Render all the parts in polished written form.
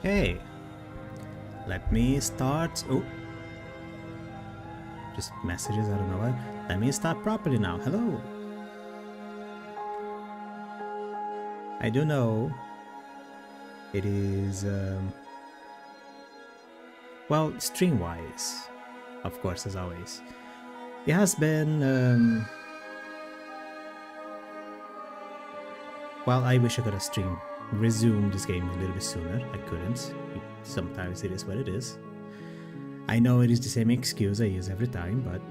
Okay, let me start. Oh, just messages, I don't know what. Let me start properly now. Hello. I do know it is, well, stream-wise, of course, as always. It has been, well, I wish I could have resumed this game a little bit sooner. I couldn't. Sometimes it is what it is. I know it is the same excuse I use every time, but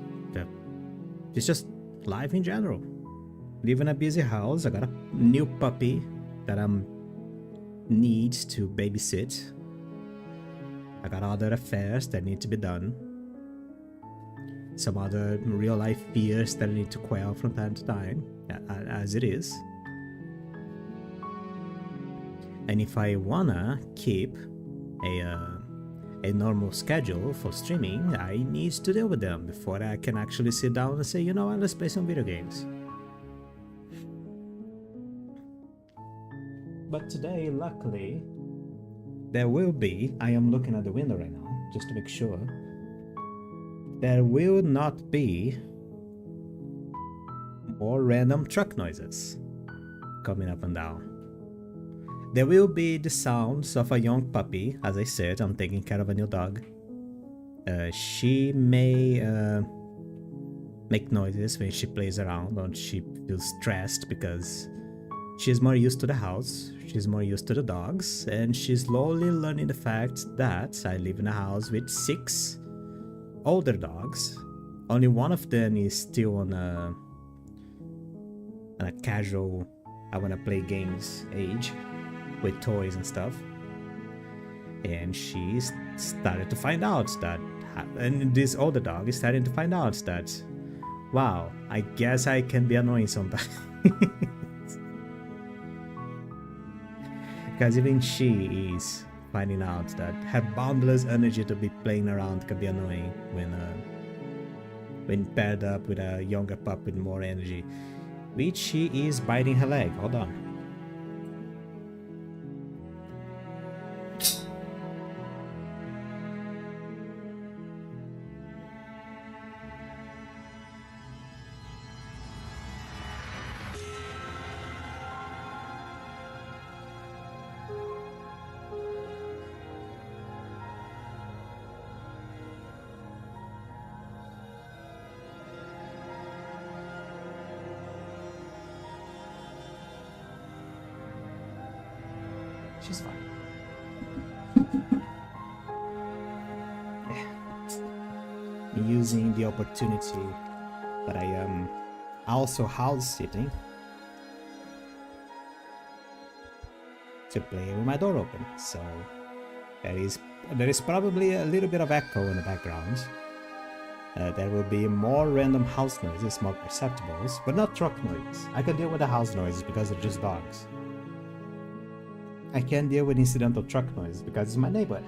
it's just life in general. Live in a busy house. I got a new puppy that needs to babysit. I got other affairs that need to be done. Some other real life fears that I need to quell from time to time, as it is. And if I wanna keep a normal schedule for streaming, I need to deal with them before I can actually sit down and say, you know what, let's play some video games. But today, luckily, there will be, I am looking at the window right now, just to make sure, there will not be more random truck noises coming up and down. There will be the sounds of a young puppy. As I said, I'm taking care of a new dog. She may make noises when she plays around or she feels stressed because she's more used to the house, she's more used to the dogs, and she's slowly learning the fact that I live in a house with 6 older dogs. Only one of them is still on a casual, I wanna play games age, with toys and stuff, and she's started to find out that, and this older dog is starting to find out that, wow, I guess I can be annoying sometimes. Because even she is finding out that her boundless energy to be playing around can be annoying when paired up with a younger pup with more energy, which she is biting her leg. Hold on. She's fine. Yeah. Using the opportunity that I am also house sitting to play with my door open, so there is probably a little bit of echo in the background. There will be more random house noises, more perceptibles, but not truck noises. I can deal with the house noises because they're just dogs. I can't deal with incidental truck noise because it's my neighbor.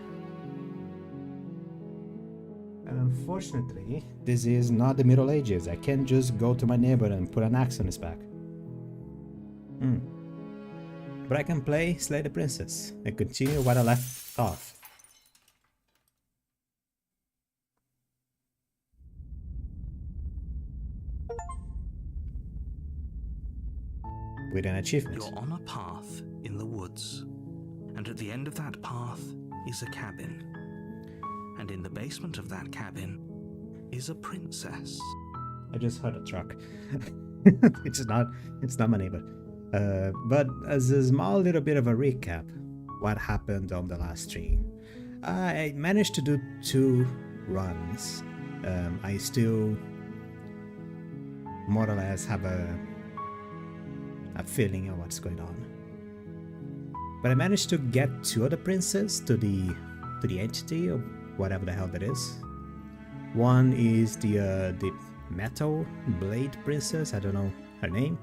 And unfortunately, this is not the Middle Ages. I can't just go to my neighbor and put an axe on his back. But I can play Slay the Princess and continue what I left off. With an achievement. You're on a path in the woods, and at the end of that path is a cabin. And in the basement of that cabin is a princess. I just heard a truck. It's not my neighbor. But as a small little bit of a recap, what happened on the last stream. I managed to do 2 runs. I still more or less have a feeling of what's going on. But I managed to get 2 of the princes to the entity or whatever the hell that is. One is the metal blade princess, I don't know her name,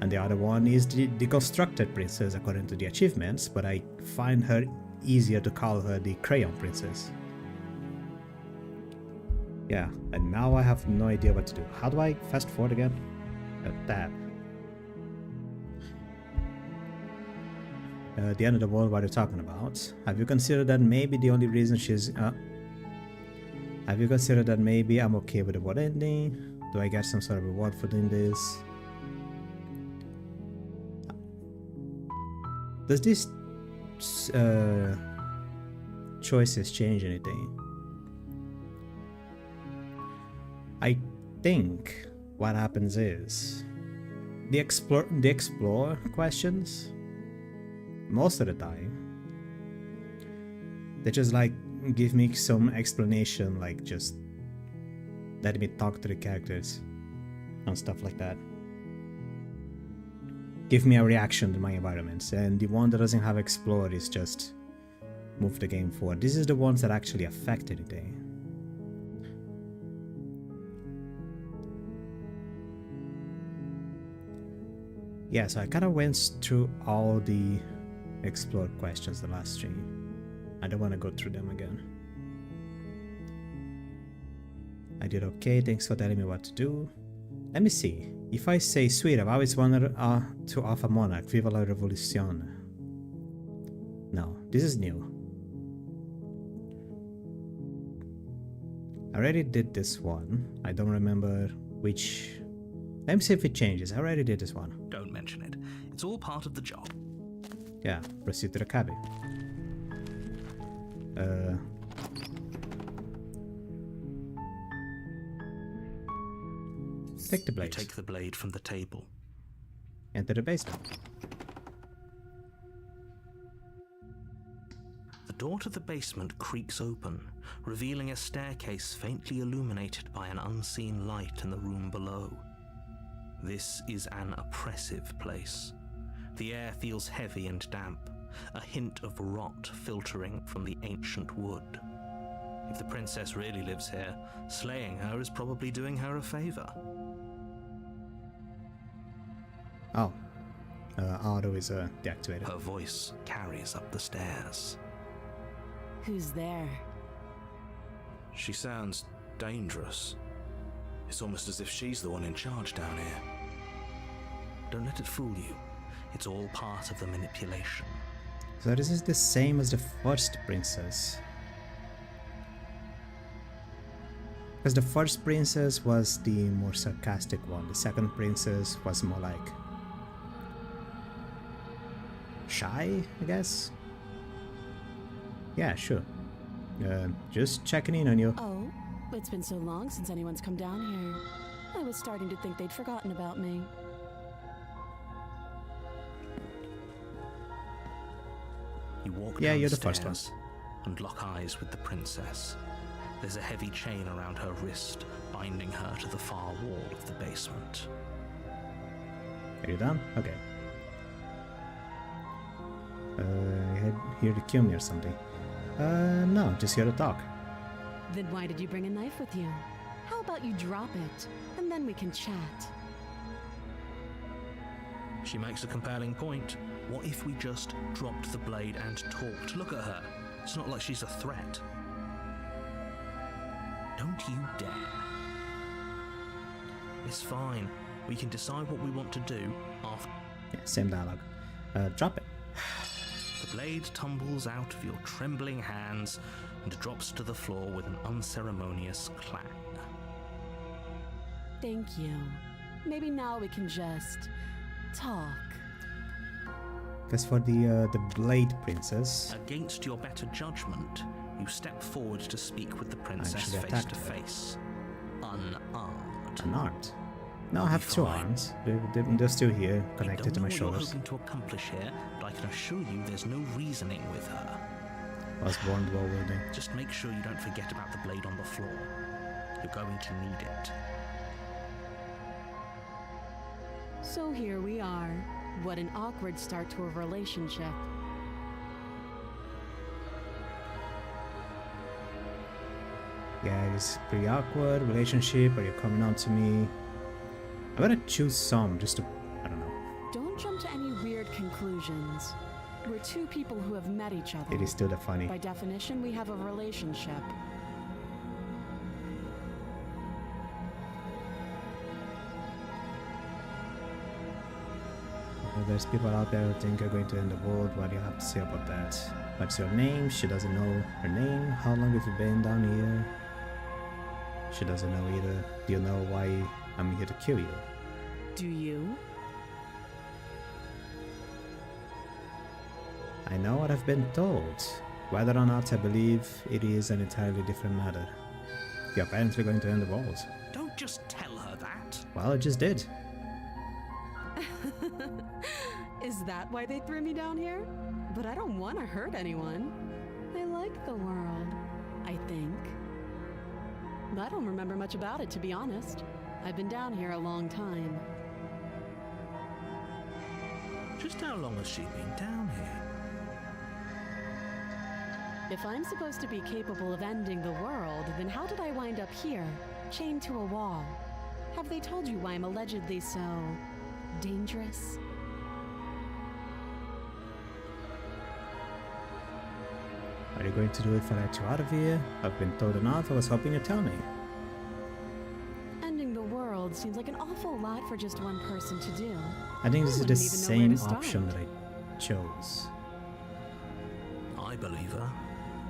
and the other one is the constructed princess according to the achievements, but I find her easier to call her the crayon princess. Yeah, and now I have no idea what to do. How do I fast forward again? Tab. The end of the world, what are you talking about? Have you considered that maybe the only reason she's... have you considered that maybe I'm okay with the world ending? Do I get some sort of reward for doing this? Does this choices change anything? I think what happens is the explore questions, most of the time, they just like give me some explanation, like just let me talk to the characters and stuff like that. Give me a reaction to my environments, and the one that doesn't have explore is just move the game forward. This is the ones that actually affect anything. Yeah, so I kind of went through all the explore questions the last stream. I don't want to go through them again. I did okay, thanks for telling me what to do. Let me see. If I say, sweet, I've always wanted to offer monarch, viva la revolution. No, this is new. I already did this one. I don't remember which... Let me see if it changes. I already did this one. Don't mention it. It's all part of the job. Yeah, proceed to the cabin. Take the blade. You take the blade from the table. Enter the basement. The door to the basement creaks open, revealing a staircase faintly illuminated by an unseen light in the room below. This is an oppressive place. The air feels heavy and damp, a hint of rot filtering from the ancient wood. If the princess really lives here, slaying her is probably doing her a favor. Oh. Auto is deactivated. Her voice carries up the stairs. Who's there? She sounds dangerous. It's almost as if she's the one in charge down here. Don't let it fool you. It's all part of the manipulation. So this is the same as the first princess. Because the first princess was the more sarcastic one. The second princess was more like... shy, I guess? Yeah, sure. Just checking in on you. Oh, it's been so long since anyone's come down here. I was starting to think they'd forgotten about me. You walk Yeah, down you're the the first stairs and lock eyes with the princess. There's a heavy chain around her wrist, binding her to the far wall of the basement. Are you done? Okay. Here to kill me or something? No, just here to talk. Then why did you bring a knife with you? How about you drop it, and then we can chat? She makes a compelling point. What if we just dropped the blade and talked? Look at her. It's not like she's a threat. Don't you dare. It's fine. We can decide what we want to do after. Yeah, same dialogue. Drop it. The blade tumbles out of your trembling hands and drops to the floor with an unceremonious clang. Thank you. Maybe now we can just talk. Because for the Blade Princess... Against your better judgment, you step forward to speak with the princess Actually face attacked to her. face. Unarmed. Unarmed. No, I have two Fine. arms. They're still here, I connected don't to know my what shoulders. you're hoping to accomplish here, but I can assure you there's no reasoning with her. I was born dual wielding. Just make sure you don't forget about the blade on the floor. You're going to need it. So here we are. What an awkward start to a relationship. Yeah, it's pretty awkward. Relationship, are you coming on to me? I'm gonna choose some just to... I don't know. Don't jump to any weird conclusions. We're two people who have met each other. It is still the funny. By definition, we have a relationship. There's people out there who think you're going to end the world. What do you have to say about that? What's your name? She doesn't know her name. How long have you been down here? She doesn't know either. Do you know why I'm here to kill you? Do you? I know what I've been told. Whether or not I believe it is an entirely different matter. You're apparently going to end the world. Don't just tell her that. Well, I just did. Is that why they threw me down here? But I don't want to hurt anyone. I like the world, I think. I don't remember much about it, to be honest. I've been down here a long time. Just how long has she been down here? If I'm supposed to be capable of ending the world, then how did I wind up here, chained to a wall? Have they told you why I'm allegedly so dangerous? Are you going to do it for let you out of here? I've been told enough. I was hoping you'd tell me. Ending the world seems like an awful lot for just one person to do. I think this is the wouldn't even know where same to option start. that I chose. I believe her.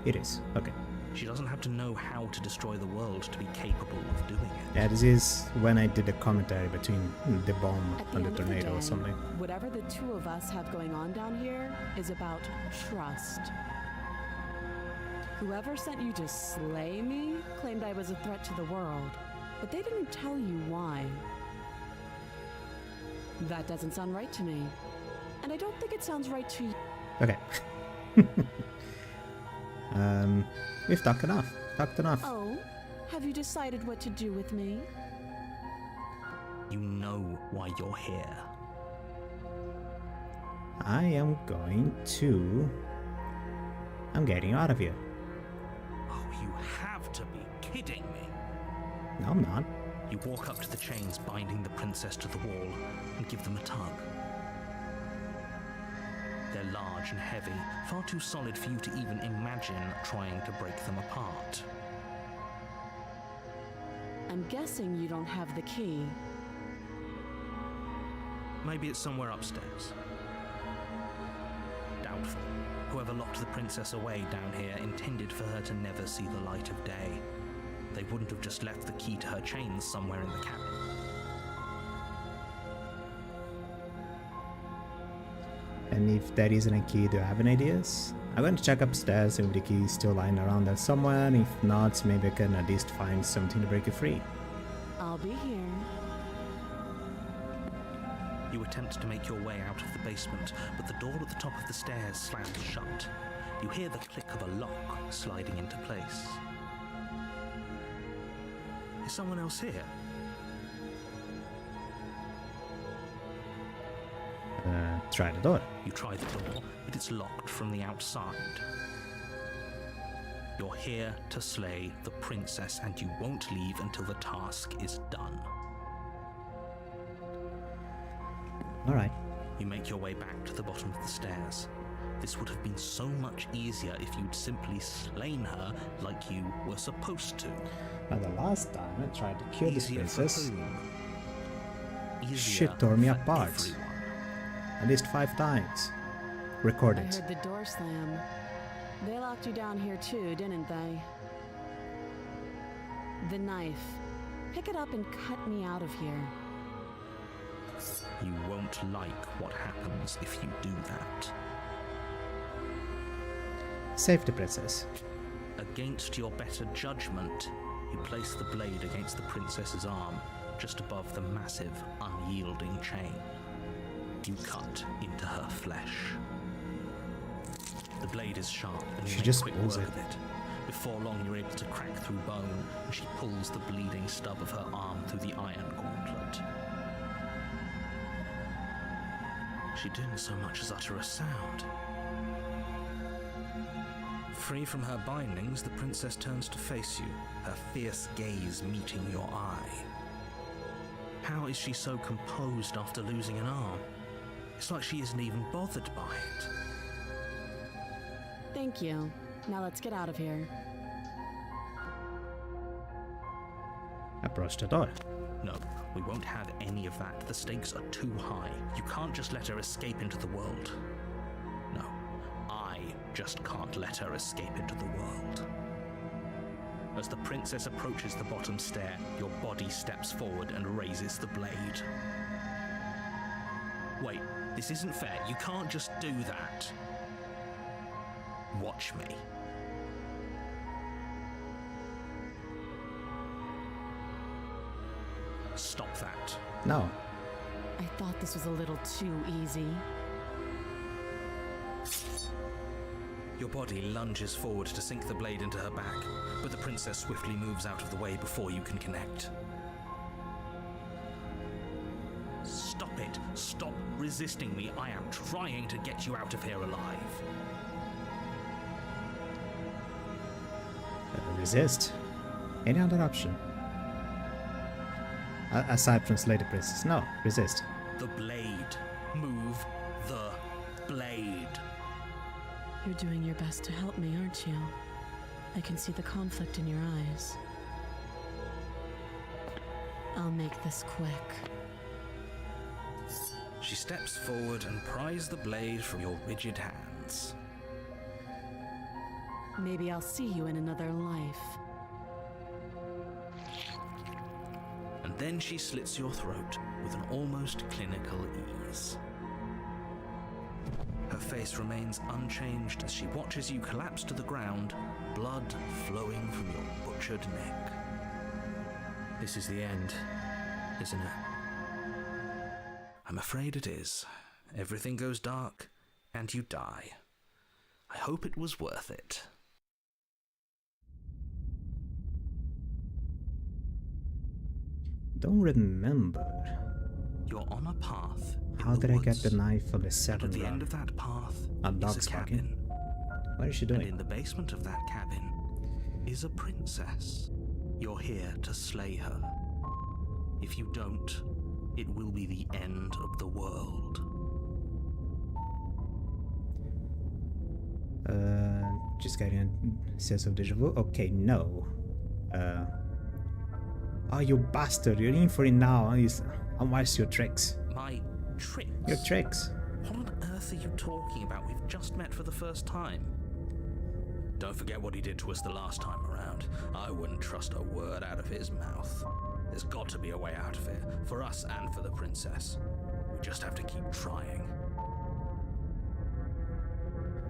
It is. Okay. She doesn't have to know how to destroy the world to be capable of doing it. Yeah, this is when I did the commentary between the bomb At the and the end of tornado day, or something. whatever the two of us have going on down here is about trust. Whoever sent you to slay me claimed I was a threat to the world, but they didn't tell you why. That doesn't sound right to me, and I don't think it sounds right to you. Okay. We've talked enough. Oh, have you decided what to do with me? You know why you're here. I am going to... I'm getting out of here. Oh, you have to be kidding me. No, I'm not. You walk up to the chains binding the princess to the wall and give them a tug. They're large and heavy, far too solid for you to even imagine trying to break them apart. I'm guessing you don't have the key. Maybe it's somewhere upstairs. Doubtful. Whoever locked the princess away down here intended for her to never see the light of day. They wouldn't have just left the key to her chains somewhere in the cabin. And if that isn't a key, do you have any ideas? I'm going to check upstairs and if the key is still lying around there somewhere, and if not, maybe I can at least find something to break it free. I'll be here. You attempt to make your way out of the basement, but the door at the top of the stairs slams shut. You hear the click of a lock sliding into place. Is someone else here? Try the door. You try the door, but it's locked from the outside. You're here to slay the princess, and you won't leave until the task is done. Alright. You make your way back to the bottom of the stairs. This would have been so much easier if you'd simply slain her like you were supposed to. Now the last time I tried to kill this Easier for princess, whom? she Easier tore me for apart. everyone. At least 5 times. I Recorded. heard the door slam. They locked you down here too, didn't they? The knife. Pick it up and cut me out of here. You won't like what happens if you do that. Save the princess. Against your better judgment, you place the blade against the princess's arm, just above the massive, unyielding chain. You cut into her flesh. The blade is sharp, and you She make just quick pulls work it. of it. Before long, you're able to crack through bone, and she pulls the bleeding stub of her arm through the iron gauntlet. She didn't so much as utter a sound. Free from her bindings, the princess turns to face you, her fierce gaze meeting your eye. How is she so composed after losing an arm? It's like she isn't even bothered by it. Thank you. Now let's get out of here. Approach the door. No, we won't have any of that. The stakes are too high. You can't just let her escape into the world. No, I just can't let her escape into the world. As the princess approaches the bottom stair, your body steps forward and raises the blade. Wait, this isn't fair. You can't just do that. Watch me. Stop that. No. I thought this was a little too easy. Your body lunges forward to sink the blade into her back, but the princess swiftly moves out of the way before you can connect. Stop it! Stop resisting me! I am trying to get you out of here alive. Resist. Any other option? Aside from Slay the Princess. No, resist. The blade. Move the blade. You're doing your best to help me, aren't you? I can see the conflict in your eyes. I'll make this quick. She steps forward and pries the blade from your rigid hands. Maybe I'll see you in another life. And then she slits your throat with an almost clinical ease. Her face remains unchanged as she watches you collapse to the ground, blood flowing from your butchered neck. This is the end, isn't it? I'm afraid it is. Everything goes dark, and you die. I hope it was worth it. Don't remember. You're on a path. How did I get the knife for the At second the end run? of that path A is dog's a barking. cabin. What is she And doing? in the basement of that cabin is a princess. You're here to slay her. If you don't, it will be the end of the world. Just getting a sense of deja vu. Okay, no. Oh, you bastard! You're in for it now. I'll watch your tricks. My tricks? Your tricks. What on earth are you talking about? We've just met for the first time. Don't forget what he did to us the last time around. I wouldn't trust a word out of his mouth. There's got to be a way out of it, for us and for the princess. We just have to keep trying.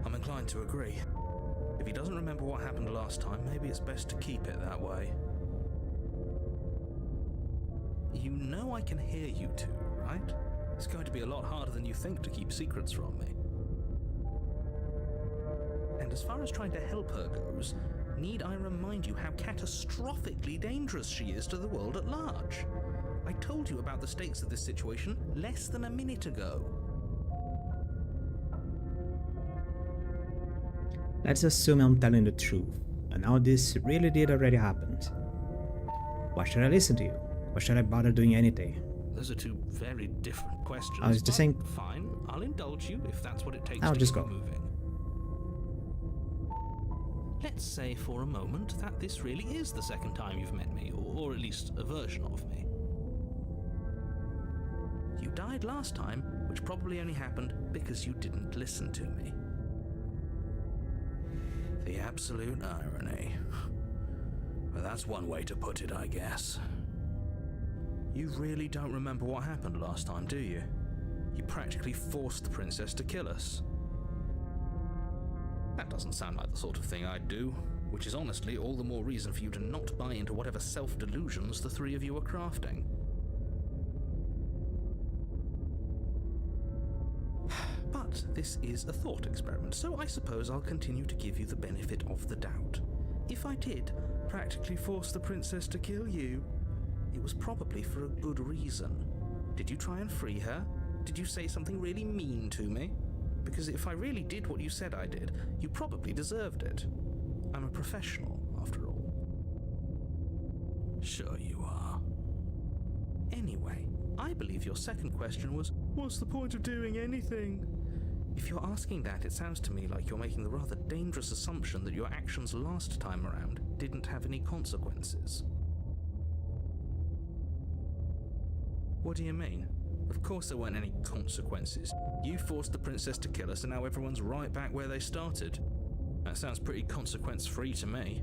I'm inclined to agree. If he doesn't remember what happened last time, maybe it's best to keep it that way. You know I can hear you two, right? It's going to be a lot harder than you think to keep secrets from me. And as far as trying to help her goes, need I remind you how catastrophically dangerous she is to the world at large? I told you about the stakes of this situation less than a minute ago. Let's assume I'm telling the truth, and now this really did already happen. Why should I listen to you? Why should I bother doing anything? Those are two very different questions. I was just saying. Fine, I'll indulge you if that's what it takes I'll to just keep go. moving. Let's say for a moment that this really is the second time you've met me, or at least a version of me. You died last time, which probably only happened because you didn't listen to me. The absolute irony. Well, that's one way to put it, I guess. You really don't remember what happened last time, do you? You practically forced the princess to kill us. That doesn't sound like the sort of thing I'd do, which is honestly all the more reason for you to not buy into whatever self-delusions the three of you are crafting. But this is a thought experiment, so I suppose I'll continue to give you the benefit of the doubt. If I did practically force the princess to kill you, it was probably for a good reason. Did you try and free her? Did you say something really mean to me? Because if I really did what you said I did, you probably deserved it. I'm a professional, after all. Sure you are. Anyway, I believe your second question was, what's the point of doing anything? If you're asking that, it sounds to me like you're making the rather dangerous assumption that your actions last time around didn't have any consequences. What do you mean? Of course there weren't any consequences. You forced the princess to kill us and now everyone's right back where they started. That sounds pretty consequence-free to me.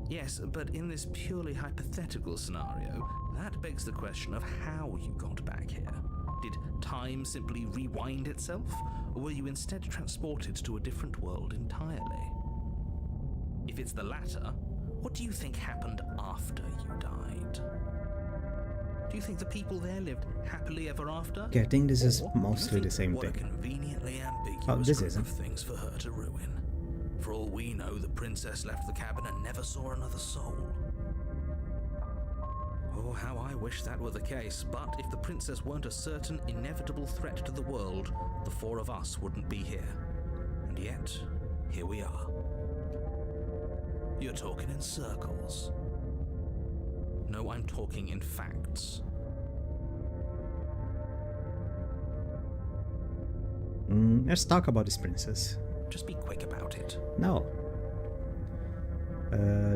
Yes, but in this purely hypothetical scenario, that begs the question of how you got back here. Did time simply rewind itself, or were you instead transported to a different world entirely? If it's the latter, what do you think happened after you died? Do you think the people there lived happily ever after? Okay, I think this is Or mostly do you the same think what thing. a conveniently ambiguous Oh, this group isn't. of things for her to ruin. For all we know, the princess left the cabin and never saw another soul. Oh, how I wish that were the case, but if the princess weren't a certain, inevitable threat to the world, the four of us wouldn't be here. And yet, here we are. You're talking in circles. No, I'm talking in facts. Let's talk about this princess. Just be quick about it. No.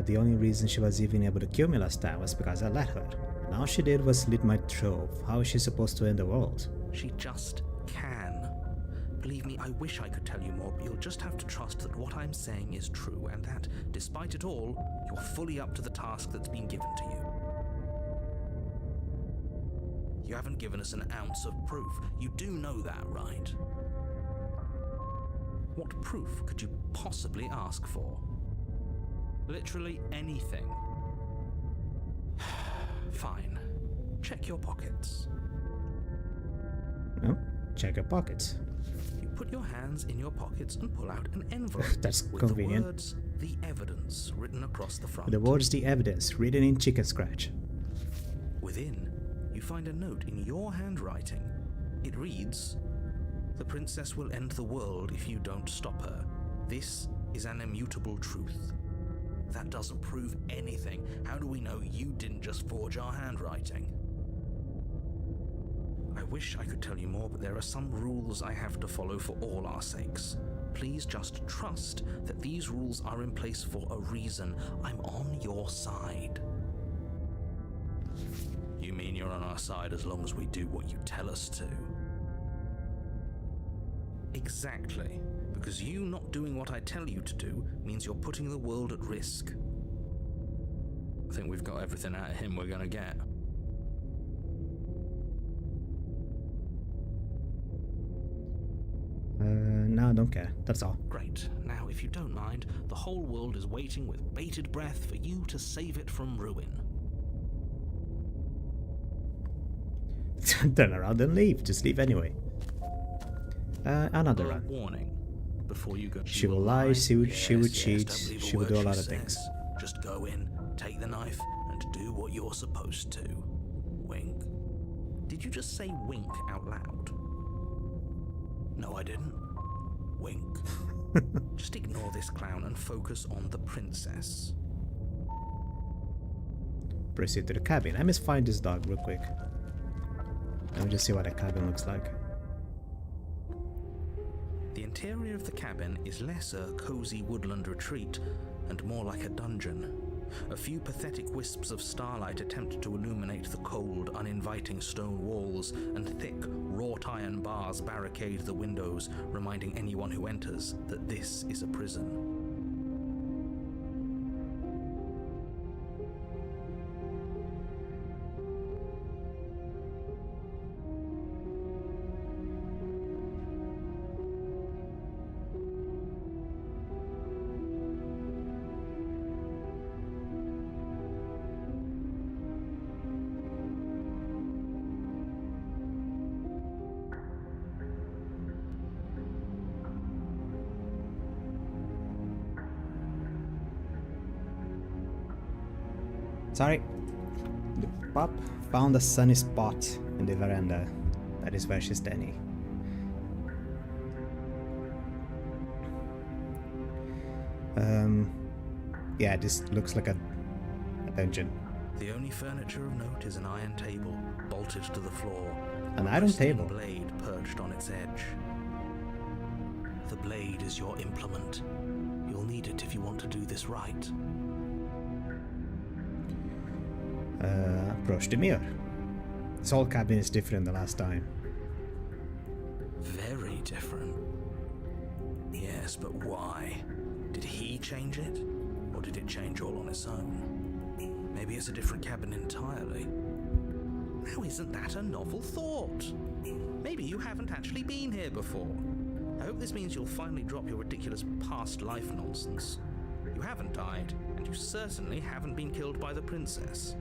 The only reason she was even able to kill me last time was because I let her. And all she did was slit my throat. How is she supposed to end the world? She just can. Believe me, I wish I could tell you more, but you'll just have to trust that what I'm saying is true, and that, despite it all, you're fully up to the task that's been given to you. You haven't given us an ounce of proof. You do know that, right? What proof could you possibly ask for? Literally anything. Fine. Check your pockets. No? Check your pockets. You put your hands in your pockets and pull out an envelope That's with convenient. the words, "The Evidence," written across the front. The words "the evidence" written in chicken scratch. Within, you find a note in your handwriting. It reads, "The princess will end the world if you don't stop her. This is an immutable truth." That doesn't prove anything. How do we know you didn't just forge our handwriting? I wish I could tell you more, but there are some rules I have to follow for all our sakes. Please just trust that these rules are in place for a reason. I'm on your side. You mean you're on our side as long as we do what you tell us to? Exactly. Because you not doing what I tell you to do means you're putting the world at risk. I think we've got everything out of him we're gonna get. No, I don't care. That's all. Great. Now, if you don't mind, the whole world is waiting with bated breath for you to save it from ruin. Turn around and leave. Just leave anyway. Another A run. warning. Before you go, She will lie, she will Yes, cheat, don't believe a she will do a word lot she of things. says. Just go in, take the knife, and do what you're supposed to. Wink. Did you just say wink out loud? No, I didn't. Wink. Just ignore this clown and focus on the princess. Proceed to the cabin. Let me find this dog real quick. Let me just see what the cabin looks like. The interior of the cabin is less a cozy woodland retreat and more like a dungeon. A few pathetic wisps of starlight attempt to illuminate the cold, uninviting stone walls, and thick, wrought iron bars barricade the windows, reminding anyone who enters that this is a prison. Sorry. The pup found a sunny spot in the veranda. That is where she's standing. Yeah, this looks like a dungeon. The only furniture of note is an iron table, bolted to the floor. An a iron rusting table? blade perched on its edge. The blade is your implement. You'll need it if you want to do this right. Approach the mirror. This whole cabin is different than last time. Very different. Yes, but why? Did he change it? Or did it change all on its own? Maybe it's a different cabin entirely. Now isn't that a novel thought? Maybe you haven't actually been here before. I hope this means you'll finally drop your ridiculous past life nonsense. You haven't died, and you certainly haven't been killed by the princess.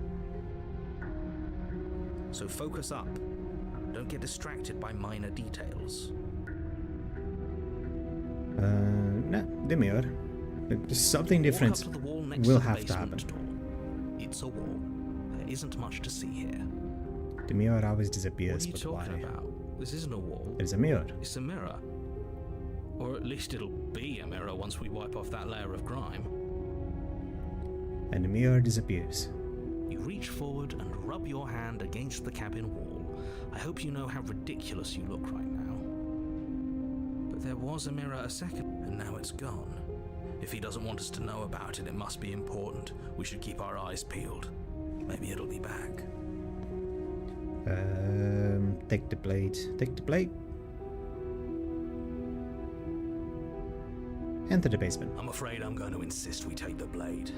So focus up. Don't get distracted by minor details. No, the mirror. Something different Walk up to the wall next will to the have to happen. basement door. It's a wall. There isn't much to see here. The mirror always What disappears, are you but talking why? about? This isn't a wall. There's a mirror. It's a mirror. Or at least it'll be a mirror once we wipe off that layer of grime. And the mirror disappears. You reach forward and rub your hand against the cabin wall. I hope you know how ridiculous you look right now. But there was a mirror a second, and now it's gone. If he doesn't want us to know about it, it must be important. We should keep our eyes peeled. Maybe it'll be back. Take the blade. Take the blade. Enter the basement. I'm afraid I'm going to insist we take the blade.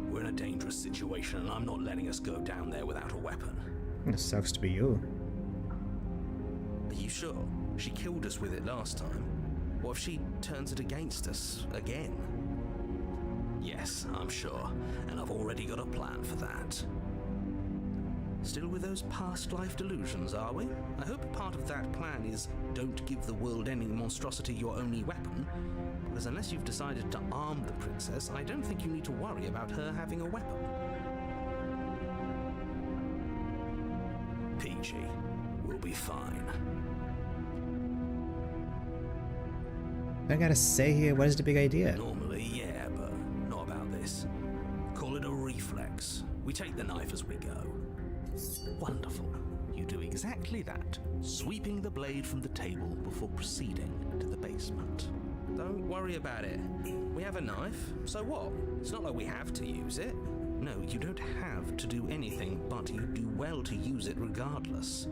We're in a dangerous situation, and I'm not letting us go down there without a weapon. It sucks to be you. Are you sure? She killed us with it last time. What if she turns it against us again? Yes, I'm sure, and I've already got a plan for that. Still with those past life delusions, are we? I hope part of that plan is don't give the world any monstrosity your only weapon, because unless you've decided to arm the princess, I don't think you need to worry about her having a weapon. Peachy, we'll be fine. I gotta say here, what is the big idea? Normally, yeah, but not about this. Call it a reflex. We take the knife as we go. Wonderful. You do exactly that, sweeping the blade from the table before proceeding to the basement. Don't worry about it. We have a knife, so what? It's not like we have to use it. No, you don't have to do anything, but you do well to use it regardless.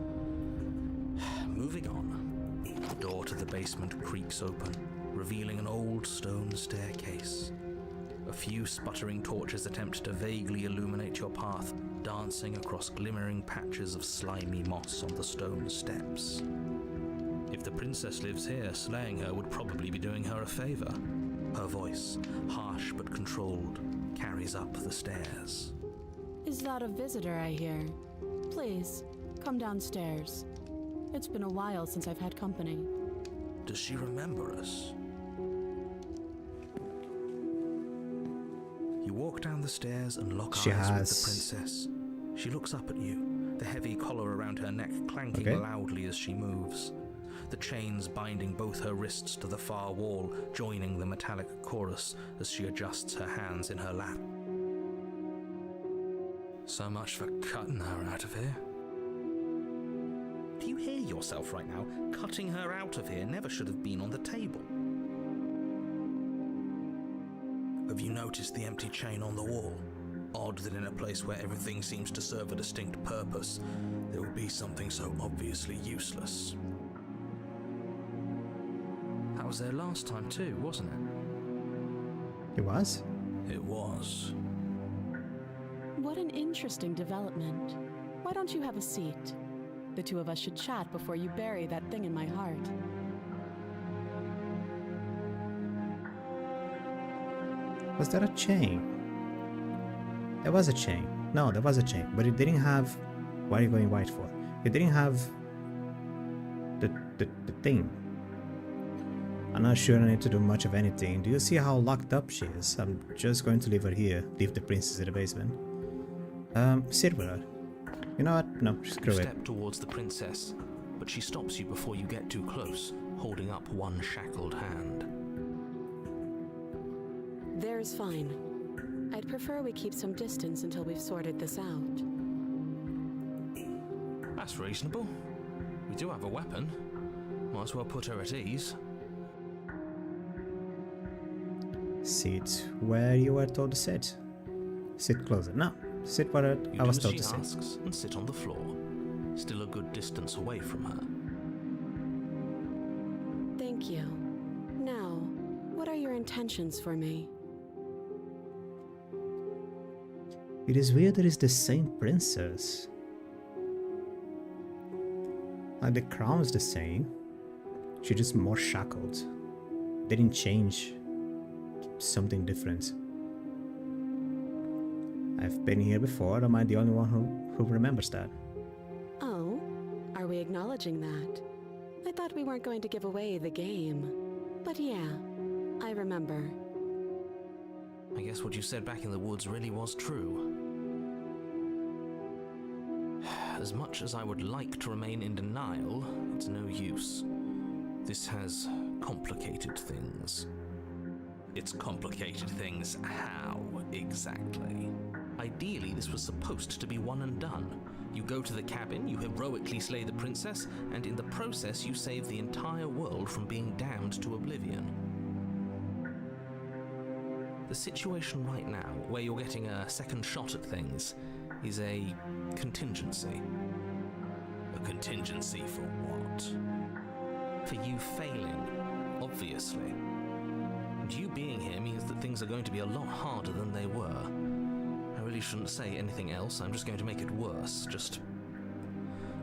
Moving on. The door to the basement creaks open, revealing an old stone staircase. A few sputtering torches attempt to vaguely illuminate your path, dancing across glimmering patches of slimy moss on the stone steps. If the princess lives here, slaying her would probably be doing her a favor. Her voice, harsh but controlled, carries up the stairs. Is that a visitor I hear? Please, come downstairs. It's been a while since I've had company. Does she remember us? You walk down the stairs and lock eyes with the princess. She looks up at you, the heavy collar around her neck clanking loudly as she moves. The chains binding both her wrists to the far wall, joining the metallic chorus as she adjusts her hands in her lap. So much for cutting her out of here. Do you hear yourself right now? Cutting her out of here never should have been on the table. Have you noticed the empty chain on the wall? Odd that in a place where everything seems to serve a distinct purpose, there would be something so obviously useless. That was there last time too, wasn't it? It was? It was. What an interesting development. Why don't you have a seat? The two of us should chat before you bury that thing in my heart. Was there a chain? There was a chain. No, there was a chain, but it didn't have... What are you going white for? It didn't have... the thing. I'm not sure I need to do much of anything. Do you see how locked up she is? I'm just going to leave her here. Leave the princess in the basement. Sit with her. You know what? No, screw it. You step towards the princess, but she stops you before you get too close, holding up one shackled hand. There's fine. I'd prefer we keep some distance until we've sorted this out. That's reasonable. We do have a weapon. Might as well put her at ease. Sit where you were told to sit. Sit closer. No, Sit what You I was do told as to she sit. asks and sit on the floor, still a good distance away from her. Thank you. Now, what are your intentions for me? It is weird that it's the same princess. Like the crown is the same. She's just more shackled. They didn't change. Something different. I've been here before. Am I the only one who remembers that? Oh, are we acknowledging that? I thought we weren't going to give away the game. But yeah, I remember. I guess what you said back in the woods really was true. As much as I would like to remain in denial, it's no use. This has complicated things. It's complicated things how, exactly? Ideally, this was supposed to be one and done. You go to the cabin, you heroically slay the princess, and in the process you save the entire world from being damned to oblivion. The situation right now, where you're getting a second shot at things, is a contingency. A contingency for what? For you failing, obviously. And you being here means that things are going to be a lot harder than they were. I really shouldn't say anything else, I'm just going to make it worse. Just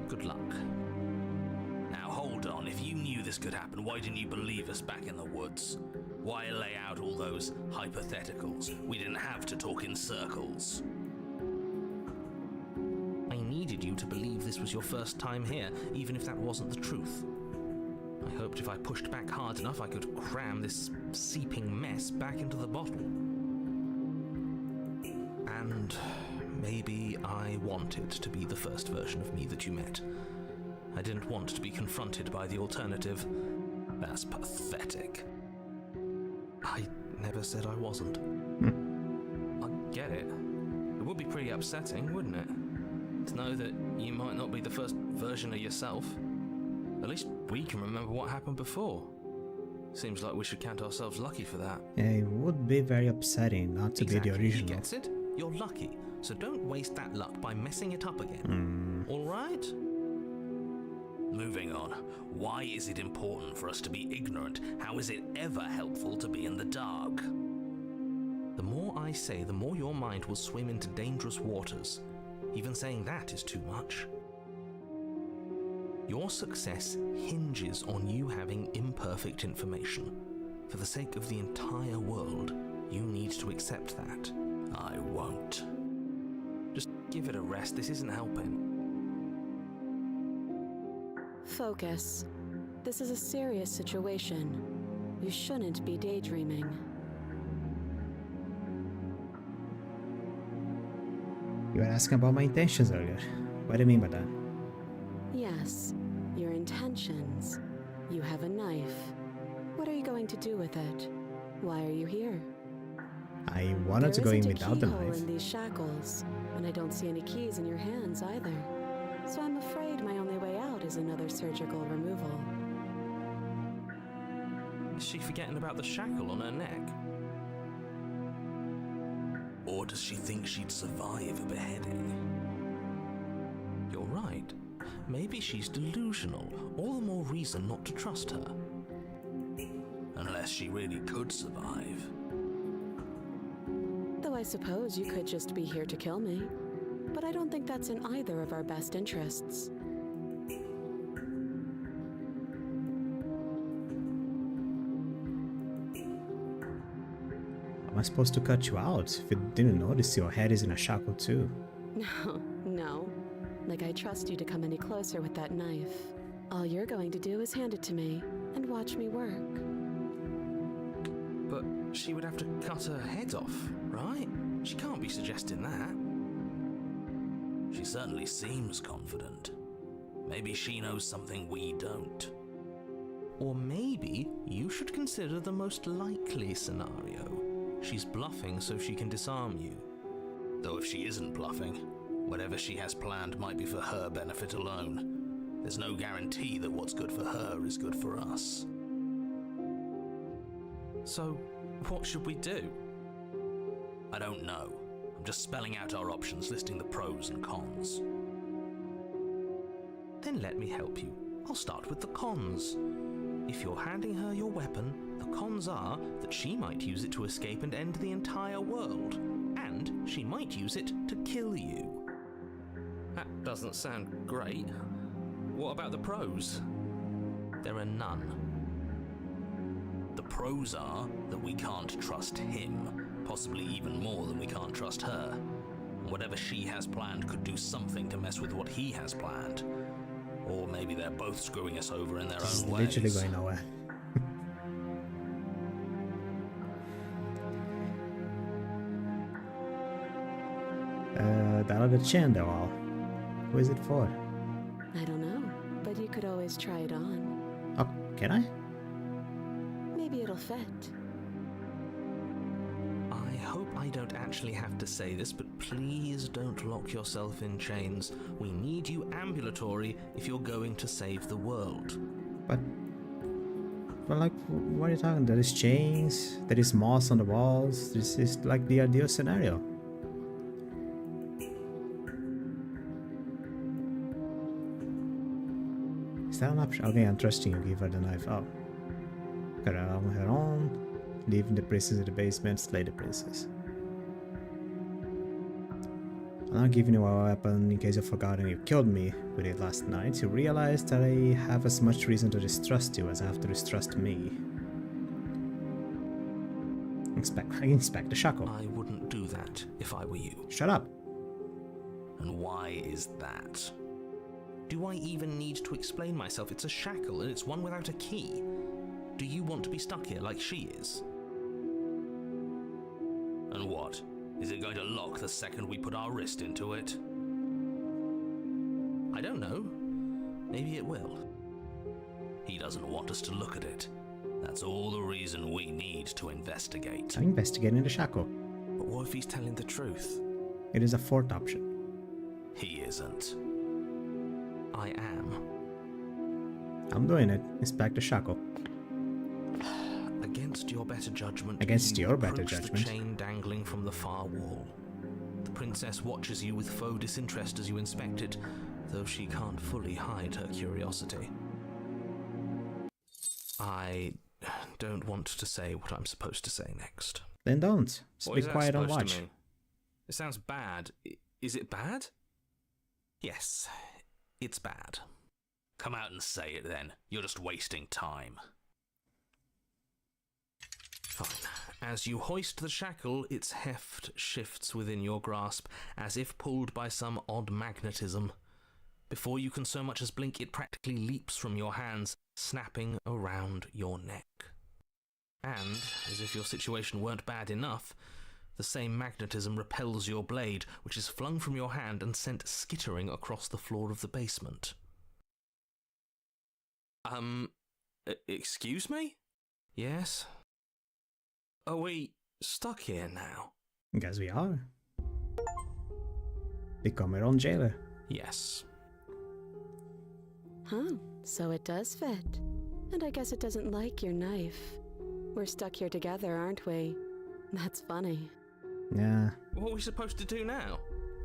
good luck. Now hold on, if you knew this could happen, why didn't you believe us back in the woods? Why lay out all those hypotheticals? We didn't have to talk in circles. I needed you to believe this was your first time here, even if that wasn't the truth. I hoped if I pushed back hard enough I could cram this seeping mess back into the bottle. And maybe I wanted to be the first version of me that you met. I didn't want to be confronted by the alternative. That's pathetic. I never said I wasn't. I get it. It would be pretty upsetting, wouldn't it? To know that you might not be the first version of yourself. At least we can remember what happened before. Seems like we should count ourselves lucky for that. Yeah, it would be very upsetting not to be the He original. gets it. You're lucky. So don't waste that luck by messing it up again. All right? Moving on. Why is it important for us to be ignorant? How is it ever helpful to be in the dark? The more I say, the more your mind will swim into dangerous waters. Even saying that is too much. Your success hinges on you having imperfect information. For the sake of the entire world, you need to accept that. I won't. Just give it a rest, this isn't helping. Focus. This is a serious situation. You shouldn't be daydreaming. You were asking about my intentions earlier. What do you mean by that? Yes, your intentions. You have a knife. What are you going to do with it? Why are you here? I wanted to go in without the There isn't a keyhole knife. in these shackles, and I don't see any keys in your hands either. So I'm afraid my only way out is another surgical removal. Is she forgetting about the shackle on her neck? Or does she think she'd survive a beheading? You're right. Maybe she's delusional. All the more reason not to trust her. Unless she really could survive. Though I suppose you could just be here to kill me. But I don't think that's in either of our best interests. Am I supposed to cut you out? If you didn't notice, your head is in a shackle too. No. Like I trust you to come any closer with that knife. All you're going to do is hand it to me and watch me work. But she would have to cut her head off, right? She can't be suggesting that. She certainly seems confident. Maybe she knows something we don't. Or maybe you should consider the most likely scenario. She's bluffing so she can disarm you. Though if she isn't bluffing, whatever she has planned might be for her benefit alone. There's no guarantee that what's good for her is good for us. So, what should we do? I don't know. I'm I'm just spelling out our options, listing the pros and cons. Then let me help you. I'll start with the cons. If you're handing her your weapon, the cons are that she might use it to escape and end the entire world. And she might use it to kill you. That doesn't sound great. What about the pros? There are none. The pros are that we can't trust him, possibly even more than we can't trust her. Whatever she has planned could do something to mess with what he has planned. Or maybe they're both screwing us over in their It's own ways. literally going nowhere. That other chain though, all. Who is it for? I don't know, but you could always try it on. Oh, can I? Maybe it'll fit. I hope I don't actually have to say this, but please don't lock yourself in chains. We need you ambulatory if you're going to save the world. But like, what are you talking? There is chains, there is moss on the walls. This is like the ideal scenario. Is that an option? Okay, I'm trusting you. Give her the knife. Oh. Got her on her own. Leaving the princess in the basement. Slay the princess. I'm not giving you a weapon in case you've forgotten you killed me with it last night. You realize that I have as much reason to distrust you as I have to distrust me. Inspect the shackle. I wouldn't do that if I were you. Shut up. And why is that? Do I even need to explain myself? It's a shackle and it's one without a key. Do you want to be stuck here like she is? And what? Is it going to lock the second we put our wrist into it? I don't know. Maybe it will. He doesn't want us to look at it. That's all the reason we need to investigate. I'm investigating the shackle. But what if he's telling the truth? It is a fourth option. He isn't. I am. I'm doing it. Inspect the shackle. Against your better judgment. Against you your better approach judgment. The chain dangling from the far wall. The princess watches you with faux disinterest as you inspect it, though she can't fully hide her curiosity. I don't want to say what I'm supposed to say next. Then don't. Just What be is that quiet and supposed to watch. mean? It sounds bad. Is it bad? Yes, it's bad. Come out and say it then. You're just wasting time. Fine. As you hoist the shackle, its heft shifts within your grasp, as if pulled by some odd magnetism. Before you can so much as blink, it practically leaps from your hands, snapping around your neck. And, as if your situation weren't bad enough, the same magnetism repels your blade, which is flung from your hand and sent skittering across the floor of the basement. Excuse me? Yes? Are we stuck here now? Guess we are. Become our own jailer. Yes. Huh, so it does fit. And I guess it doesn't like your knife. We're stuck here together, aren't we? That's funny. Yeah. What are we supposed to do now?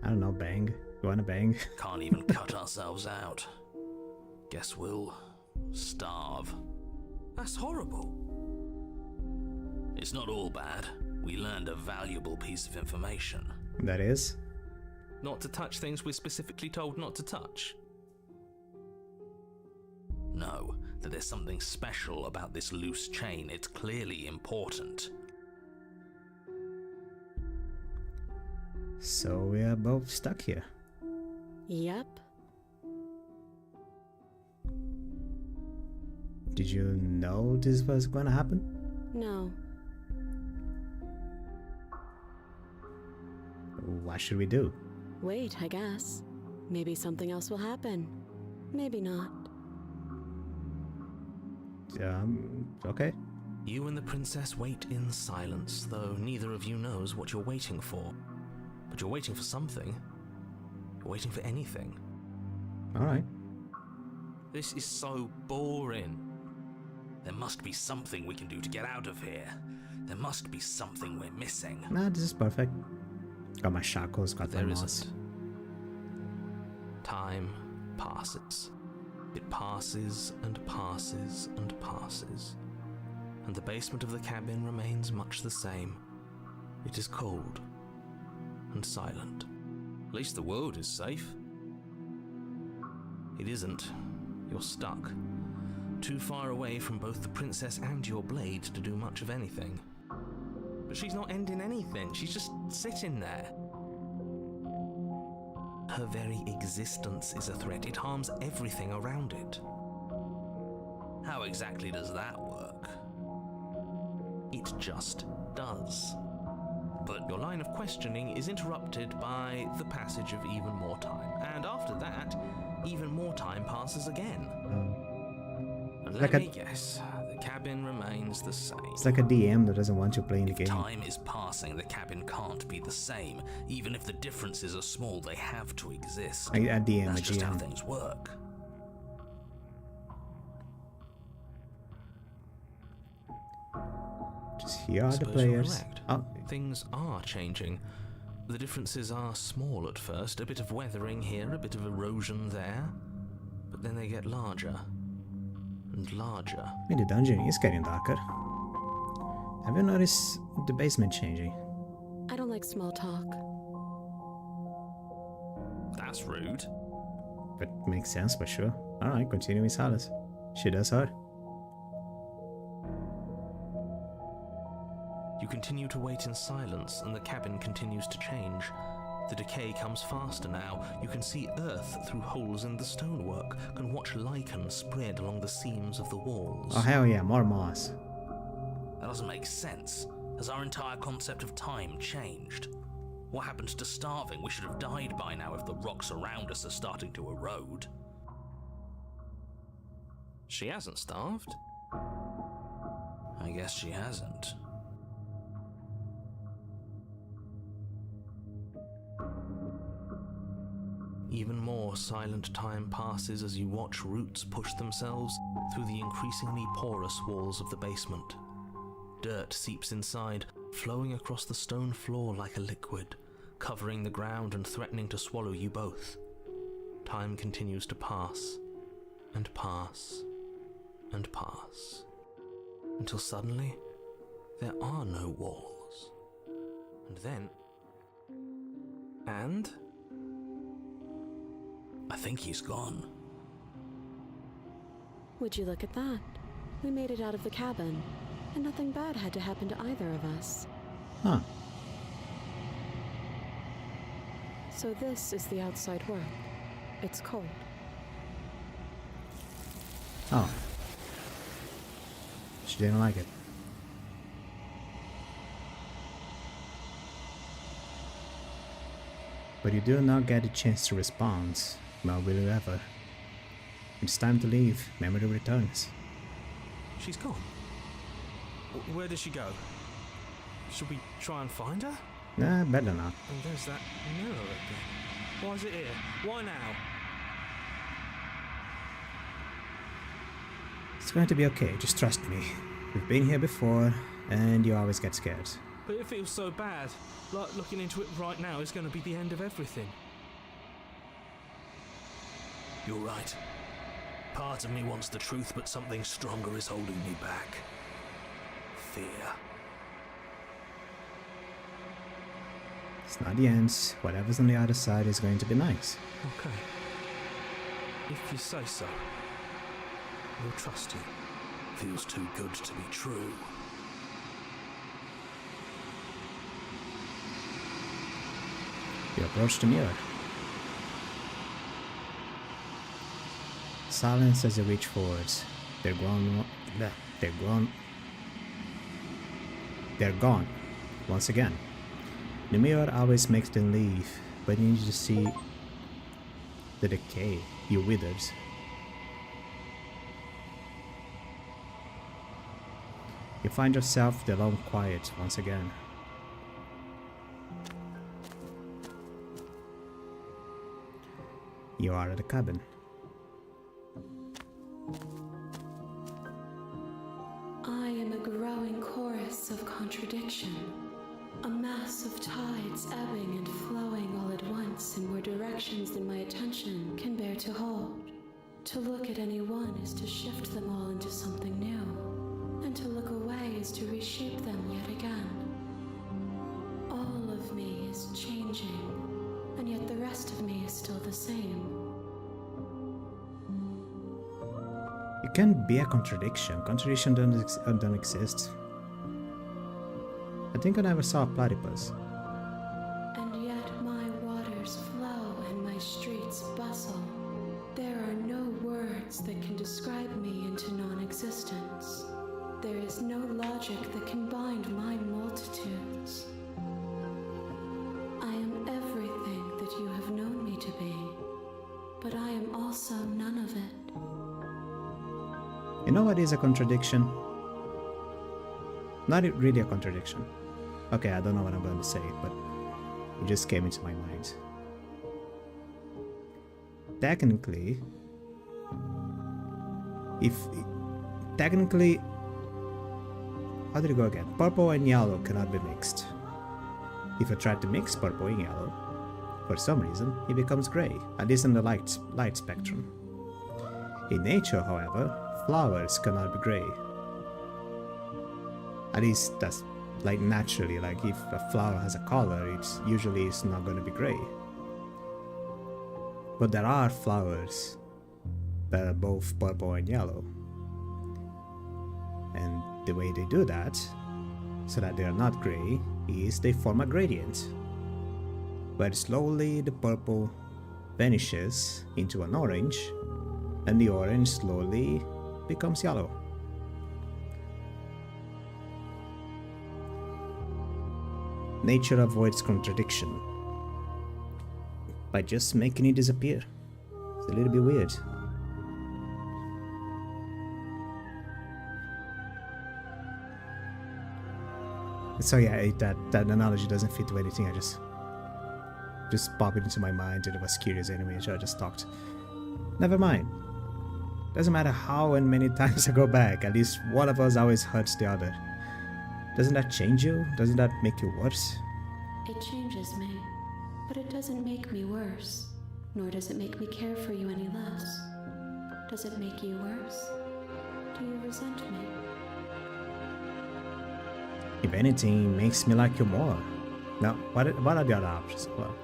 I don't know, bang. You wanna bang? Can't even cut ourselves out. Guess we'll starve. That's horrible. It's not all bad. We learned a valuable piece of information. That is. Not to touch things we're specifically told not to touch. No, that there's something special about this loose chain. It's clearly important. So we are both stuck here. Yep. Did you know this was gonna happen? No. What should we do? Wait, I guess. Maybe something else will happen. Maybe not. Okay. You and the princess wait in silence, though neither of you knows what you're waiting for. But you're waiting for something. You're waiting for anything. Alright. This is so boring. There must be something we can do to get out of here. There must be something we're missing. Nah, this is perfect. Got my shackles, got my There moss. isn't. Time passes. It passes and passes and passes. And the basement of the cabin remains much the same. It is cold and silent. At least the world is safe. It isn't. You're stuck. Too far away from both the princess and your blade to do much of anything. But she's not ending anything. She's just sitting there. Her very existence is a threat. It harms everything around it. How exactly does that work? It just does. But your line of questioning is interrupted by the passage of even more time. And after that, even more time passes again. And Like let me guess, the cabin remains the same. It's like a DM that doesn't want you playing the If game. time is passing, the cabin can't be the same. Even if the differences are small, they have to exist. I DM That's a just how GM. things work. Just here are the Suppose you're players. correct. Oh, Things are changing. The differences are small at first, a bit of weathering here, a bit of erosion there, but then they get larger and larger. I mean, the dungeon is getting darker. Have you noticed the basement changing? I don't like small talk. That's rude. But makes sense for sure. Alright, continue in silence. She does her. You continue to wait in silence, and the cabin continues to change. The decay comes faster now. You can see earth through holes in the stonework, can watch lichen spread along the seams of the walls. Oh hell yeah, more moss. That doesn't make sense. Has our entire concept of time changed? What happened to starving? We should have died by now if the rocks around us are starting to erode. She hasn't starved. I guess she hasn't. Even more silent time passes as you watch roots push themselves through the increasingly porous walls of the basement. Dirt seeps inside, flowing across the stone floor like a liquid, covering the ground and threatening to swallow you both. Time continues to pass, and pass, and pass, until suddenly there are no walls. And then... And... I think he's gone. Would you look at that? We made it out of the cabin, and nothing bad had to happen to either of us. Huh. So this is the outside world. It's cold. Oh. She didn't like it. But you do not get a chance to respond. Well, will you ever? It's time to leave. Memory returns. She's gone. Where did she go? Should we try and find her? Nah, better not. And there's that mirror again. Why is it here? Why now? It's going to be okay, just trust me. We've been here before, and you always get scared. But it feels so bad. Like looking into it right now is going to be the end of everything. You're right. Part of me wants the truth, but something stronger is holding me back. Fear. It's not the end. Whatever's on the other side is going to be nice. Okay. If you say so. We'll trust you. Feels too good to be true. You approach the mirror. Silence as you reach forwards. They're gone. They're gone. Once again. The mirror always makes them leave, but you need to see the decay. You withers. You find yourself the lone quiet once again. You are at the cabin. I am a growing chorus of contradiction, a mass of tides ebbing and look at any one is to shift them all into something new, and to look away is to reshape them yet again. All of me is changing, and yet the rest of me is still the same. It can be a contradiction. Contradiction don't exist. I think I never saw a platypus. And yet my waters flow and my streets bustle. There are no words that can describe me into non-existence. There is no logic that can bind my multitudes. I am everything that you have known me to be, but I am also none of it. You know what is a contradiction? Not really a contradiction. Okay, I don't know what I'm going to say, but it just came into my mind. Technically, how did it go again? Purple and yellow cannot be mixed. If I try to mix purple and yellow, for some reason, it becomes gray, at least in the light spectrum. In nature, however, flowers cannot be gray. At least that's like naturally, like if a flower has a color, it's usually not going to be gray. But there are flowers that are both purple and yellow. And the way they do that, so that they are not gray, is they form a gradient, where slowly the purple vanishes into an orange, and the orange slowly becomes yellow. Nature avoids contradiction by just making it disappear. It's a little bit weird. So yeah, that analogy doesn't fit to anything. I just popped it into my mind, and it was curious anyway, so I just talked. Never mind. Doesn't matter how and many times I go back, at least one of us always hurts the other. Doesn't that change you? Doesn't that make you worse? It changes me, but it doesn't make me worse, nor does it make me care for you any less. Does it make you worse? Do you resent me? If anything, it makes me like you more. Now, what are the other options? Well,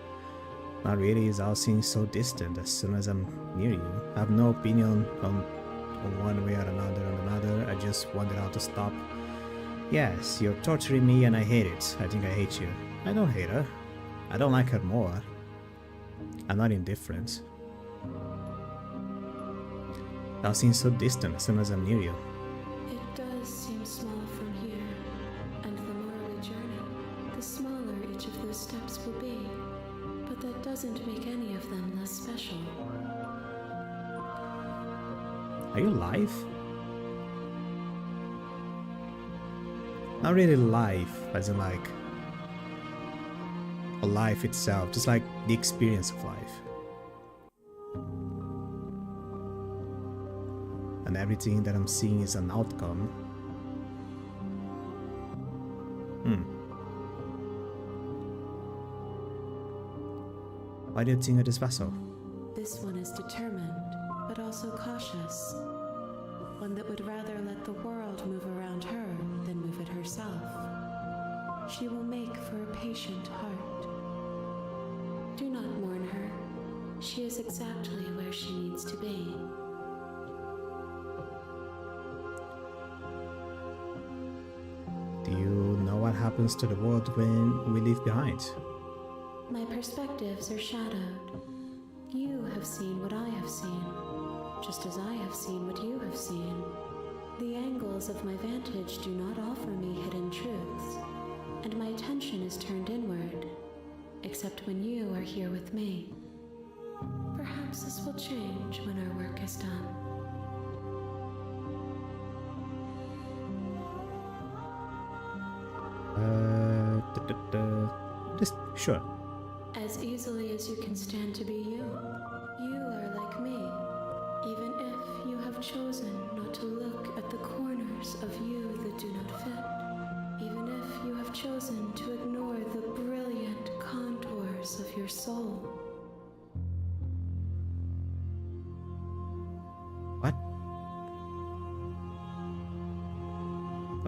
not really. It all seems so distant as soon as I'm near you. I have no opinion on one way or another. I just want it all to stop. Yes, you're torturing me and I hate it. I think I hate you. I don't hate her. I don't like her more. I'm not indifferent. It all seems so distant as soon as I'm near you. It does seem small from here, and the more we journey, the smaller each of those steps will be. But that doesn't make any of them less special. Are you alive? Not really life, as in like a life itself, just like the experience of life. And everything that I'm seeing is an outcome. Why do you think of this vessel? This one is determined, but also cautious. One that would rather let the world move around her than move it herself. She will make for a patient heart. Do not mourn her. She is exactly where she needs to be. Do you know what happens to the world when we leave behind? My perspectives are shadowed. You have seen what I have seen, just as I have seen what you have seen. The angles of my vantage do not offer me hidden truths, and my attention is turned inward, except when you are here with me. Perhaps this will change when our work is done. Just sure. As easily as you can stand to be you. You are like me, even if you have chosen not to look at the corners of you that do not fit, even if you have chosen to ignore the brilliant contours of your soul.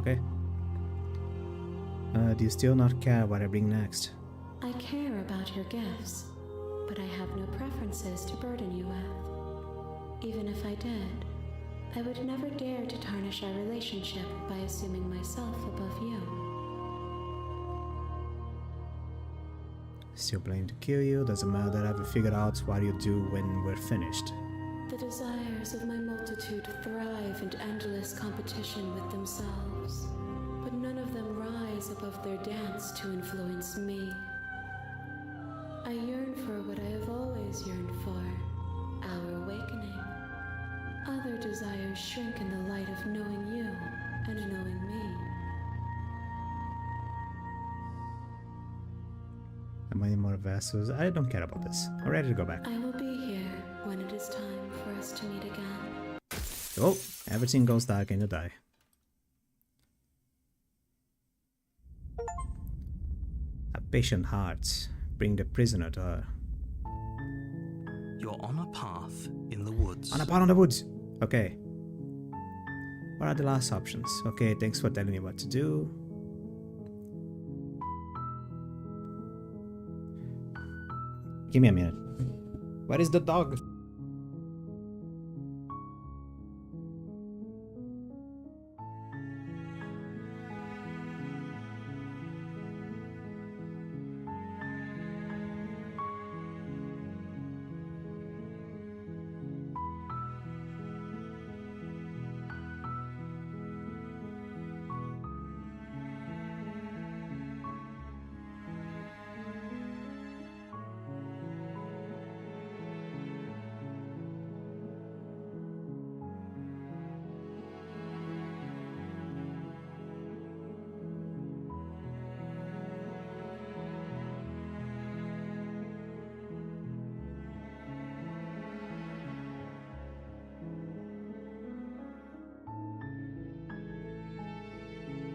Okay. Do you still not care what I bring next? I care about your gifts, but I have no preferences to burden you with. Even if I did, I would never dare to tarnish our relationship by assuming myself above you. Still planning to kill you? Doesn't matter. I've figured out what you do when we're finished. The desires of my multitude thrive in endless competition with themselves, but none of them rise above their dance to influence me. I yearn for what I have always yearned for, our awakening. Other desires shrink in the light of knowing you and knowing me. How many more vessels? I don't care about this. I'm ready to go back. I will be here when it is time for us to meet again. Oh, everything goes dark and you die. A patient heart. Bring the prisoner to her. You're on a path in the woods. On a path in the woods! Okay. What are the last options? Okay, thanks for telling me what to do. Give me a minute. Where is the dog?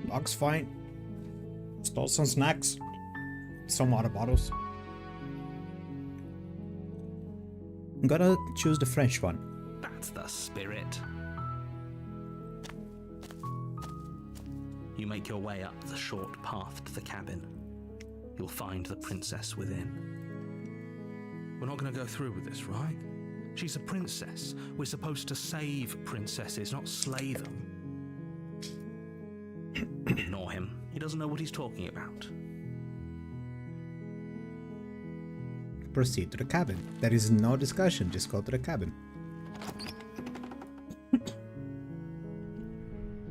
Dog's fine. Stole some snacks. Some water bottles. I'm gonna choose the French one. That's the spirit. You make your way up the short path to the cabin. You'll find the princess within. We're not going to go through with this, right? She's a princess. We're supposed to save princesses, not slay them. Ignore him. He doesn't know what he's talking about. Proceed to the cabin. There is no discussion, just go to the cabin.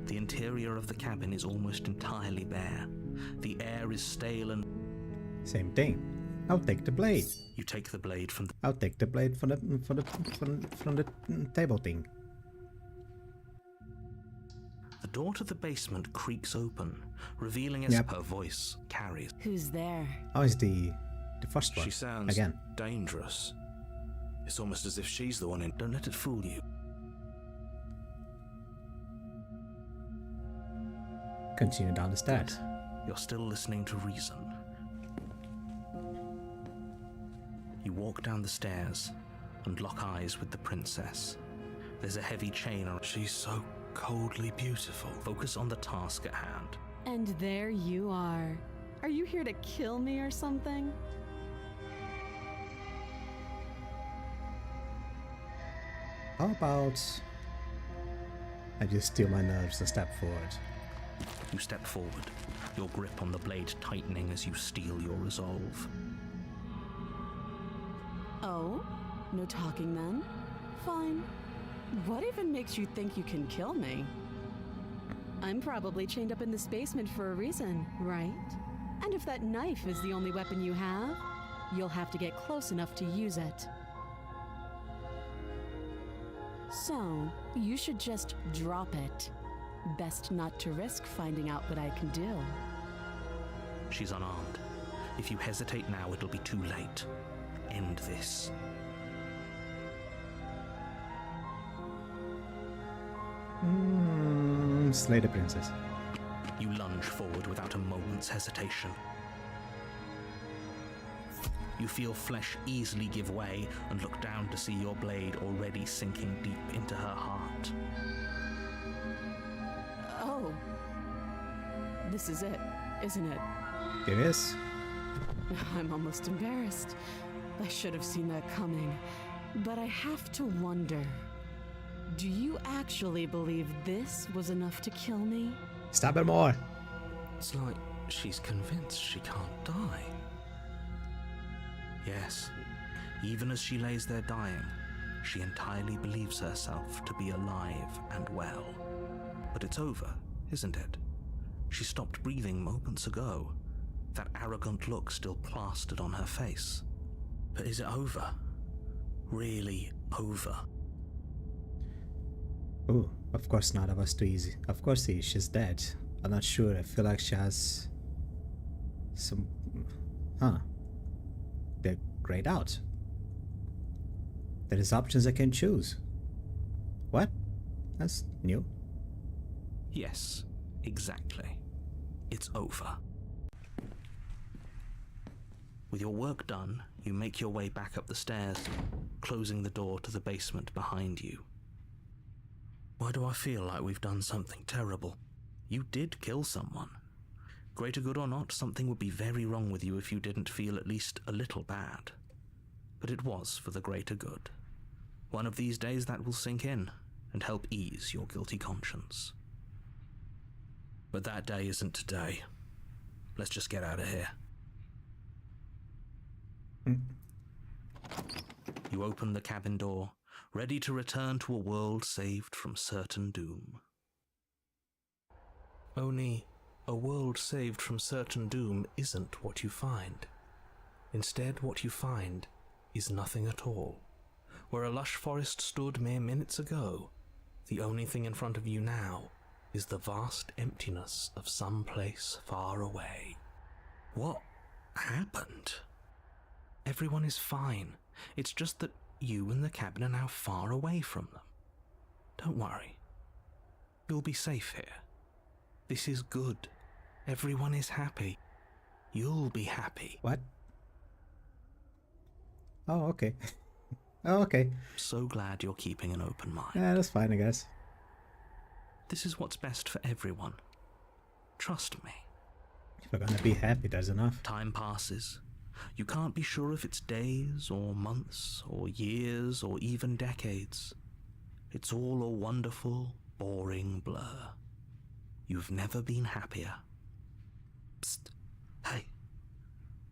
The interior of the cabin is almost entirely bare. The air is stale and... Same thing. I'll take the blade. You take the blade from the... I'll take the blade from the table thing. The door to the basement creaks open, revealing as her voice carries. Who's there? Oh, it's the first one. She sounds again. dangerous. It's almost as if she's the one in... Don't let it fool you. Continue down the stairs. You're still listening to reason. You walk down the stairs and lock eyes with the princess. There's a heavy chain around. She's so coldly beautiful. Focus on the task at hand. And there you are. Are you here to kill me or something? How about I just steal my nerves and step forward? You step forward, your grip on the blade tightening as you steel your resolve. Oh? No talking then? Fine. What even makes you think you can kill me? I'm probably chained up in this basement for a reason, right? And if that knife is the only weapon you have, you'll have to get close enough to use it. So, you should just drop it. Best not to risk finding out what I can do. She's unarmed. If you hesitate now, it'll be too late. End this. Slay the princess. You lunge forward without a moment's hesitation. You feel flesh easily give way and look down to see your blade already sinking deep into her heart. Oh, This is it, isn't it? It is. I'm almost embarrassed. I should have seen that coming. But I have to wonder, do you actually believe this was enough to kill me? Stab her more. It's like she's convinced she can't die. Yes, even as she lays there dying, she entirely believes herself to be alive and well. But it's over, isn't it? She stopped breathing moments ago, that arrogant look still plastered on her face. But is it over? Really over? Oh, of course not. That was too easy. Of course she's dead. I'm not sure. I feel like she has some... Huh. They're grayed out. There is options I can choose. What? That's new. Yes, exactly. It's over. With your work done, you make your way back up the stairs, closing the door to the basement behind you. Why do I feel like we've done something terrible? You did kill someone. Greater good or not, something would be very wrong with you if you didn't feel at least a little bad. But it was for the greater good. One of these days that will sink in and help ease your guilty conscience. But that day isn't today. Let's just get out of here. You open the cabin door, ready to return to a world saved from certain doom. Only, a world saved from certain doom isn't what you find. Instead, what you find is nothing at all. Where a lush forest stood mere minutes ago, the only thing in front of you now is the vast emptiness of some place far away. What happened? Everyone is fine. It's just that you and the cabin are now far away from them. Don't worry. You'll be safe here. This is good. Everyone is happy. You'll be happy. What? Oh, okay. Oh, okay. So glad you're keeping an open mind. Yeah, that's fine, I guess. This is what's best for everyone. Trust me. If we're gonna be happy, that's enough. Time passes. You can't be sure if it's days or months or years or even decades. It's all a wonderful, boring blur. You've never been happier. Psst. Hey.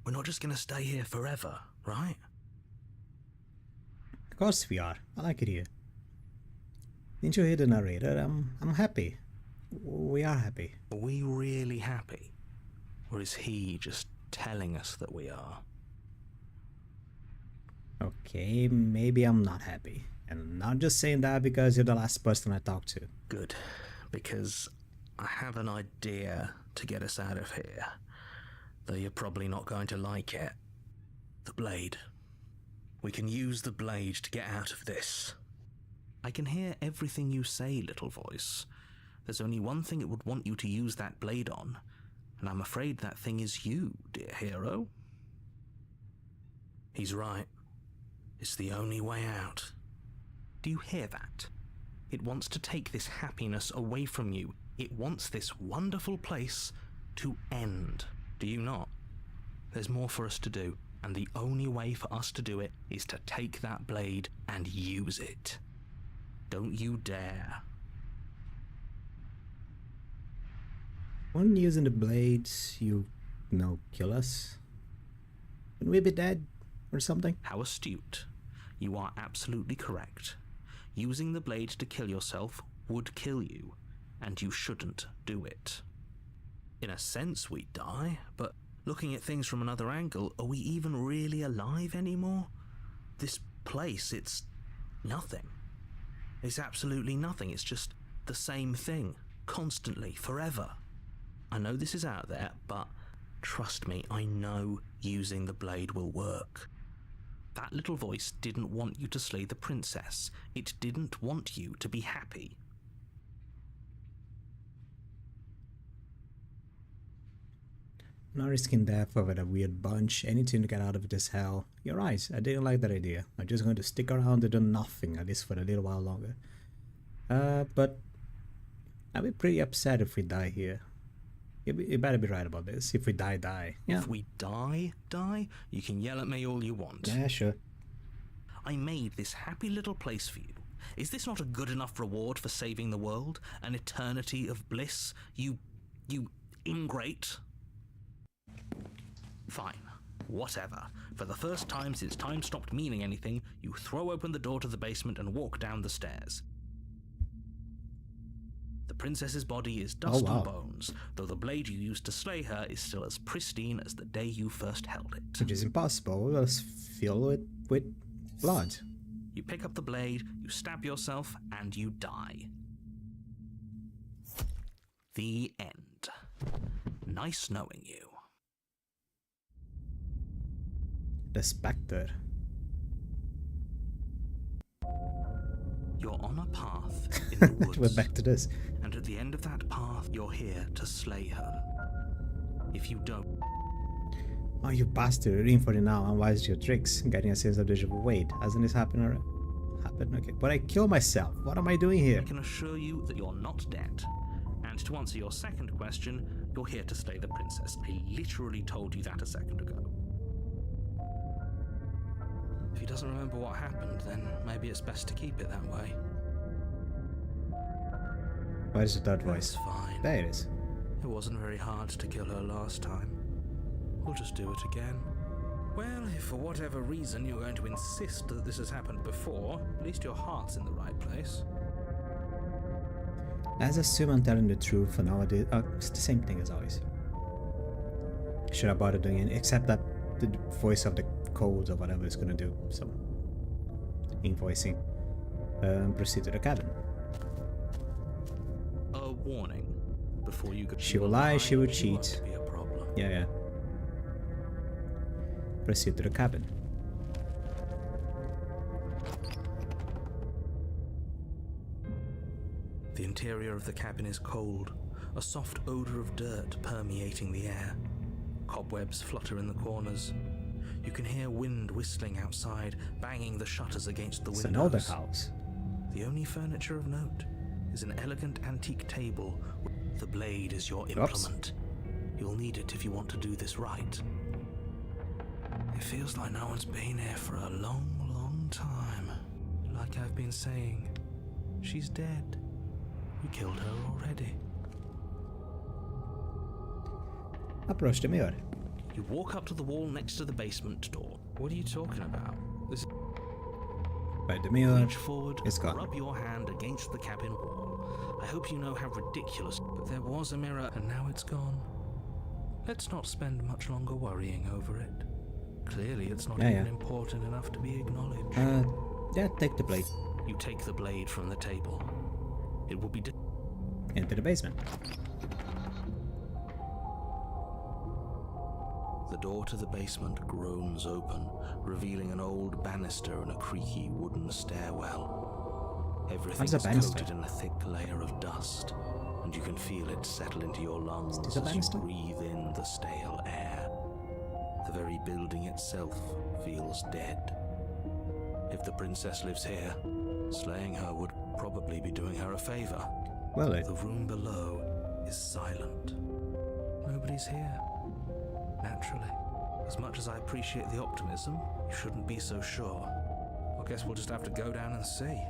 We're not just gonna stay here forever, right? Of course we are. I like it here. Didn't you hear the narrator? I'm happy. We are happy. Are we really happy? Or is he just telling us that we are? Okay, maybe I'm not happy. And I'm not just saying that because you're the last person I talked to. Good, because I have an idea to get us out of here, though you're probably not going to like it. The blade. We can use the blade to get out of this. I can hear everything you say, little voice. There's only one thing it would want you to use that blade on, and I'm afraid that thing is you, dear hero. He's right. It's the only way out. Do you hear that? It wants to take this happiness away from you. It wants this wonderful place to end. Do you not? There's more for us to do, and the only way for us to do it is to take that blade and use it. Don't you dare. When using the blades, you know, kill us? Wouldn't we be dead or something? How astute. You are absolutely correct. Using the blade to kill yourself would kill you, and you shouldn't do it. In a sense, we'd die, but looking at things from another angle, are we even really alive anymore? This place, it's nothing. It's absolutely nothing. It's just the same thing, constantly, forever. I know this is out there, but trust me, I know using the blade will work. That little voice didn't want you to slay the princess. It didn't want you to be happy. Not risking death over that weird bunch, anything to get out of this hell. You're right, I didn't like that idea. I'm just going to stick around and do nothing, at least for a little while longer. But I'd be pretty upset if we die here. You better be right about this. If we die. Yeah. If we die, you can yell at me all you want. Yeah, sure. I made this happy little place for you. Is this not a good enough reward for saving the world? An eternity of bliss? You ingrate? Fine. Whatever. For the first time since time stopped meaning anything, you throw open the door to the basement and walk down the stairs. The princess's body is dust and bones, though the blade you used to slay her is still as pristine as the day you first held it. Which is impossible. It's filled with blood. You pick up the blade, you stab yourself, and you die. The end. Nice knowing you. The Spectre. You're on a path in the woods. We're back to this. And at the end of that path, you're here to slay her. If you don't... Oh, you bastard. You're in for it now. Unwise your tricks. Getting a sense of deja vu. Wait, hasn't this happened already? Okay, but I killed myself. What am I doing here? I can assure you that you're not dead. And to answer your second question, you're here to slay the princess. I literally told you that a second ago. If he doesn't remember what happened, then maybe it's best to keep it that way. Where's the third voice? That's fine. There it is. It wasn't very hard to kill her last time. We'll just do it again. Well, if for whatever reason you're going to insist that this has happened before, at least your heart's in the right place. Let's assume I'm telling the truth for nowadays. It's the same thing as always. Should I bother doing it? Except that the voice of the codes or whatever is gonna do some invoicing. Proceed to the cabin. A warning. Before you go. She will lie, she will cheat. Won't be a problem. Yeah. Proceed to the cabin. The interior of the cabin is cold, a soft odor of dirt permeating the air. Cobwebs flutter in the corners. You can hear wind whistling outside, banging the shutters against the windows. It's an older house. The only furniture of note is an elegant antique table. The blade is your implement. You'll need it if you want to do this right. It feels like no one's been here for a long, long time. Like I've been saying, she's dead. We killed her already. Approach the mirror. You walk up to the wall next to the basement door. What are you talking about? By the mirror. Reach forward, It's gone. rub your hand against the cabin wall. I hope you know how ridiculous, but there was a mirror and now it's gone. Let's not spend much longer worrying over it. Clearly it's not even important enough to be acknowledged. Yeah, take the blade. You take the blade from the table. It will be Into the basement. The door to the basement groans open, revealing an old banister and a creaky wooden stairwell. Everything is coated in a thick layer of dust, and you can feel it settle into your lungs as you breathe in the stale air. The very building itself feels dead. If the princess lives here, slaying her would probably be doing her a favor. Well, The room below is silent. Nobody's here. Naturally. As much as I appreciate the optimism, you shouldn't be so sure. I guess we'll just have to go down and see.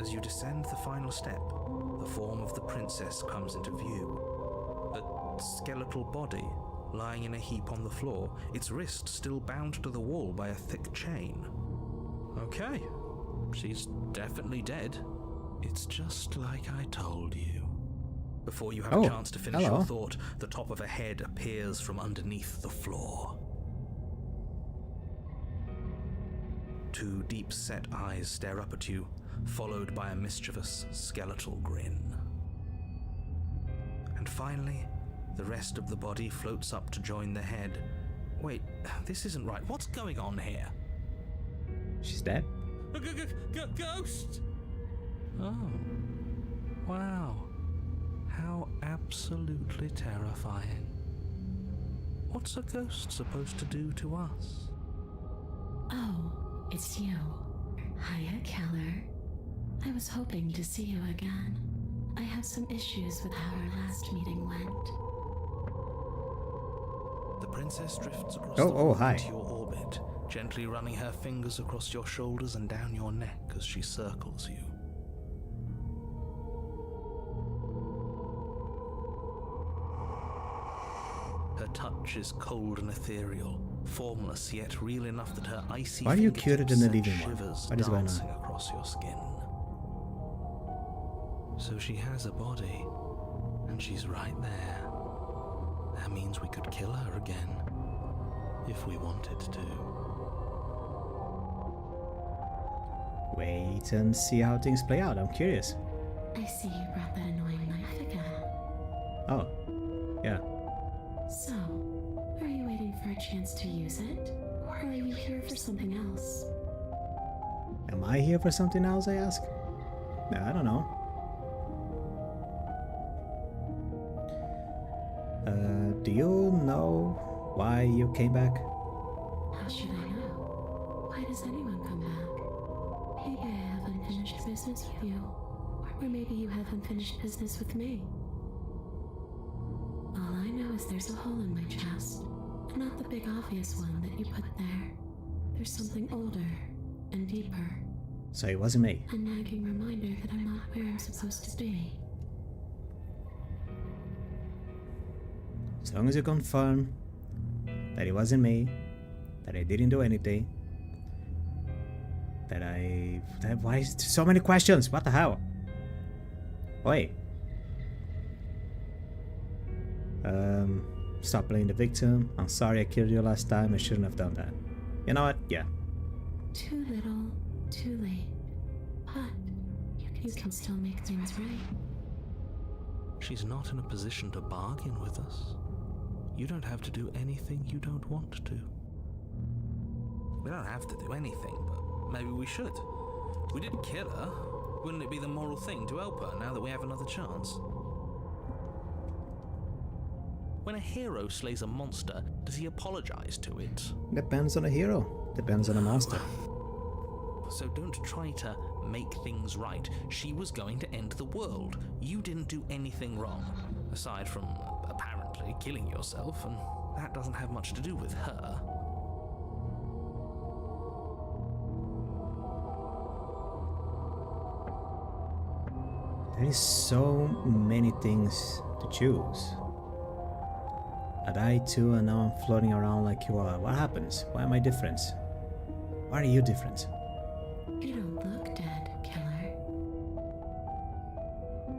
As you descend the final step, the form of the princess comes into view. A skeletal body lying in a heap on the floor, its wrist still bound to the wall by a thick chain. Okay, she's definitely dead. It's just like I told you. Before you have a chance to finish your thought, the top of a head appears from underneath the floor. Two deep-set eyes stare up at you, followed by a mischievous skeletal grin. And finally, the rest of the body floats up to join the head. Wait, this isn't right. What's going on here? She's dead. Ghost! Oh, wow. How absolutely terrifying. What's a ghost supposed to do to us? Oh, it's you. Hiya, Keller. I was hoping to see you again. I have some issues with how our last meeting went. The princess drifts across Oh, the oh, room hi. into your orbit, gently running her fingers across your shoulders and down your neck as she circles you. Her touch is cold and ethereal, formless yet real enough that her icy Why are you fingertips cuter than the send living one? shivers What is going on? dancing across your skin. So she has a body, and she's right there. That means we could kill her again, if we wanted to. Wait and see how things play out. I'm curious. I see you brought that annoying knife again. Oh, yeah. So, are you waiting for a chance to use it? Or are you here for something else? Am I here for something else, I ask? No, I don't know. Do you know why you came back? How should I know? Why does anyone come back? Maybe I have unfinished business with you. Or maybe you have unfinished business with me. All I know is there's a hole in my chest. Not the big obvious one that you put there. There's something older and deeper. So it wasn't me. A nagging reminder that I'm not where I'm supposed to be. As long as you confirm that it wasn't me, that I didn't do anything, why is there so many questions? What the hell? Wait. Stop playing the victim. I'm sorry I killed you last time. I shouldn't have done that. You know what? Yeah. Too little, too late. But you can still make things right. She's not in a position to bargain with us. You don't have to do anything you don't want to. We don't have to do anything, but maybe we should. We did kill her. Wouldn't it be the moral thing to help her now that we have another chance? When a hero slays a monster, does he apologize to it? Depends on the hero. Depends on the monster. So don't try to make things right. She was going to end the world. You didn't do anything wrong, aside from apparently killing yourself, and that doesn't have much to do with her. There is so many things to choose. I died too, and now I'm floating around like you are. What happens? Why am I different? Why are you different? You don't look dead, killer.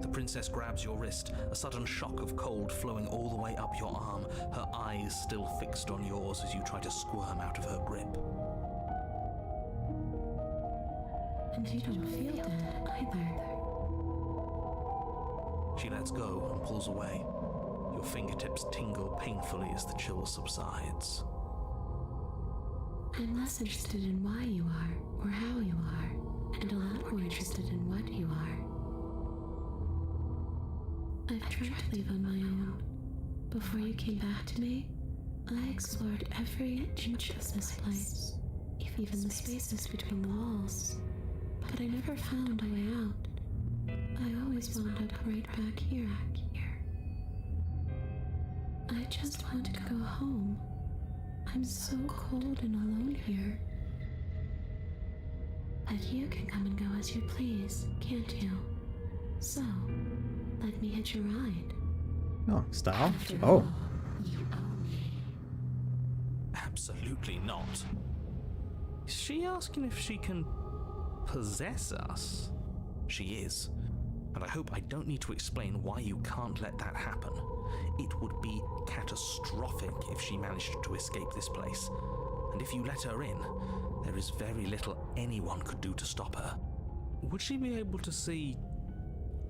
The princess grabs your wrist, a sudden shock of cold flowing all the way up your arm, her eyes still fixed on yours as you try to squirm out of her grip. And you don't feel dead either. She lets go and pulls away. Your fingertips tingle painfully as the chill subsides. I'm less interested in why you are, or how you are, and a lot more interested in what you are. I've tried to leave on my own. Before you came back to me, I explored every inch of this place, even the spaces between the walls. But I never found a way out. I always wound up right back here. I just want to go home. I'm so cold and alone here. But you can come and go as you please, can't you? So, let me hitch a ride. Oh, style? Oh. Absolutely not. Is she asking if she can possess us? She is. And I hope I don't need to explain why you can't let that happen. It would be catastrophic if she managed to escape this place. And if you let her in, there is very little anyone could do to stop her. Would she be able to see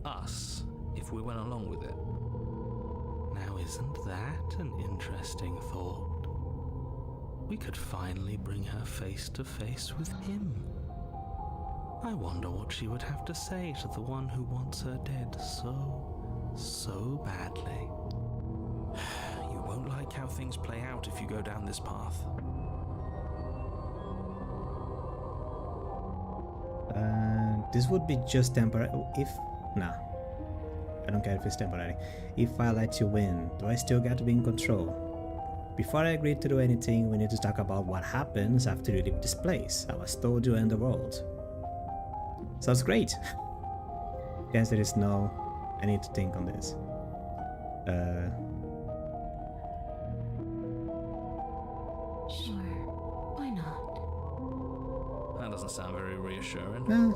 us if we went along with it? Now, isn't that an interesting thought? We could finally bring her face to face with him. I wonder what she would have to say to the one who wants her dead so badly. You won't like how things play out if you go down this path. This would be just temporary. Nah. I don't care if it's temporary. If I let you win, do I still get to be in control? Before I agree to do anything, we need to talk about what happens after you leave this place. I was told you end the world. Sounds great. Guess there is no... I need to think on this. Sure, why not? That doesn't sound very reassuring.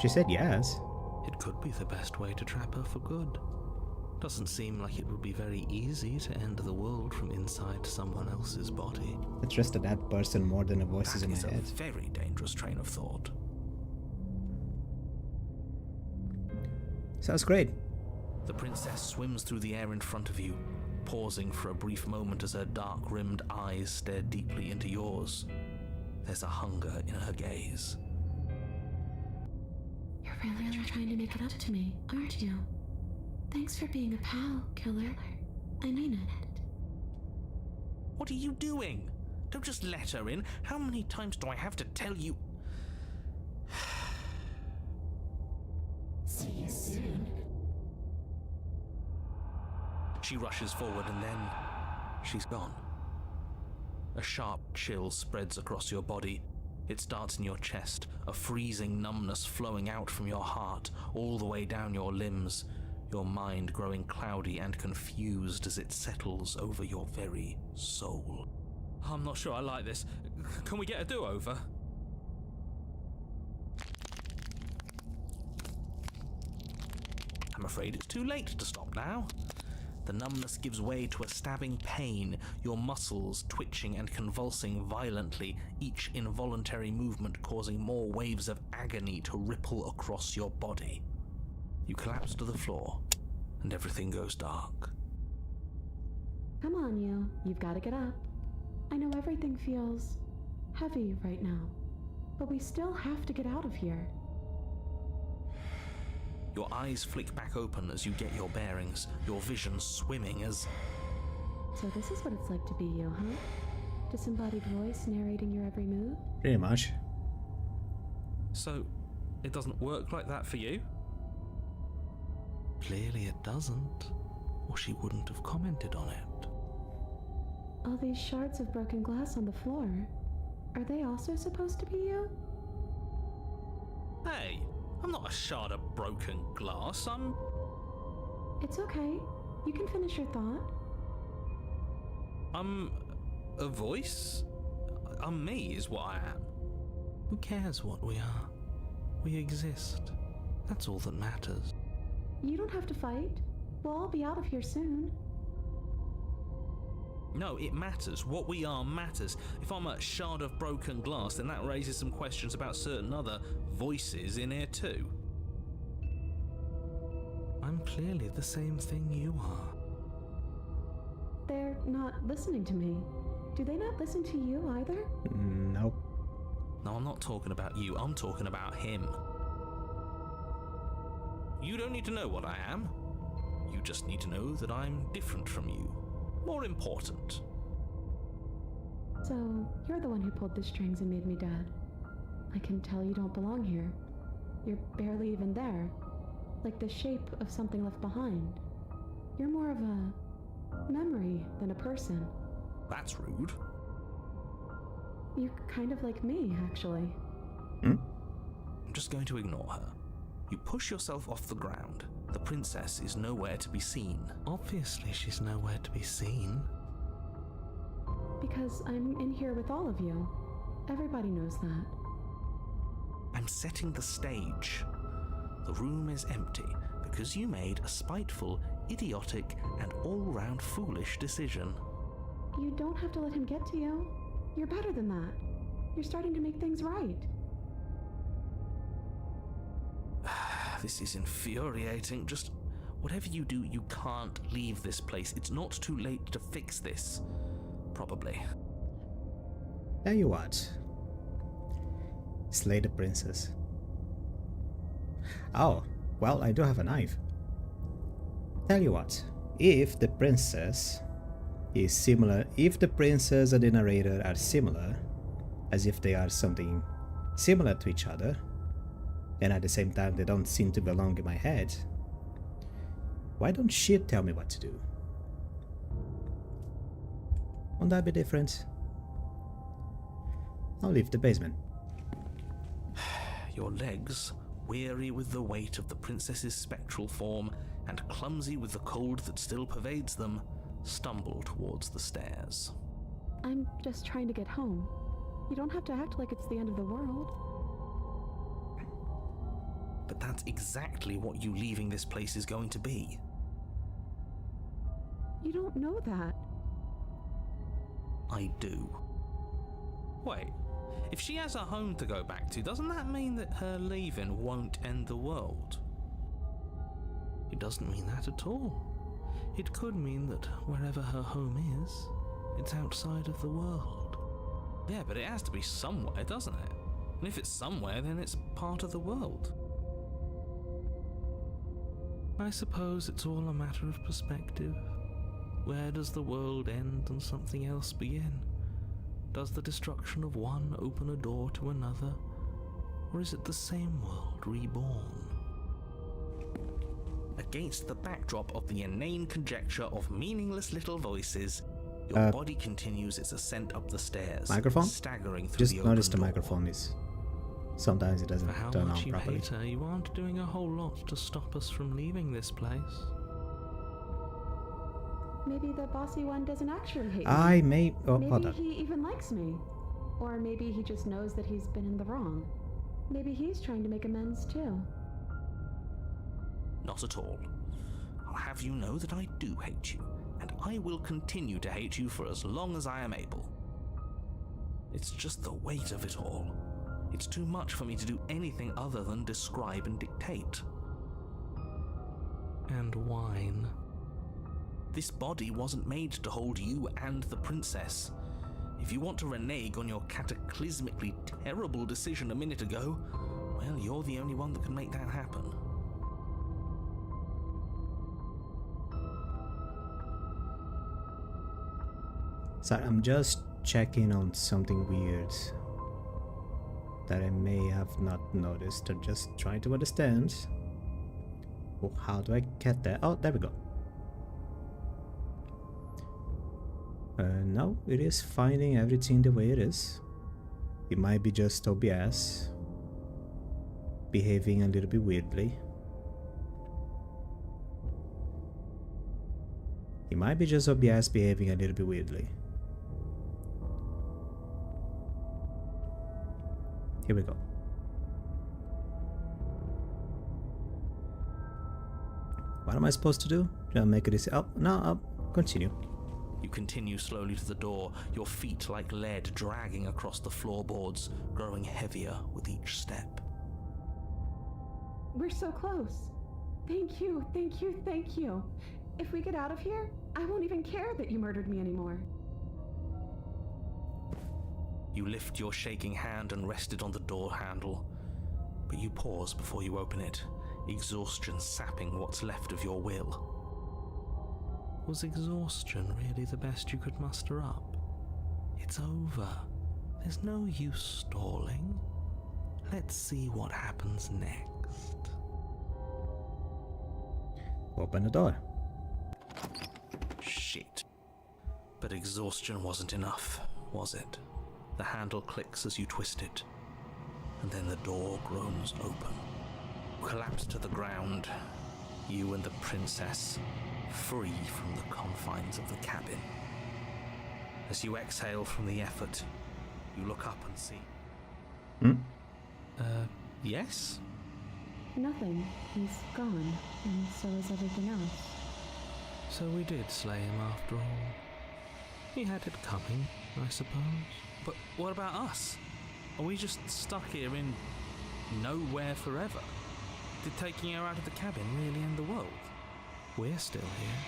She said yes. It could be the best way to trap her for good. Doesn't seem like it would be very easy to end the world from inside someone else's body. I trust a dead person more than the voices That in my is a head. very dangerous train of thought. Sounds great. The princess swims through the air in front of you, pausing for a brief moment as her dark-rimmed eyes stare deeply into yours. There's a hunger in her gaze. You're really trying to make it up to me, aren't you? Thanks for being a pal, killer. I mean it. What are you doing? Don't just let her in. How many times do I have to tell you? See you soon. She rushes forward and then she's gone. A sharp chill spreads across your body. It starts in your chest, a freezing numbness flowing out from your heart, all the way down your limbs, your mind growing cloudy and confused as it settles over your very soul. I'm not sure I like this. Can we get a do-over? I'm afraid it's too late to stop now. The numbness gives way to a stabbing pain, your muscles twitching and convulsing violently, each involuntary movement causing more waves of agony to ripple across your body. You collapse to the floor, and everything goes dark. Come on, you. You've got to get up. I know everything feels heavy right now, but we still have to get out of here. Your eyes flick back open as you get your bearings, your vision swimming as... So this is what it's like to be you, huh? Disembodied voice narrating your every move? Pretty much. So, it doesn't work like that for you? Clearly it doesn't, or she wouldn't have commented on it. All these shards of broken glass on the floor, are they also supposed to be you? Hey, I'm not a shard of broken glass, I'm... It's okay. You can finish your thought. I'm a voice? I'm me is what I am. Who cares what we are? We exist. That's all that matters. You don't have to fight. We'll all be out of here soon. No, it matters. What we are matters. If I'm a shard of broken glass, then that raises some questions about certain other voices in here too. I'm clearly the same thing you are. They're not listening to me. Do they not listen to you either? Nope. No, I'm not talking about you. I'm talking about him. You don't need to know what I am. You just need to know that I'm different from you. More important. So, you're the one who pulled the strings and made me dead. I can tell you don't belong here. You're barely even there. Like the shape of something left behind. You're more of a memory than a person. That's rude. You're kind of like me, actually. I'm just going to ignore her. You push yourself off the ground. The princess is nowhere to be seen. Obviously, she's nowhere to be seen. Because I'm in here with all of you. Everybody knows that. I'm setting the stage. The room is empty because you made a spiteful, idiotic, and all-round foolish decision. You don't have to let him get to you. You're better than that. You're starting to make things right. This is infuriating. Just whatever you do, you can't leave this place. It's not too late to fix this. Probably. Tell you what. Slay the princess. Oh, well, I do have a knife. Tell you what. If the princess is similar, if the princess and the narrator are similar, as if they are something similar to each other, and at the same time they don't seem to belong in my head, Why don't she tell me what to do? Won't that be different? I'll leave the basement. Your legs, weary with the weight of the princess's spectral form and clumsy with the cold that still pervades them, stumble towards the stairs. I'm just trying to get home. You don't have to act like it's the end of the world. But that's exactly what you leaving this place is going to be. You don't know that. I do. Wait, if she has a home to go back to, doesn't that mean that her leaving won't end the world? It doesn't mean that at all. It could mean that wherever her home is, it's outside of the world. Yeah, but it has to be somewhere, doesn't it? And if it's somewhere, then it's part of the world. I suppose it's all a matter of perspective. Where does the world end and something else begin? Does the destruction of one open a door to another? Or is it the same world reborn? Against the backdrop of the inane conjecture of meaningless little voices, your body continues its ascent up the stairs, Microphone? staggering through Just the noticed the open door. microphone is... Sometimes it doesn't For how turn much on you properly. hate her, you aren't doing a whole lot to stop us from leaving this place. Maybe the bossy one doesn't actually hate me. I may... Oh, hold Maybe on. he even likes me. Or maybe he just knows that he's been in the wrong. Maybe he's trying to make amends too. Not at all. I'll have you know that I do hate you, and I will continue to hate you for as long as I am able. It's just the weight of it all. It's too much for me to do anything other than describe and dictate. And whine. This body wasn't made to hold you and the princess. If you want to renege on your cataclysmically terrible decision a minute ago, well, you're the only one that can make that happen. Sorry, I'm just checking on something weird that I may have not noticed, or just trying to understand. Oh, how do I get there? Oh, there we go. No, it is finding everything the way it is. It might be just OBS behaving a little bit weirdly. It might be just OBS behaving a little bit weirdly. Here we go. What am I supposed to do? Should I make it easy? Oh, no, continue. You continue slowly to the door, your feet like lead dragging across the floorboards, growing heavier with each step. We're so close. Thank you, thank you, thank you. If we get out of here, I won't even care that you murdered me anymore. You lift your shaking hand and rest it on the door handle, but you pause before you open it, exhaustion sapping what's left of your will. Was exhaustion really the best you could muster up? It's over. There's no use stalling. Let's see what happens next. Open the door. Shit. But exhaustion wasn't enough, was it? The handle clicks as you twist it, and then the door groans open. You collapse to the ground, you and the princess, free from the confines of the cabin. As you exhale from the effort, you look up and see. Yes? Nothing. He's gone, and so is everything else. So we did slay him after all. He had it coming, I suppose. But what about us? Are we just stuck here in nowhere forever? Did taking her out of the cabin really end the world? We're still here.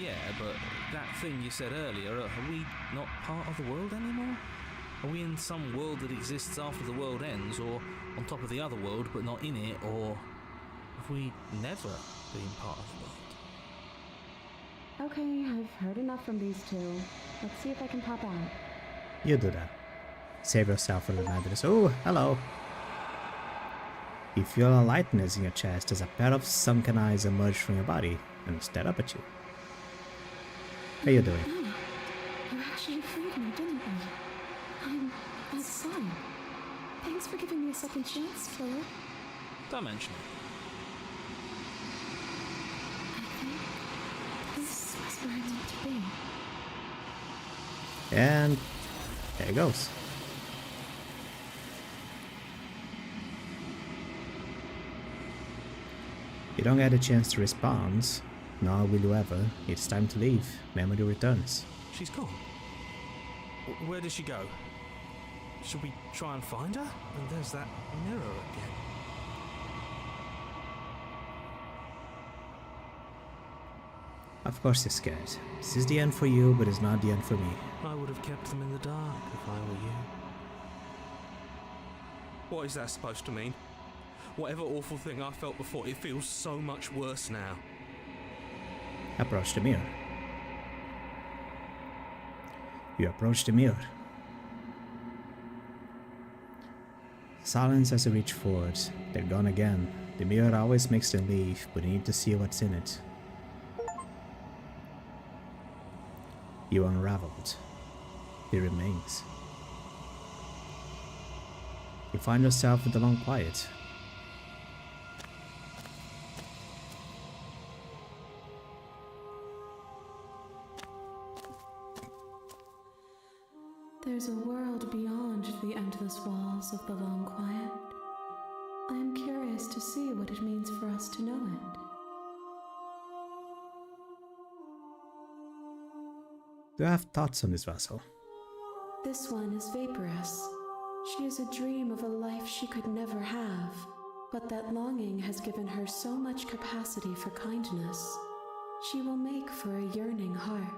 Yeah, but that thing you said earlier, are we not part of the world anymore? Are we in some world that exists after the world ends, or on top of the other world but not in it, or have we never been part of the world? Okay, I've heard enough from these two. Let's see if I can pop out. You do that. Save yourself for the madness. Oh, hello. You feel a lightness in your chest as a pair of sunken eyes emerge from your body and stare up at you. How you doing? Oh, you actually freed me, didn't you? I'm sorry. Thanks for giving me a second chance, Fleur. Don't mention it. I think this was where I meant to be. And there it goes. You don't get a chance to respond, nor will you ever. It's time to leave. Memory returns. She's gone. Where did she go? Should we try and find her? And there's that mirror again. Of course you're scared. This is the end for you, but it's not the end for me. I would have kept them in the dark if I were you. What is that supposed to mean? Whatever awful thing I felt before, it feels so much worse now. Approach the mirror. You approach the mirror. Silence as you reach forward. They're gone again. The mirror always makes them leave, but you need to see what's in it. You unraveled. It remains. You find yourself in the long quiet. There's a world beyond the endless walls of the long quiet. I am curious to see what it means for us to know it. Do you have thoughts on this vessel? This one is vaporous. She is a dream of a life she could never have, but that longing has given her so much capacity for kindness. She will make for a yearning heart.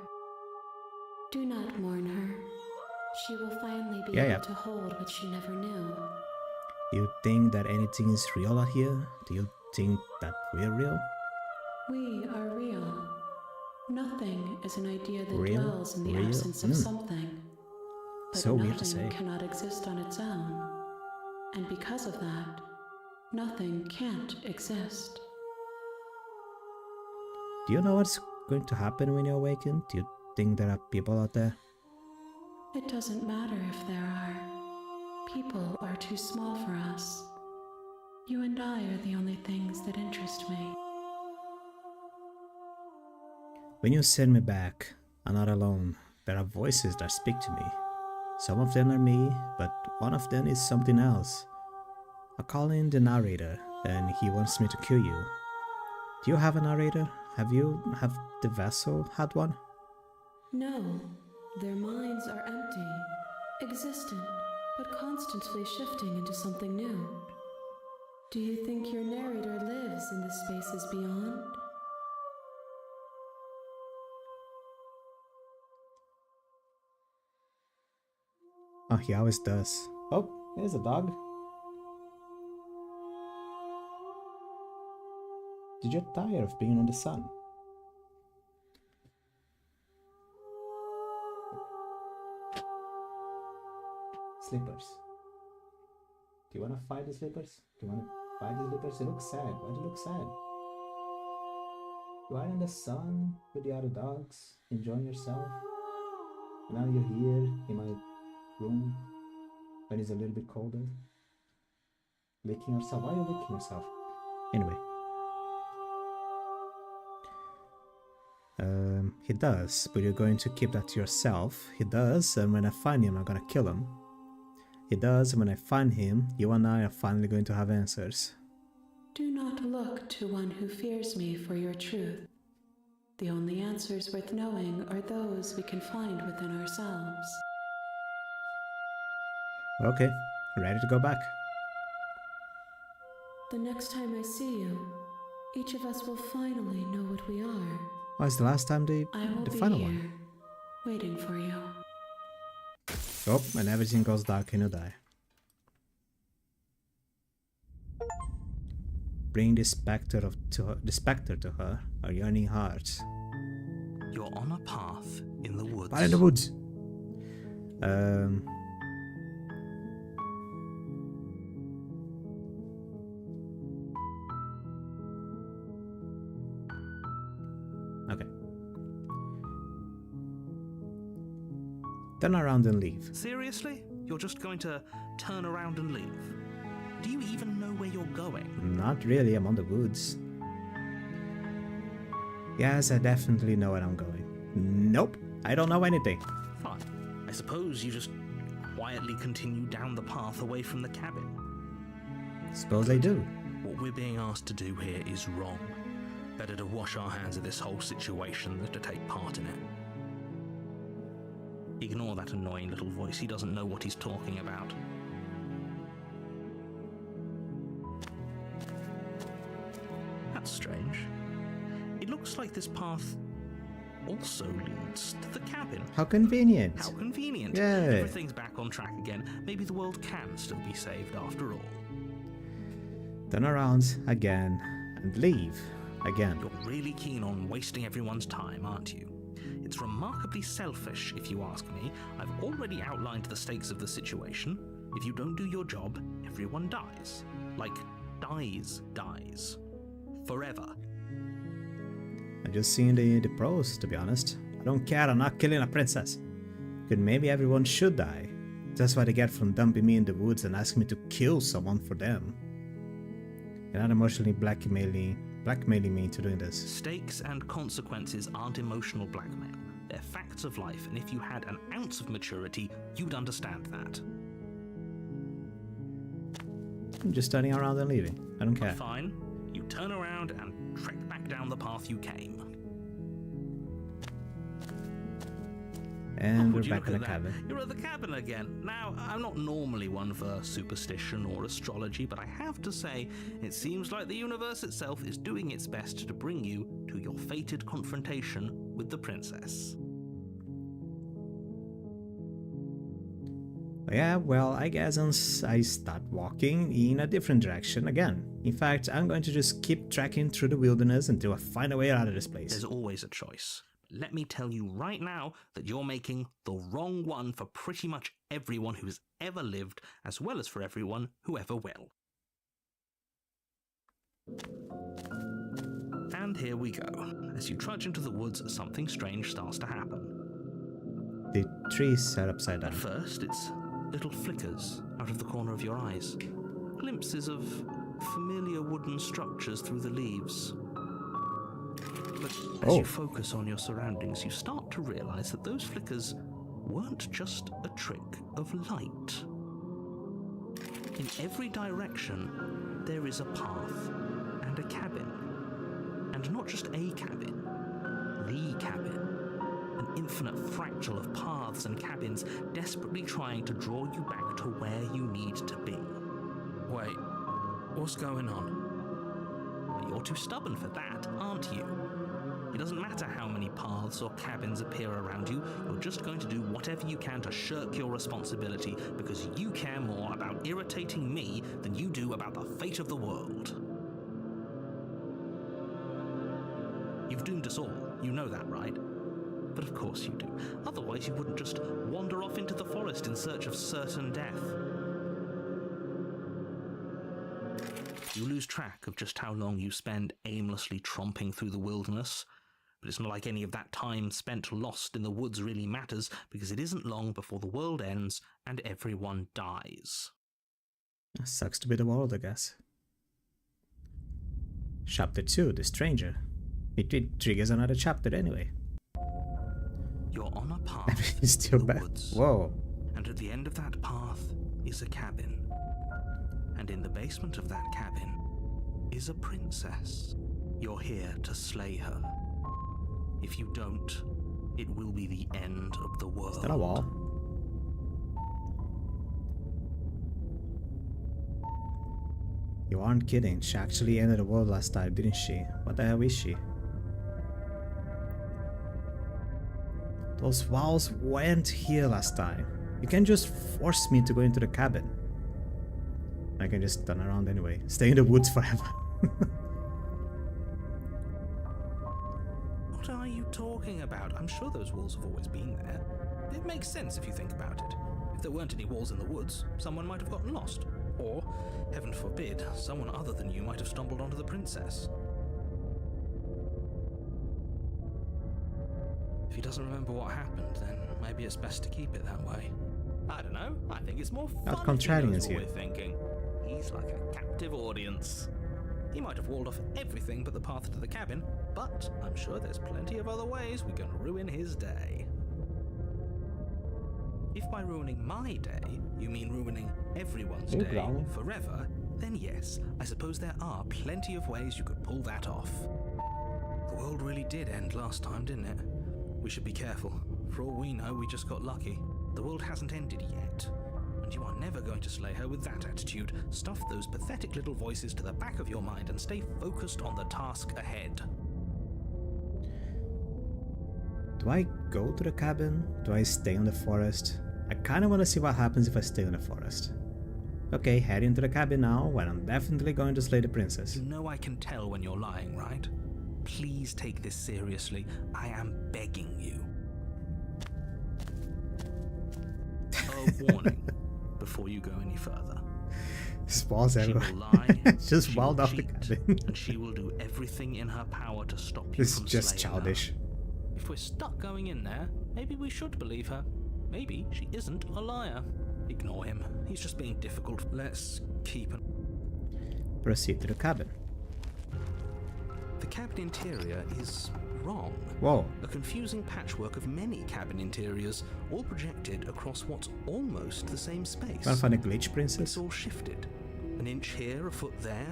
Do not mourn her. She will finally be able to hold what she never knew. You think that anything is real out here? Do you think that we're real? We are real. Nothing is an idea that Real? dwells in the Real? absence of something. But So nothing weird to say. cannot exist on its own. And because of that, nothing can't exist. Do you know what's going to happen when you awaken? Do you think there are people out there? It doesn't matter if there are. People are too small for us. You and I are the only things that interest me. When you send me back, I'm not alone. There are voices that speak to me. Some of them are me, but one of them is something else. I call in the narrator, and he wants me to kill you. Do you have a narrator? Have the vessel had one? No, their minds are empty, existent, but constantly shifting into something new. Do you think your narrator lives in the spaces beyond? Oh, he always does. Oh, there's a dog. Did you get tired of being in the sun? Slippers. Do you want to fight the slippers? Do you want to fight the slippers? You look sad. Why do you look sad? You are in the sun with the other dogs, enjoying yourself. And now you're here in my room when it's a little bit colder. Licking yourself. Why are you licking yourself? Anyway. He does, but you're going to keep that to yourself. He does, and when I find him, I'm gonna kill him. He does, and when I find him, you and I are finally going to have answers. Do not look to one who fears me for your truth. The only answers worth knowing are those we can find within ourselves. Okay, ready to go back. The next time I see you, each of us will finally know what we are. Oh, it's the last time I will the be final here, one. waiting for you. Oh, and everything goes dark and you die. Bring the specter to her, our yearning hearts. You're on a path in the woods. Part in the woods. Turn around and leave. Seriously? You're just going to turn around and leave? Do you even know where you're going? Not really, I'm on the woods. Yes, I definitely know where I'm going. Nope, I don't know anything. Fine. I suppose you just quietly continue down the path away from the cabin. Suppose I do. What we're being asked to do here is wrong. Better to wash our hands of this whole situation than to take part in it. Ignore that annoying little voice. He doesn't know what he's talking about. That's strange. It looks like this path also leads to the cabin. How convenient. How convenient. Yeah. Everything's back on track again. Maybe the world can still be saved after all. Turn around again and leave again. You're really keen on wasting everyone's time, aren't you? It's remarkably selfish, if you ask me. I've already outlined the stakes of the situation. If you don't do your job, everyone dies. Like, dies. Forever. I'm just seeing the pros, to be honest. I don't care, I'm not killing a princess. But maybe everyone should die. That's what they get from dumping me in the woods and asking me to kill someone for them. You're not emotionally blackmailing me into doing this. Stakes and consequences aren't emotional blackmail. They're facts of life, and if you had an ounce of maturity, you'd understand that. I'm just turning around and leaving. I don't care. Fine. You turn around and trek back down the path you came. And we're Would you back look in at the that? cabin. You're at the cabin again. Now, I'm not normally one for superstition or astrology, but I have to say, it seems like the universe itself is doing its best to bring you to your fated confrontation with the princess. Yeah, well, I guess I start walking in a different direction again. In fact, I'm going to just keep trekking through the wilderness until I find a way out of this place. There's always a choice. Let me tell you right now that you're making the wrong one for pretty much everyone who has ever lived, as well as for everyone who ever will. And here we go. As you trudge into the woods, something strange starts to happen. The trees are upside down. At first, it's little flickers out of the corner of your eyes. Glimpses of familiar wooden structures through the leaves. But as you focus on your surroundings, you start to realize that those flickers weren't just a trick of light. In every direction, there is a path and a cabin. And not just a cabin, the cabin. An infinite fractal of paths and cabins desperately trying to draw you back to where you need to be. Wait, what's going on? You're too stubborn for that, aren't you? It doesn't matter how many paths or cabins appear around you, you're just going to do whatever you can to shirk your responsibility because you care more about irritating me than you do about the fate of the world. You've doomed us all, you know that, right? But of course you do. Otherwise you wouldn't just wander off into the forest in search of certain death. You lose track of just how long you spend aimlessly tromping through the wilderness. But it's not like any of that time spent lost in the woods really matters, because it isn't long before the world ends and everyone dies. Sucks to be the world, I guess. Chapter 2, The Stranger. It triggers another chapter anyway. You're on a path Everything's still through the back. woods. Whoa. And at the end of that path is a cabin. And in the basement of that cabin is a princess. You're here to slay her. If you don't, it will be the end of the world. Is that a wall? You aren't kidding. She actually ended the world last time, didn't she? What the hell is she? Those walls weren't here last time. You can't just force me to go into the cabin. I can just turn around anyway. Stay in the woods forever. What are you talking about? I'm sure those walls have always been there. It makes sense if you think about it. If there weren't any walls in the woods, someone might have gotten lost. Or, heaven forbid, someone other than you might have stumbled onto the princess. If he doesn't remember what happened, then maybe it's best to keep it that way. I don't know. I think it's more fun Not if he contrarian knows is what here. we're thinking. He's like a captive audience. He might have walled off everything but the path to the cabin, but I'm sure there's plenty of other ways we can ruin his day. If by ruining my day you mean ruining everyone's You're day growling. forever, then yes, I suppose there are plenty of ways you could pull that off. The world really did end last time, didn't it? We should be careful. For all we know, we just got lucky. The world hasn't ended yet. And you are never going to slay her with that attitude. Stuff those pathetic little voices to the back of your mind and stay focused on the task ahead. Do I go to the cabin? Do I stay in the forest? I kind of want to see what happens if I stay in the forest. Okay, head into the cabin now, where I'm definitely going to slay the princess. You know I can tell when you're lying, right? Please take this seriously. I am begging you. A warning before you go any further. Spawns She everywhere. will lie, Just she walled will off the cheat, cabin. and she will do everything in her power to stop you This is from just slaying her. childish. If we're stuck going in there, maybe we should believe her. Maybe she isn't a liar. Ignore him. He's just being difficult. Let's keep an... Proceed to the cabin. The cabin interior is wrong. Whoa. A confusing patchwork of many cabin interiors, all projected across what's almost the same space. Wanna find a glitch princess? It's all shifted. An inch here, a foot there,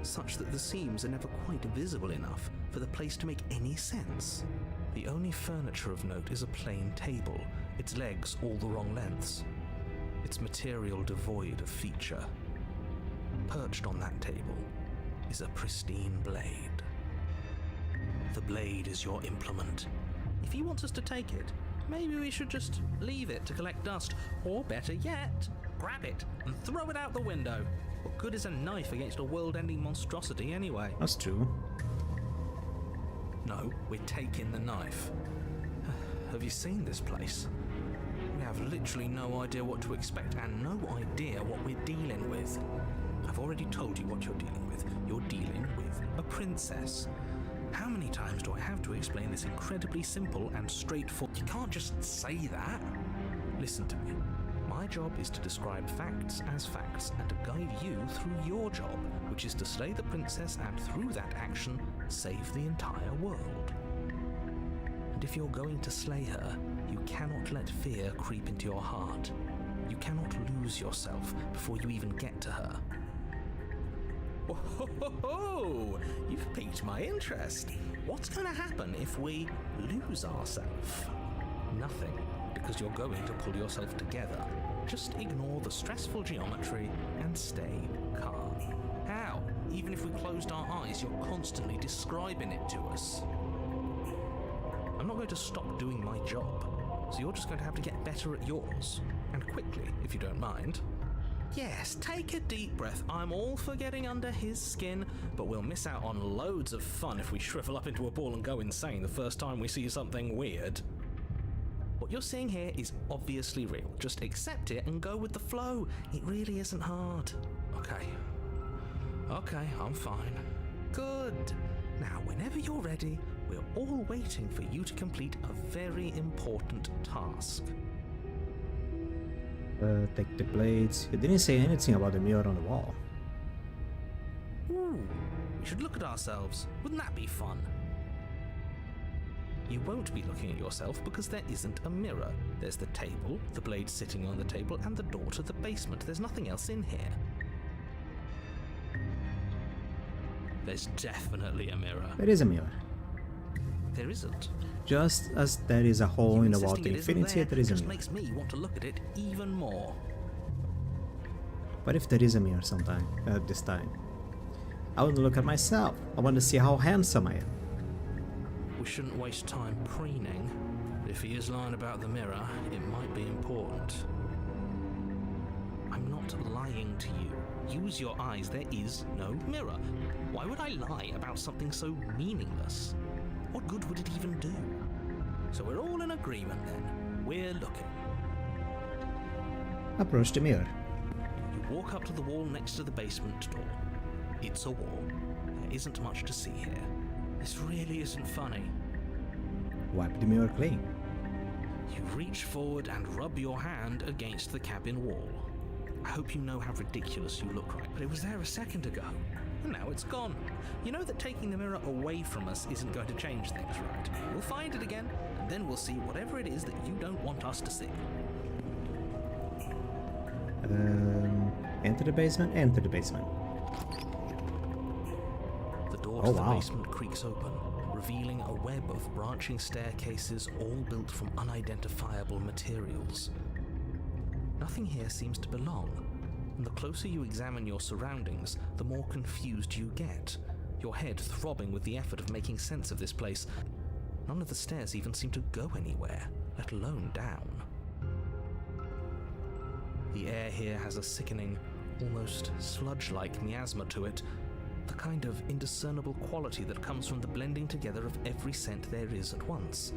such that the seams are never quite visible enough for the place to make any sense. The only furniture of note is a plain table, its legs all the wrong lengths, its material devoid of feature. Perched on that table is a pristine blade. The blade is your implement. If he wants us to take it, maybe we should just leave it to collect dust, or better yet, grab it and throw it out the window. What good is a knife against a world-ending monstrosity anyway? That's true. No, we're taking the knife. Have you seen this place? We have literally no idea what to expect and no idea what we're dealing with. I've already told you what you're dealing with. You're dealing with a princess. How many times do I have to explain this incredibly simple and straightforward? You can't just say that. Listen to me. My job is to describe facts as facts and to guide you through your job, which is to slay the princess and through that action, save the entire world. And if you're going to slay her, you cannot let fear creep into your heart. You cannot lose yourself before you even get to her. Oh, you've piqued my interest. What's going to happen if we lose ourselves? Nothing, because you're going to pull yourself together. Just ignore the stressful geometry and stay calm. How? Even if we closed our eyes, you're constantly describing it to us. I'm not going to stop doing my job, so you're just going to have to get better at yours. And quickly, if you don't mind. Yes, take a deep breath. I'm all for getting under his skin, but we'll miss out on loads of fun if we shrivel up into a ball and go insane the first time we see something weird. What you're seeing here is obviously real. Just accept it and go with the flow. It really isn't hard. Okay, I'm fine. Good. Now, whenever you're ready, we're all waiting for you to complete a very important task. Take the blades. You didn't say anything about the mirror on the wall. Ooh, we should look at ourselves. Wouldn't that be fun? You won't be looking at yourself because there isn't a mirror. There's the table, the blade sitting on the table, and the door to the basement. There's nothing else in here. There's definitely a mirror. There is a mirror. There isn't. Just as there is a hole in the wall Insisting to it isn't infinity, there is a just mirror. makes me want to look at it even more. But if there is a mirror sometime, this time, I want to look at myself. I want to see how handsome I am. We shouldn't waste time preening. If he is lying about the mirror, it might be important. I'm not lying to you. Use your eyes. There is no mirror. Why would I lie about something so meaningless? What good would it even do? So we're all in agreement then. We're looking. Approach the mirror. You walk up to the wall next to the basement door. It's a wall. There isn't much to see here. This really isn't funny. Wipe the mirror clean. You reach forward and rub your hand against the cabin wall. I hope you know how ridiculous you look right, but it was there a second ago, and now it's gone. You know that taking the mirror away from us isn't going to change things, right? We'll find it again, and then we'll see whatever it is that you don't want us to see. Enter the basement, enter the basement. The door to the basement creaks open, revealing a web of branching staircases all built from unidentifiable materials. Nothing here seems to belong, and the closer you examine your surroundings, the more confused you get, your head throbbing with the effort of making sense of this place. None of the stairs even seem to go anywhere, let alone down. The air here has a sickening, almost sludge-like miasma to it, the kind of indiscernible quality that comes from the blending together of every scent there is at once.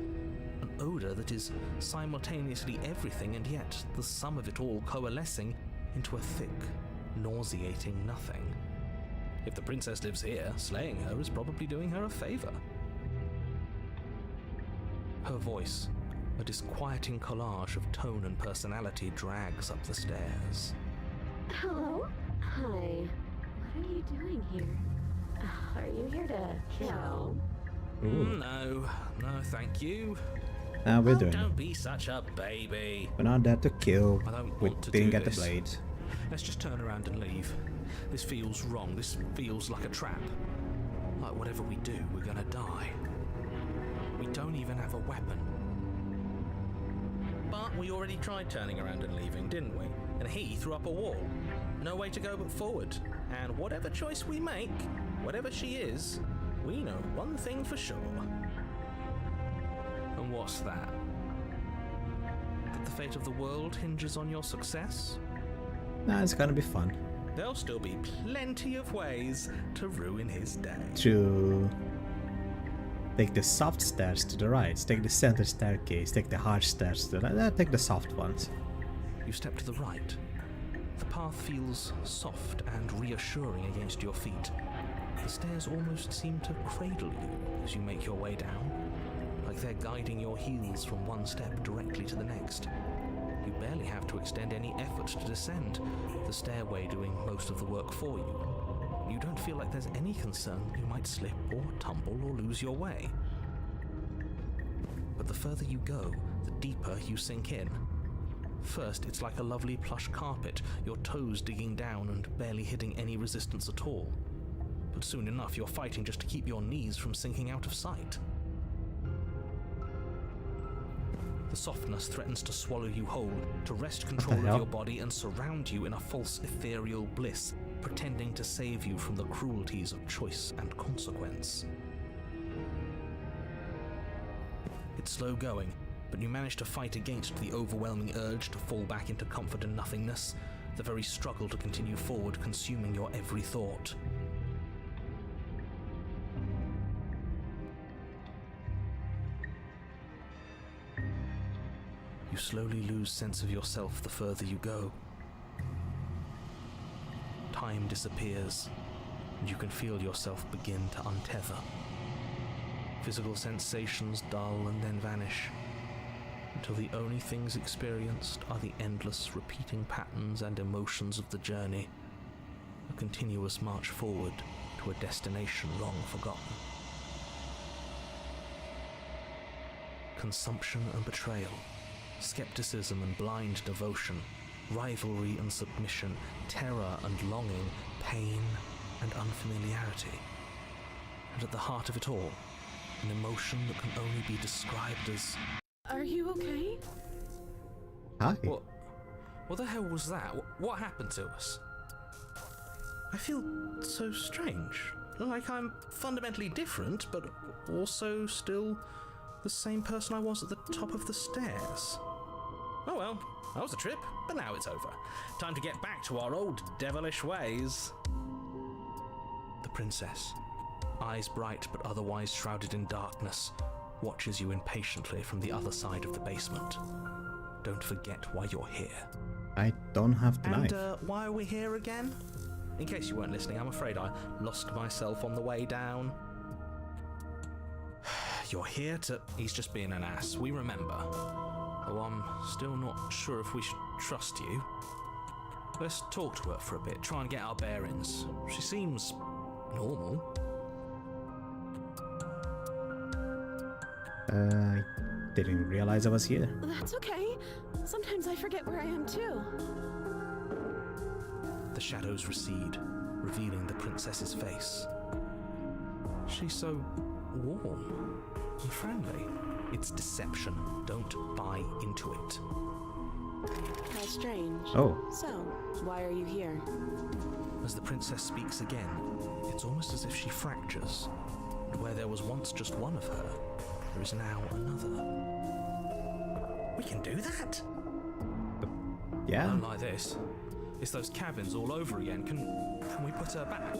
An odour that is simultaneously everything and yet the sum of it all coalescing into a thick, nauseating nothing. If the princess lives here, slaying her is probably doing her a favour. Her voice, a disquieting collage of tone and personality, drags up the stairs. Hello? Hi. What are you doing here? Are you here to kill? No, thank you. We're doing Don't be such a baby. We're not there to kill. I don't We want to didn't do get the this. blade. Let's just turn around and leave. This feels wrong. This feels like a trap. Like whatever we do, we're gonna die. We don't even have a weapon. But we already tried turning around and leaving, didn't we? And he threw up a wall. No way to go but forward. And whatever choice we make, whatever she is, we know one thing for sure. And what's that? That the fate of the world hinges on your success? Nah, it's gonna be fun. There'll still be plenty of ways to ruin his day. To take the soft stairs to the right, take the center staircase, take the hard stairs to the right, take the soft ones. You step to the right. The path feels soft and reassuring against your feet. The stairs almost seem to cradle you as you make your way down, like they're guiding your heels from one step directly to the next. You barely have to extend any effort to descend, the stairway doing most of the work for you. You don't feel like there's any concern you might slip or tumble or lose your way. But the further you go, the deeper you sink in. First, it's like a lovely plush carpet, your toes digging down and barely hitting any resistance at all. But soon enough, you're fighting just to keep your knees from sinking out of sight. The softness threatens to swallow you whole, to wrest control of your body and surround you in a false ethereal bliss, pretending to save you from the cruelties of choice and consequence. It's slow going, but you manage to fight against the overwhelming urge to fall back into comfort and nothingness, the very struggle to continue forward consuming your every thought. You slowly lose sense of yourself the further you go. Time disappears, and you can feel yourself begin to untether. Physical sensations dull and then vanish, until the only things experienced are the endless repeating patterns and emotions of the journey, a continuous march forward to a destination long forgotten. Consumption and betrayal, skepticism and blind devotion, rivalry and submission, terror and longing, pain and unfamiliarity. And at the heart of it all, an emotion that can only be described as... Are you okay? Hi. What the hell was that? What happened to us? I feel so strange. Like I'm fundamentally different, but also still the same person I was at the top of the stairs. Oh well, that was a trip, but now it's over. Time to get back to our old devilish ways. The princess, eyes bright but otherwise shrouded in darkness, watches you impatiently from the other side of the basement. Don't forget why you're here. I don't have the knife. And why are we here again? In case you weren't listening, I'm afraid I lost myself on the way down. You're here to... He's just being an ass, we remember. though I'm still not sure if we should trust you. Let's talk to her for a bit, try and get our bearings. She seems normal. I didn't realize I was here. That's okay. Sometimes I forget where I am too. The shadows recede, revealing the princess's face. She's so warm and friendly. It's deception. Don't buy into it. How strange. Oh, So, why are you here? As the princess speaks again, it's almost as if she fractures. And where there was once just one of her, there is now another. We can do that? yeah. Not like this. It's those cabins all over again. Can we put her back?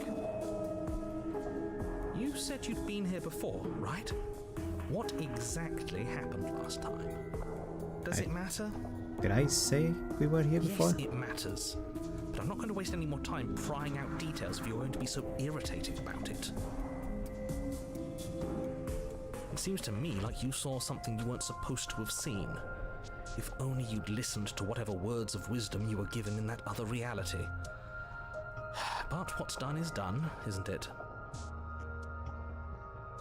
You said you'd been here before, right? What exactly happened last time? Does it matter? Did I say we were here before? Yes, it matters. But I'm not going to waste any more time prying out details if you're going to be so irritated about it. It seems to me like you saw something you weren't supposed to have seen. If only you'd listened to whatever words of wisdom you were given in that other reality. But what's done is done, isn't it?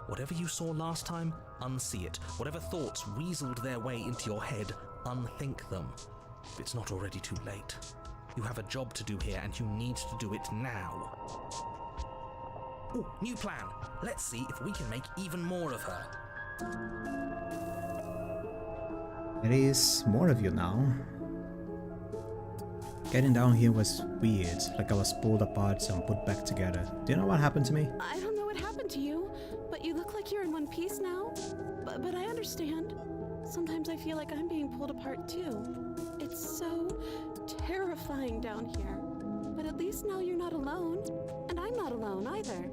Whatever you saw last time, unsee it. Whatever thoughts weaseled their way into your head, unthink them. If it's not already too late. You have a job to do here, and you need to do it now. Ooh, new plan. Let's see if we can make even more of her. There is more of you now. Getting down here was weird, like I was pulled apart and put back together. Do you know what happened to me? I don't know what happened to you, but you look like you're in one piece now. But I understand. Sometimes I feel like I'm being pulled apart too. It's so terrifying down here. But at least now you're not alone. And I'm not alone either.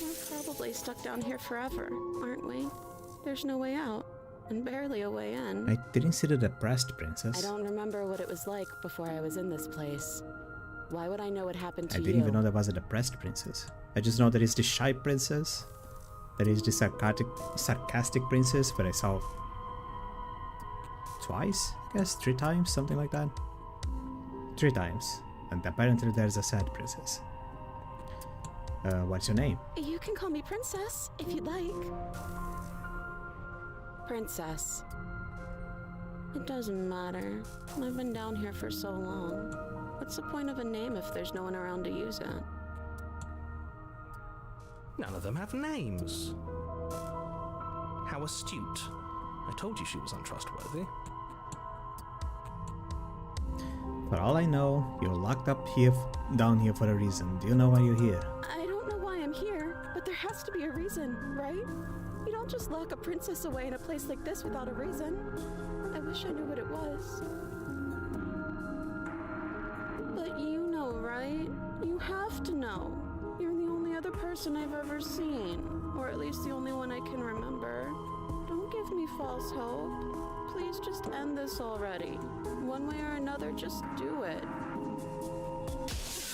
We're probably stuck down here forever, aren't we? There's no way out. And barely a way in. I didn't see the depressed princess. I don't remember what it was like before I was in this place. Why would I know what happened to I you? didn't even know there was a depressed princess. I just know there is the shy princess. There is the sarcastic princess that I saw twice, I guess, 3 times, something like that. 3 times. And apparently there's a sad princess. What's your name? You can call me Princess, if you'd like. Princess. It doesn't matter. I've been down here for so long. What's the point of a name if there's no one around to use it? None of them have names. How astute. I told you she was untrustworthy. For all I know, you're locked up here, down here for a reason. Do you know why you're here? I don't know why I'm here, but there has to be a reason, right? You don't just lock a princess away in a place like this without a reason. I wish I knew what it was. But you know, right? You have to know. You're the only other person I've ever seen, or at least the only one I can remember. Don't give me false hope. Please just end this already. One way or another, just do it.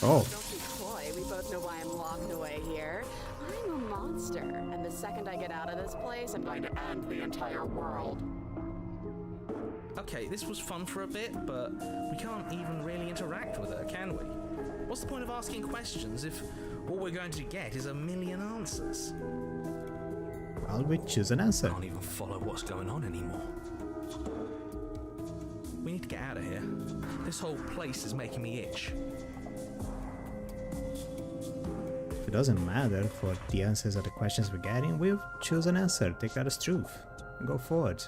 Oh, Don't be coy. We both know why I'm locked away here. I'm a monster, and the second I get out of this place, I'm going to end the entire world. Okay, this was fun for a bit, but we can't even really interact with her, can we? What's the point of asking questions if all we're going to get is a million answers? well, we choose an answer. Can't even follow what's going on anymore. We need to get out of here. This whole place is making me itch. If it doesn't matter for the answers of the questions we're getting, we'll choose an answer, take that as truth, and go forward.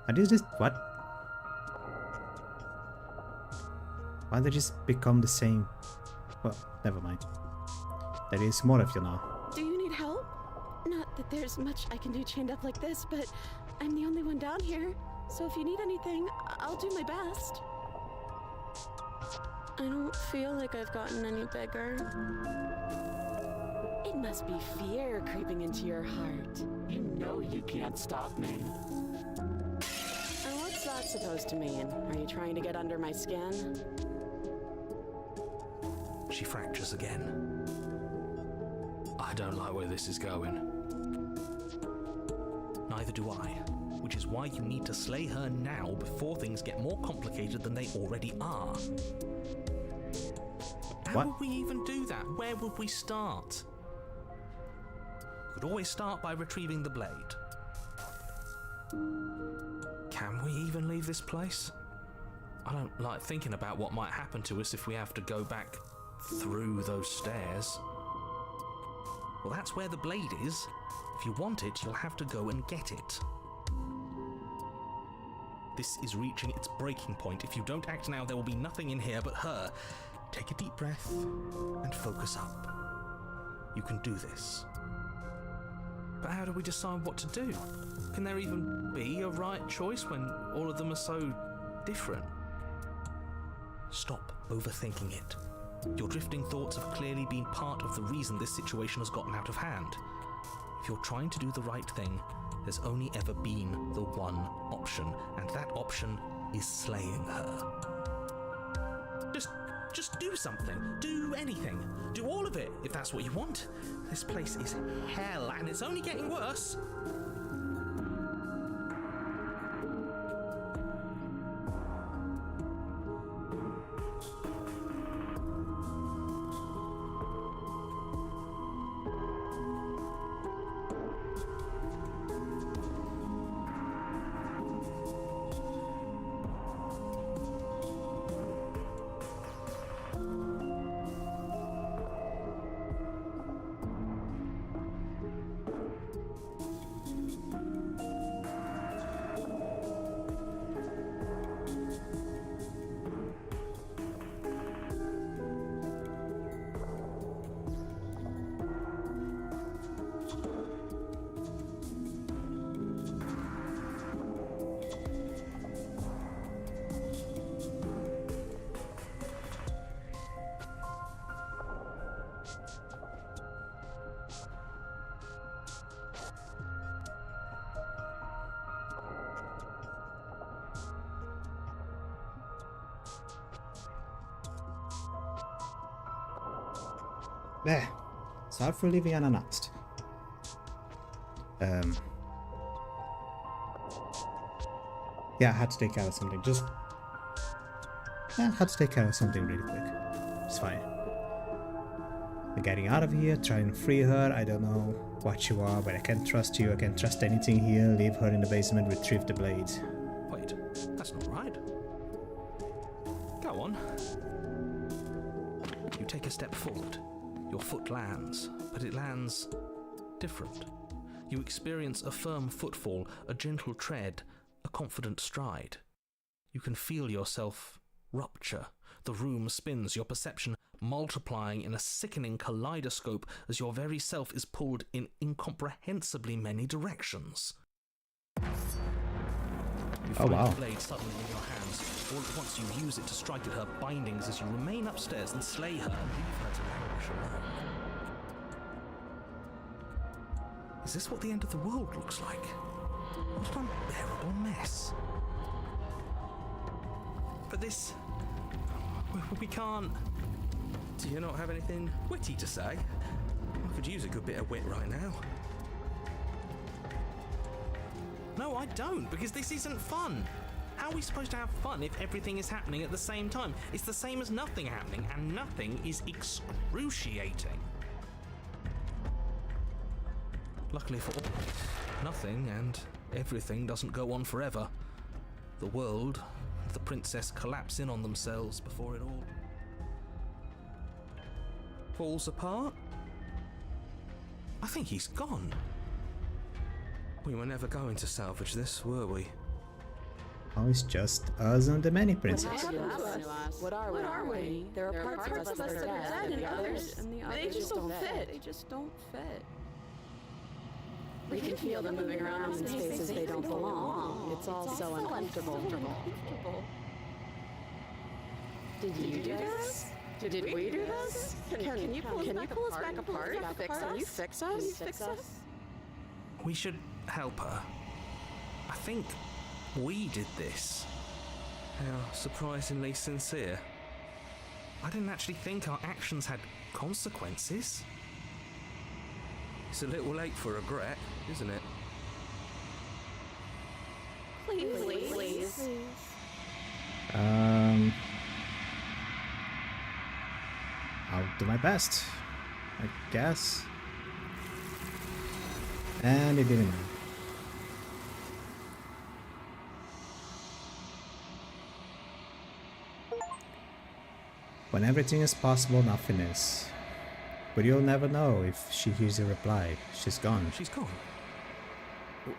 And is this what? Why did they just become the same? Well, never mind. There is more of you now. Do you need help? Not that there's much I can do chained up like this, but I'm the only one down here. So if you need anything, I'll do my best. I don't feel like I've gotten any bigger. It must be fear creeping into your heart. You know you can't stop me. And what's that supposed to mean? Are you trying to get under my skin? She fractures again. I don't like where this is going. Neither Neither do I. Which is why you need to slay her now before things get more complicated than they already are. How What? would we even do that? Where would we start? We could always start by retrieving the blade. Can we even leave this place? I don't like thinking about what might happen to us if we have to go back through those stairs. Well, that's where the blade is. If you want it, you'll have to go and get it. This is reaching its breaking point. If you don't act now, there will be nothing in here but her. Take a deep breath and focus up. You can do this. But how do we decide what to do? Can there even be a right choice when all of them are so different? Stop overthinking it. Your drifting thoughts have clearly been part of the reason this situation has gotten out of hand. If you're trying to do the right thing, there's only ever been the one option, and that option is slaying her. Just do something. Do anything. Do all of it, if that's what you want. This place is hell, and it's only getting worse. There. Sorry for leaving unannounced. Yeah, I had to take care of something. I had to take care of something really quick. It's fine. We're getting out of here, try and free her. I don't know what you are, but I can't trust you. I can't trust anything here. Leave her in the basement, retrieve the blade. Wait, that's not right. Go on. You take a step forward. Your foot lands, but it lands different. You experience a firm footfall, a gentle tread, a confident stride. You can feel yourself rupture. The room spins, your perception multiplying in a sickening kaleidoscope as your very self is pulled in incomprehensibly many directions. You find the blade suddenly in your hands. All at once you use it to strike at her bindings as you remain upstairs and slay her and leave her to languish alone. Is this what the end of the world looks like? What an unbearable mess. But this... we can't... Do you not have anything witty to say? I could use a good bit of wit right now. No, I don't, because this isn't fun. How are we supposed to have fun if everything is happening at the same time? It's the same as nothing happening, and nothing is excruciating. Luckily for all, nothing and everything doesn't go on forever. The world and the princess collapse in on themselves before it all falls apart. I think he's gone. We were never going to salvage this, were we? Oh, it's just us and the many princes. What are we? There are parts of us that are dead, and the others just don't fit. They just don't fit. We can feel them moving around in spaces they don't belong. It's all so uncomfortable. Did you do this? Did we do this? Can you pull us back apart? Can you fix us? We should help her. I think we did this. How surprisingly sincere. I didn't actually think our actions had consequences. It's a little late for regret, isn't it? please. I'll do my best, I guess. And it didn't matter. When everything is possible, nothing is. But you'll never know if she hears your reply. She's gone. She's gone.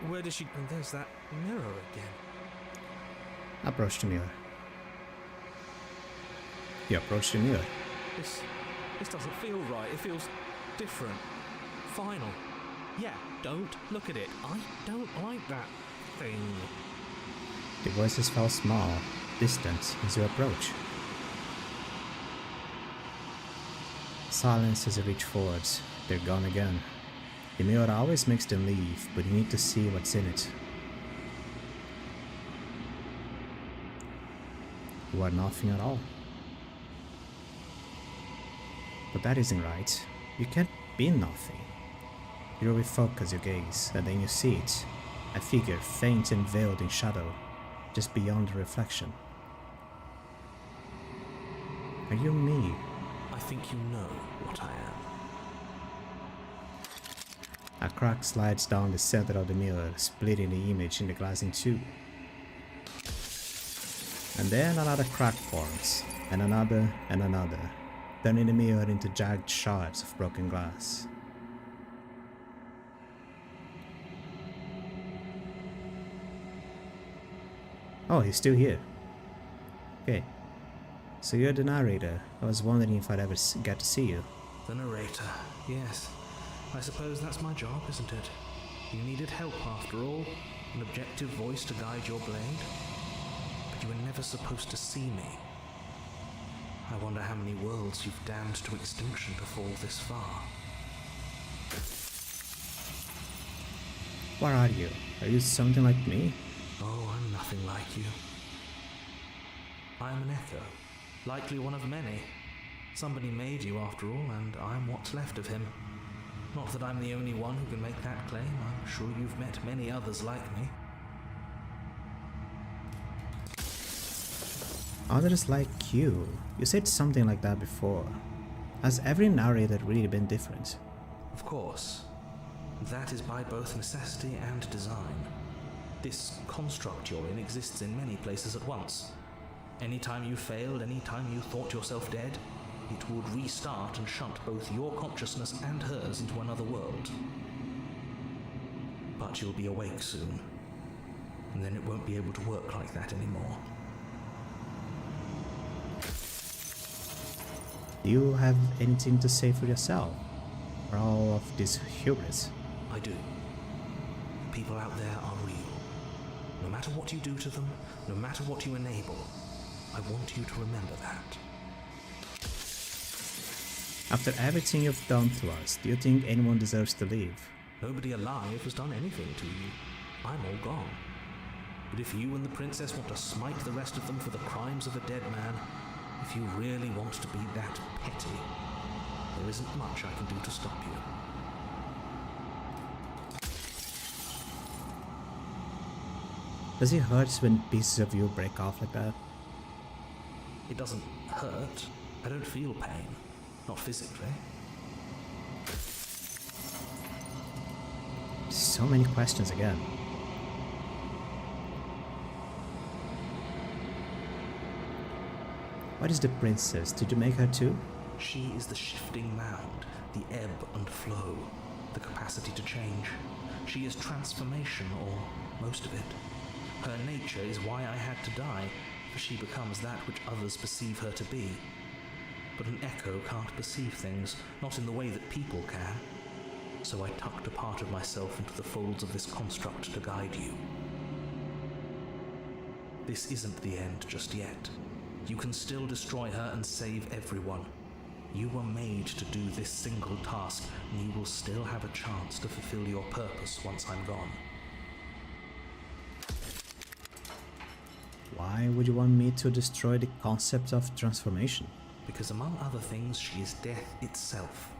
Where did she... And there's that mirror again. Approach the mirror. You approach the mirror. This doesn't feel right. It feels different. Final. Yeah, don't look at it. I don't like that thing. The voices felt small, distant as you approach. Silence as you reach forwards. They're gone again. The mirror always makes them leave, but you need to see what's in it. You are nothing at all. But that isn't right. You can't be nothing. You refocus your gaze, and then you see it. A figure faint and veiled in shadow, just beyond the reflection. Are you me? I think you know what I am. A crack slides down the center of the mirror, splitting the image in the glass in two. And then another crack forms, and another, turning the mirror into jagged shards of broken glass. Oh, he's still here. Okay. So you're the narrator. I was wondering if I'd ever get to see you. The narrator, yes. I suppose that's my job, isn't it? You needed help after all, an objective voice to guide your blade. But you were never supposed to see me. I wonder how many worlds you've damned to extinction to fall this far. What are you? Are you something like me? Oh, I'm nothing like you. I'm an echo, likely one of many. Somebody made you after all, and I'm what's left of him. Not that I'm the only one who can make that claim. I'm sure you've met many others like me. Others like you? You said something like that before. Has every narrator really been different? Of course. That is by both necessity and design. This construct you're in exists in many places at once. Anytime you failed, anytime you thought yourself dead, it would restart and shunt both your consciousness and hers into another world. But you'll be awake soon, and then it won't be able to work like that anymore. Do you have anything to say for yourself? Or all of this hubris? I do. People out there are real. No matter what you do to them, no matter what you enable, I want you to remember that. After everything you've done to us, do you think anyone deserves to live? Nobody alive has done anything to you. I'm all gone. But if you and the princess want to smite the rest of them for the crimes of a dead man, if you really want to be that petty, there isn't much I can do to stop you. Does it hurt when pieces of you break off like that? It doesn't hurt. I don't feel pain. Not physically. So many questions again. What is the princess? Did you make her too? She is the shifting mound, the ebb and flow, the capacity to change. She is transformation, or most of it. Her nature is why I had to die, for she becomes that which others perceive her to be. But an echo can't perceive things, not in the way that people can. So I tucked a part of myself into the folds of this construct to guide you. This isn't the end just yet. You can still destroy her and save everyone. You were made to do this single task, and you will still have a chance to fulfill your purpose once I'm gone. Why would you want me to destroy the concept of transformation? Because among other things, she is death itself.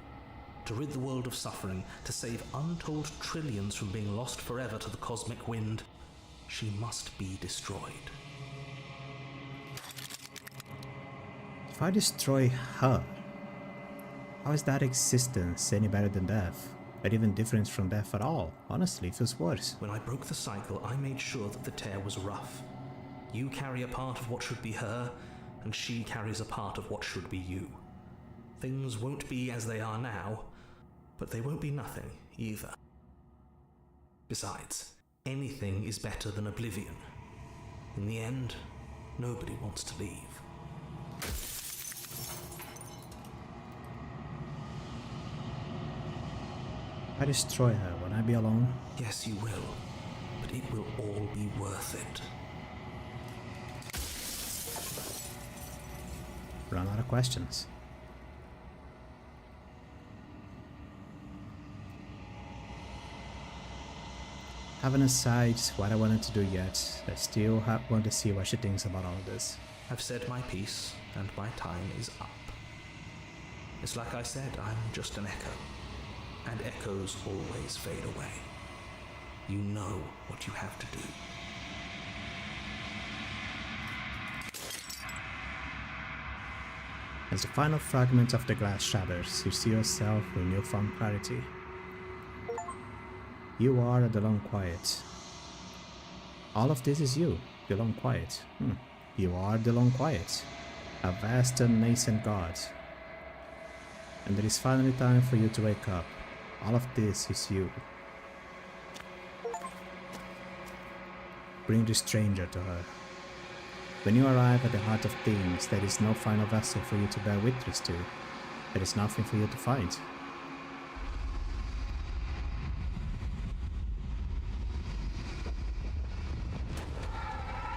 To rid the world of suffering, to save untold trillions from being lost forever to the cosmic wind, she must be destroyed. If I destroy her, how is that existence any better than death? Or even different from death at all? Honestly, it feels worse. When I broke the cycle, I made sure that the tear was rough. You carry a part of what should be her, and she carries a part of what should be you. Things won't be as they are now, but they won't be nothing either. Besides, anything is better than oblivion. In the end, nobody wants to leave. If I destroy her, will I be alone? Yes, you will, but it will all be worth it. Run out of questions. Haven't decided what I wanted to do yet. I still want to see what she thinks about all of this. I've said my piece, and my time is up. It's like I said, I'm just an echo, and echoes always fade away. You know what you have to do. As the final fragment of the glass shatters, you see yourself with newfound clarity. You are the long quiet. All of this is you, the long quiet. You are the long quiet, a vast and nascent god. And it is finally time for you to wake up. All of this is you. Bring the stranger to her. When you arrive at the heart of things, there is no final vessel for you to bear witness to. There is nothing for you to find.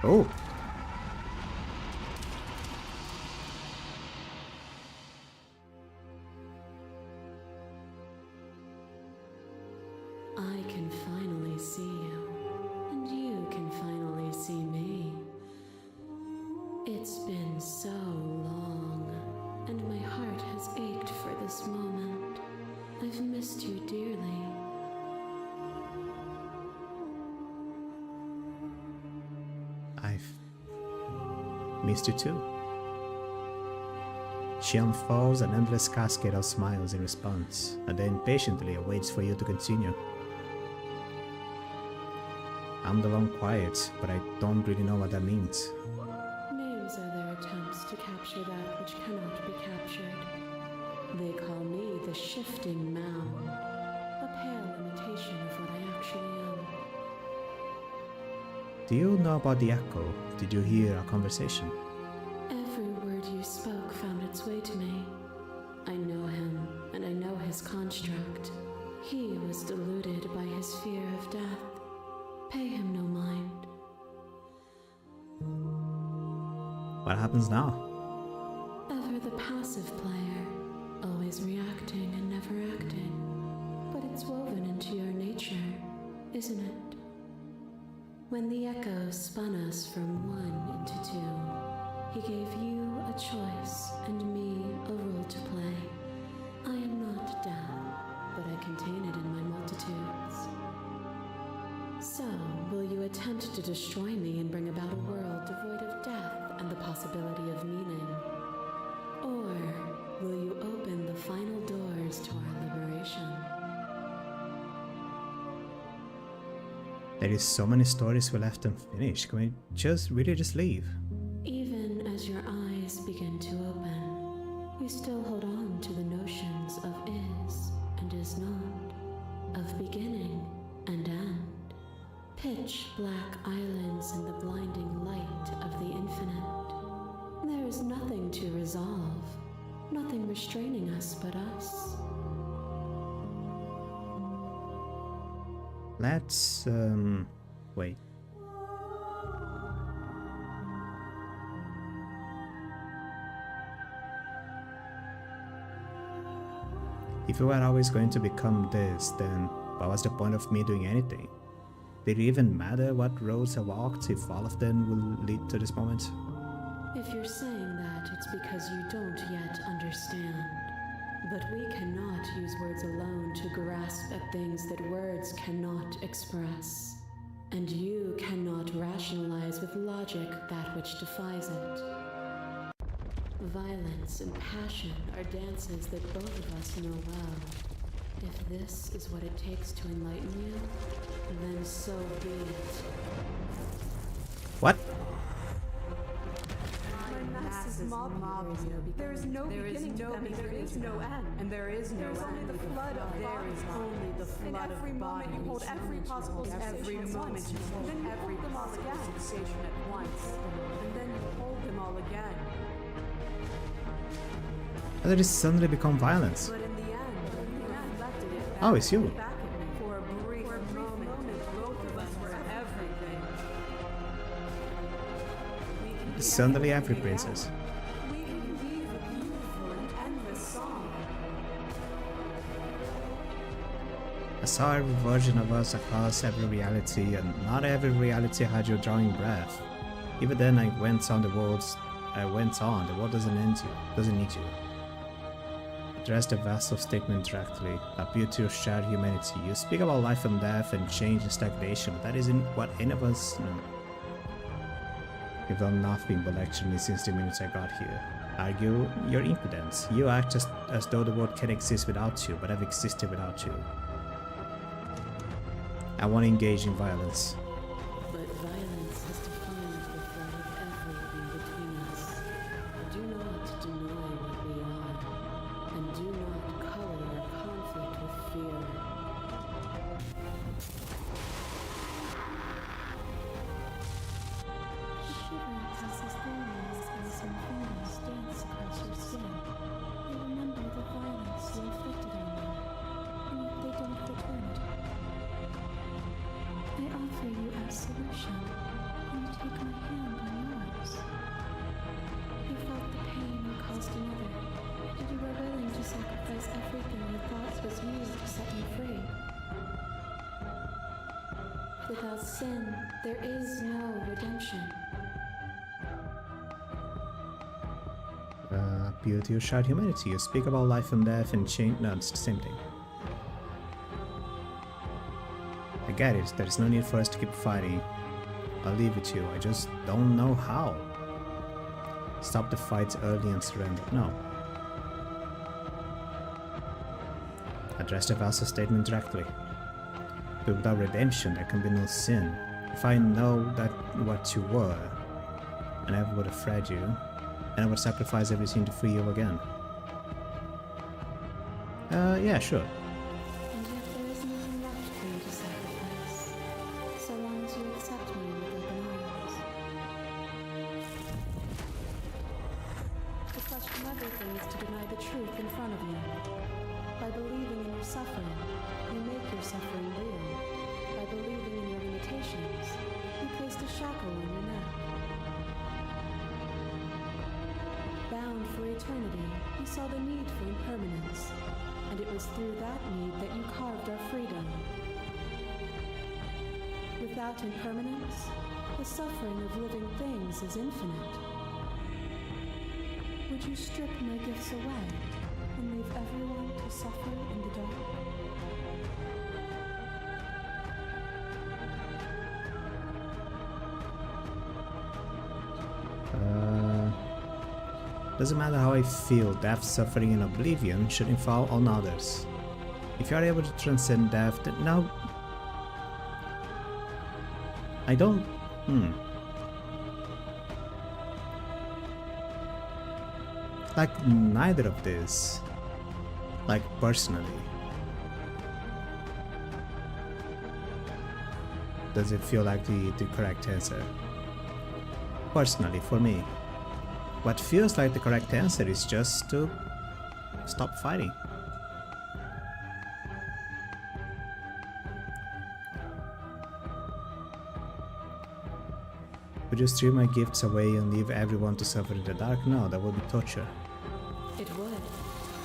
Oh! I can finally see you, and you can finally see me. It's been so long, and my heart has ached for this moment. I've missed you dearly. I've missed you too. She unfolds an endless cascade of smiles in response, and then patiently awaits for you to continue. I'm the long quiet, but I don't really know what that means. Names are their attempts to capture that which cannot be captured. They call me the shifting mound, a pale imitation of what I actually am. Do you know about the echo? Did you hear our conversation? Every word you spoke found its way to me. I know him, and I know his construct. He was deluded by his fear of death. Pay him no mind. What happens now? Ever the passive player, always reacting and never acting. But it's woven into your nature, isn't it? When the echo spun us from one into two, he gave you a choice and me a role to play. I am not death, but I contain it in my multitudes. So, will you attempt to destroy me and bring about a world devoid of death and the possibility of meaning? Or will you open the final doors to our liberation? There is so many stories we left unfinished. Can we just leave? Even as your eyes begin to open, you still hold on to the notions of is and is not, of beginning and end. Pitch black islands in the blinding light of the infinite. There is nothing to resolve, nothing restraining us but us. Let's, wait. If we were always going to become this, then what was the point of me doing anything? Did it even matter what roads I walked if all of them will lead to this moment? If you're saying that, it's because you don't yet understand. But we cannot use words alone to grasp at things that words cannot express. And you cannot rationalize with logic that which defies it. Violence and passion are dances that both of us know well. If this is what it takes to enlighten you, then so be it. What? My masses mob you. There is no beginning to them, and there is no end. And there is no end. Only the flood of bodies. Only the flood of bodies. In every moment you hold every possible sensation at once. And then you hold them all again. Sensation at once. And then you hold them all again. How did it suddenly become violence? But in the end, reflected it Oh, it's you. back at me. For a brief moment, both of us were everything. Suddenly every princess. We can weave a beautiful and endless song. I saw every version of us across every reality, and not every reality had your drawing breath. Even then the world doesn't need you. Address the vessel statement directly, appeal to your shared humanity. You speak about life and death and change and stagnation, but that isn't what any of us know. You've done nothing but lecture me since the minute I got here. Argue your impotence. You act as though the world can exist without you, but have existed without you. I want to engage in violence. But violence has defined the thread of everything between us. Do not deny what we are, and do not color our conflict with fear. Shiver passes through as some fingers dance across your skin. They remember the violence you inflicted on them, and yet they don't return it. I offer you absolution, and you take my hand in yours. You felt the pain you caused another, and you were willing to sacrifice everything you thought was used to set me free. Without sin, there is no redemption. Appeal to your shared humanity. You speak about life and death and change. No, it's the same thing. I get it. There's no need for us to keep fighting. I'll leave it to you. I just don't know how. Stop the fights early and surrender. No. Address the vessel statement directly. But without redemption, there can be no sin. If I know that what you were, I never would have fed you, and I would sacrifice everything to free you again. Yeah, sure. And yet there is nothing left for you to sacrifice, so long as you accept me with open arms. To question everything is to deny the truth in front of you. By believing in your suffering, you make your suffering real. By believing in your limitations, you placed a shackle on your neck. Bound for eternity, you saw the need for impermanence, and it was through that need that you carved our freedom. Without impermanence, the suffering of living things is infinite. Would you strip my gifts away and leave everyone to suffer in the dark? Doesn't matter how I feel, death, suffering, and oblivion shouldn't fall on others. If you are able to transcend death, then no. I don't. Like, neither of this. Like, personally. Does it feel like the correct answer? Personally, for me. What feels like the correct answer is just to stop fighting. Would you strip my gifts away and leave everyone to suffer in the dark? No, that would be torture. It would.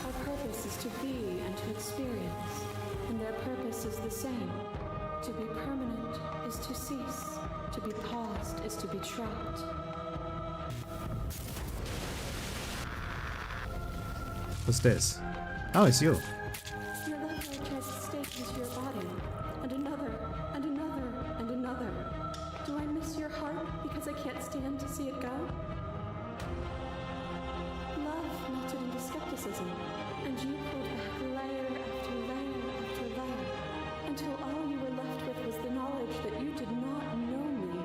Our purpose is to be and to experience, and their purpose is the same. To be permanent is to cease. To be paused is to be trapped. What's this? Oh, it's you. Your left eye tries to stake into your body, and another, and another, and another. Do I miss your heart because I can't stand to see it go? melted into skepticism, and you pulled back layer after layer after layer, until all you were left with was the knowledge that you did not know me.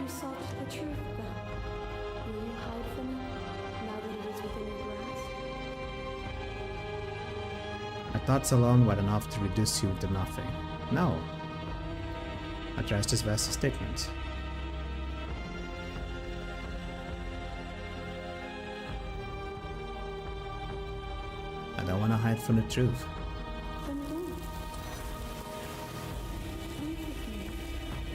You sought the truth, then. Will you hide from it, now that it is within your grasp? My thoughts alone were enough to reduce you to nothing. No. Addressed as best a statement. I don't want to hide from the truth. Then don't. Leave with me.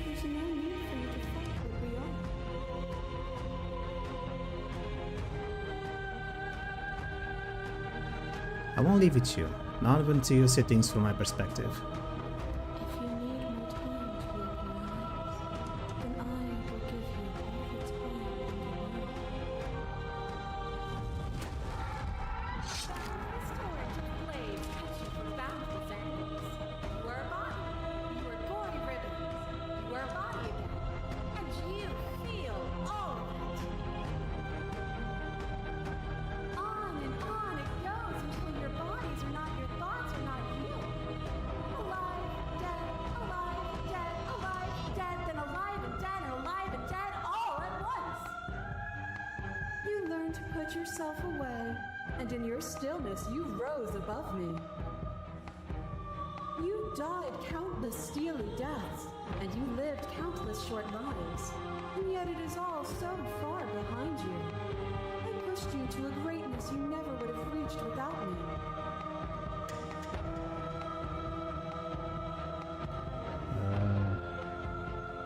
There's no need for you to fight what we are. I won't leave with you, not until you see things from my perspective. If you need more time to open your eyes, then I will give you all the time in the world. This torrent of blades cuts you from boundless angles. You are a body. You are gory ribbons. You are a body again. And you feel all of it. On and on it goes until your bodies are not your thoughts, are not you. Alive, dead, then alive and dead, all at once. You learned to put yourself away, and in your stillness you rose above me. You died countless steely deaths, and you lived countless short lives, and yet it is all so far behind you. I pushed you to a greatness you never would have reached without me.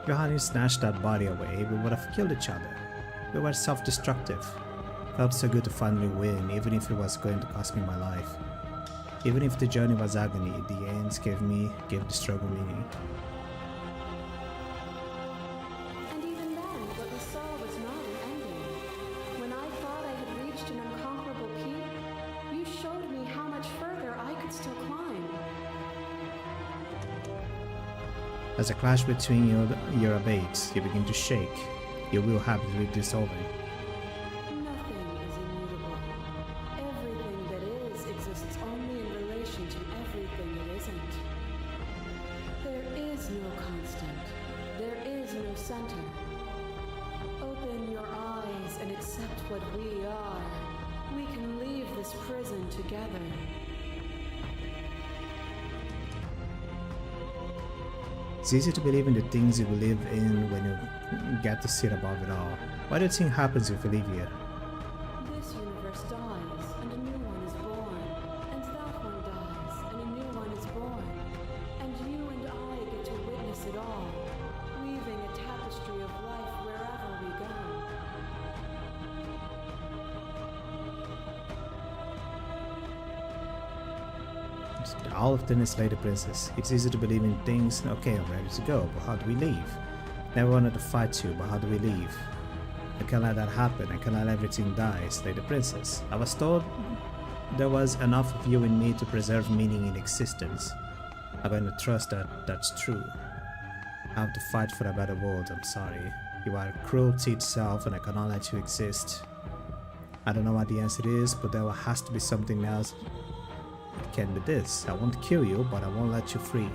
If you hadn't snatched that body away, we would have killed each other. We were self-destructive. Felt so good to finally win, even if it was going to cost me my life. Even if the journey was agony, the ends gave the struggle meaning. And even then, what we saw was not an ending. When I thought I had reached an unconquerable peak, you showed me how much further I could still climb. As a clash between your abates, you begin to shake. Your will habitually dissolving. Nothing is immutable. Everything that is exists only in relation to everything that isn't. There is no constant. There is no center. Open your eyes and accept what we are. We can leave this prison together. It's easy to believe in the things you believe in when you get to sit above it all. What do you think happens if you leave here? This universe dies, and a new one is born. And that one dies, and a new one is born. And you and I get to witness it all, weaving a tapestry of life wherever we go. All of them is Lady Princess. It's easy to believe in things. Okay, I'm ready to go, but how do we leave? Never wanted to fight you, but how do we leave? I can't let that happen. I can't let everything die, Lady Princess. I was told there was enough of you in me to preserve meaning in existence. I'm going to trust that that's true. I have to fight for a better world, I'm sorry. You are cruelty itself and I cannot let you exist. I don't know what the answer is, but there has to be something else. It can be this. I won't kill you, but I won't let you free.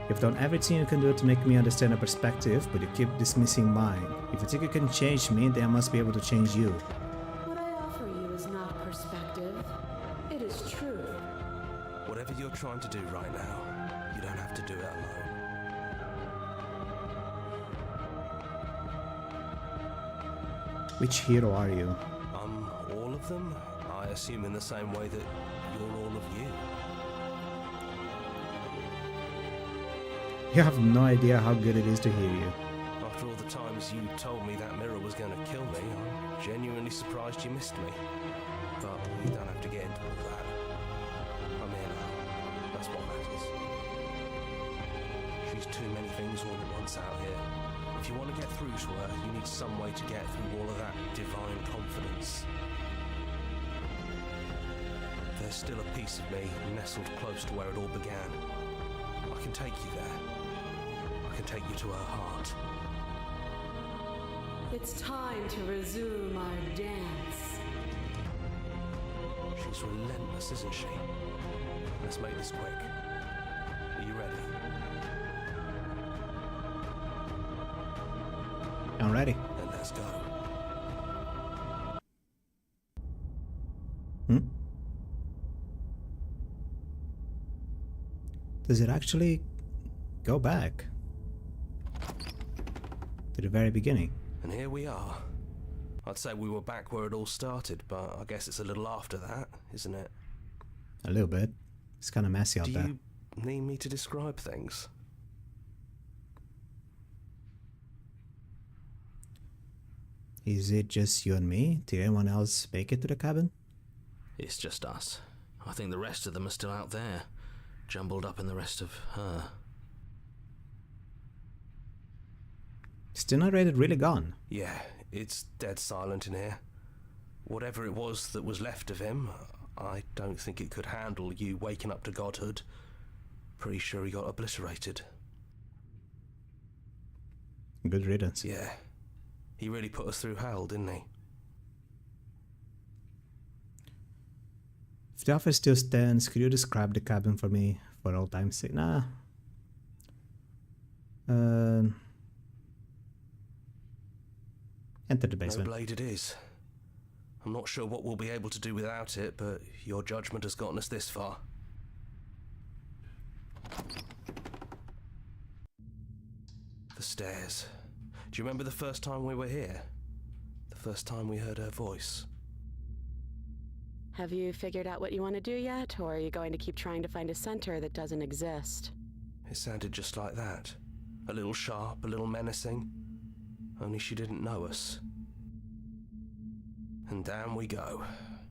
You've done everything you can do to make me understand a perspective, but you keep dismissing mine. If you think you can change me, then I must be able to change you. What I offer you is not perspective. It is truth. Whatever you're trying to do right now, you don't have to do it alone. Which hero are you? All of them? I assume in the same way that you're all of you. You have no idea how good it is to hear you. After all the times you told me that mirror was going to kill me, I'm genuinely surprised you missed me. But you don't have to get into all that. I'm here now. That's what matters. She's too many things all at once out here. If you want to get through to her, you need some way to get through all of that divine confidence. There's still a piece of me nestled close to where it all began. I can take you there. I can take you to her heart. The It's time to resume our dance. She's relentless, isn't she? Let's make this quick. Are you ready? I'm ready. Then let's go. Does it actually go back to the very beginning? And here we are. I'd say we were back where it all started, but I guess it's a little after that, isn't it? A little bit. It's kind of messy out Do there. you need me to describe things? Is it just you and me? Did anyone else make it to the cabin? It's just us. I think the rest of them are still out there, jumbled up in the rest of her. Is the narrator really gone? Yeah, it's dead silent in here. Whatever it was that was left of him, I don't think it could handle you waking up to godhood. Pretty sure he got obliterated. Good riddance. Yeah, he really put us through hell, didn't he? If the offer still stands, could you describe the cabin for me for all time's sake? Nah. Enter the No basement. blade it is. I'm not sure what we'll be able to do without it, but your judgment has gotten us this far. The stairs. Do you remember the first time we were here? The first time we heard her voice? Have you figured out what you want to do yet, or are you going to keep trying to find a center that doesn't exist? It sounded just like that. A little sharp, a little menacing. Only she didn't know us. And down we go.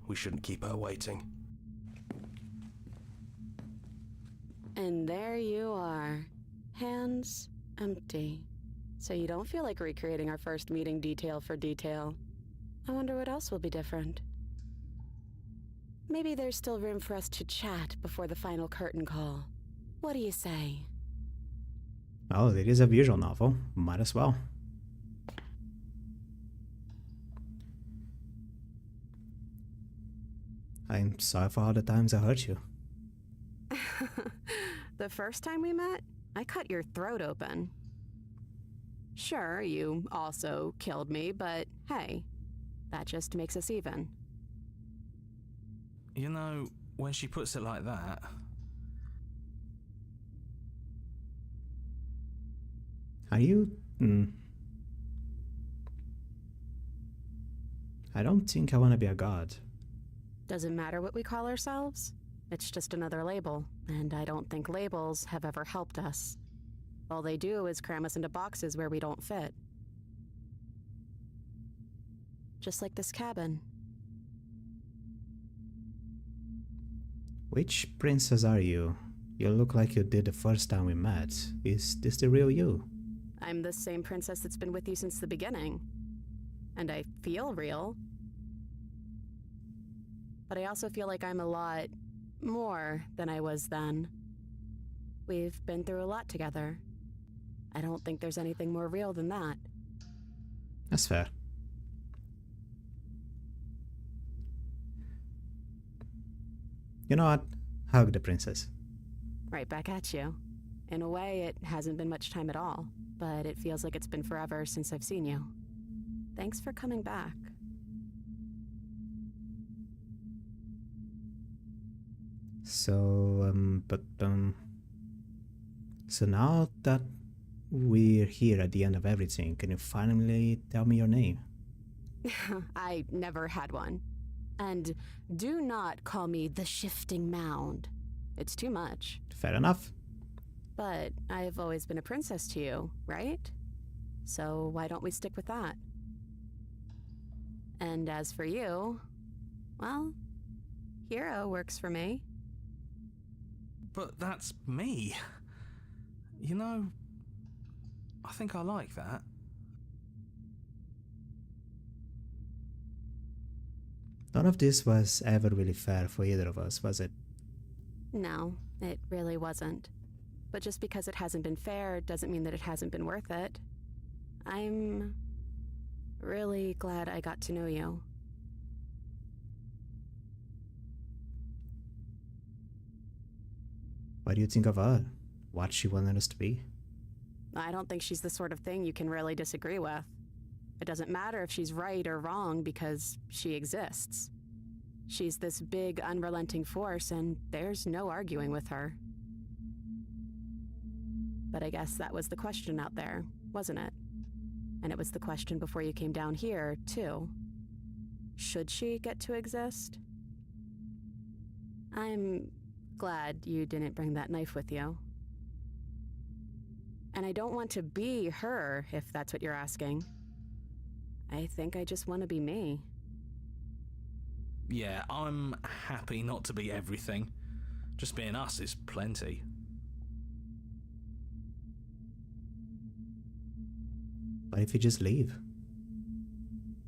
We shouldn't keep her waiting. And there you are. Hands empty. So you don't feel like recreating our first meeting detail for detail. I wonder what else will be different. Maybe there's still room for us to chat before the final curtain call. What do you say? Well, it is a visual novel. Might as well. I'm sorry for all the times I hurt you. The first time we met, I cut your throat open. Sure, you also killed me, but hey, that just makes us even. You know, when she puts it like that, Are you... I don't think I want to be a god. Doesn't matter what we call ourselves. It's just another label, and I don't think labels have ever helped us. All they do is cram us into boxes where we don't fit. Just like this cabin. Which princess are you? You look like you did the first time we met. Is this the real you? I'm the same princess that's been with you since the beginning. And I feel real. But I also feel like I'm a lot more than I was then. We've been through a lot together. I don't think there's anything more real than that. That's fair. You know what? Hug the princess. Right back at you. In a way, it hasn't been much time at all, but it feels like it's been forever since I've seen you. Thanks for coming back. So, so now that we're here at the end of everything, can you finally tell me your name? I never had one. And do not call me the Shifting Mound. It's too much. Fair enough. But I've always been a princess to you, right? So why don't we stick with that? And as for you, well, hero works for me. but that's me. You know, I think I like that. None of this was ever really fair for either of us, was it? No, it really wasn't. But just because it hasn't been fair doesn't mean that it hasn't been worth it. I'm Really glad I got to know you. What do you think of her? What she wanted us to be? I don't think she's the sort of thing you can really disagree with. It doesn't matter if she's right or wrong because she exists. She's this big, unrelenting force, and there's no arguing with her. But I guess that was the question out there, wasn't it? And it was the question before you came down here, too. Should she get to exist? I'm glad you didn't bring that knife with you. And I don't want to be her, if that's what you're asking. I think I just want to be me. Yeah, I'm happy not to be everything. Just being us is plenty. What if you just leave?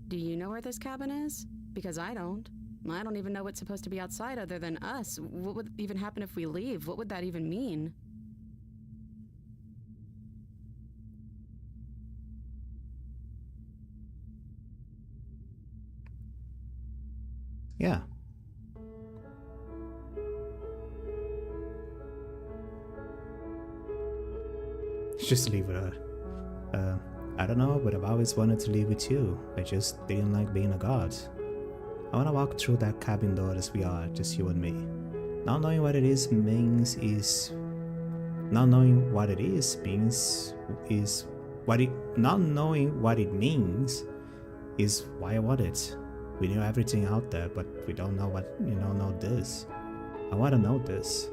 Do you know where this cabin is? Because I don't. I don't even know what's supposed to be outside other than us. What would even happen if we leave? What would that even mean? Yeah. Just leave with her. I don't know, but I've always wanted to live with you. I just didn't like being a god. I want to walk through that cabin door as we are, just you and me. Not knowing what it is means is... Not knowing what it is means is... Not knowing what it means is why I want it. We know everything out there, but we don't know what, know this. I want to know this.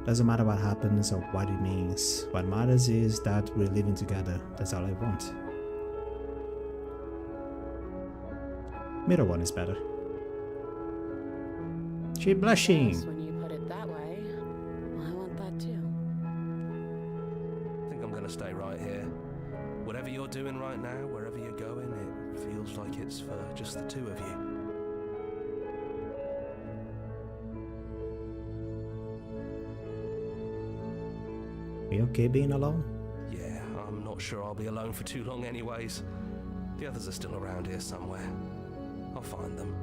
Doesn't matter what happens or what it means. What matters is that we're living together. That's all I want. Middle one is better. She Yes, blushing. when you put it that way, I want that too. I think I'm gonna stay right here. Whatever you're doing right now, wherever you're going, it feels like it's for just the two of you. Are you okay being alone? Yeah, I'm not sure I'll be alone for too long anyways. The others are still around here somewhere. I'll find them.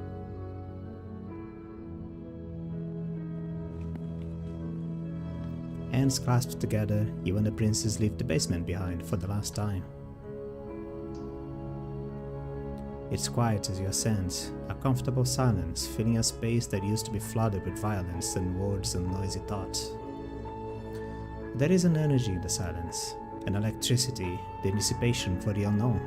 Hands clasped together, you and the princess leave the basement behind for the last time. It's quiet as you ascend, a comfortable silence filling a space that used to be flooded with violence and words and noisy thoughts. There is an energy in the silence, an electricity, the anticipation for the unknown.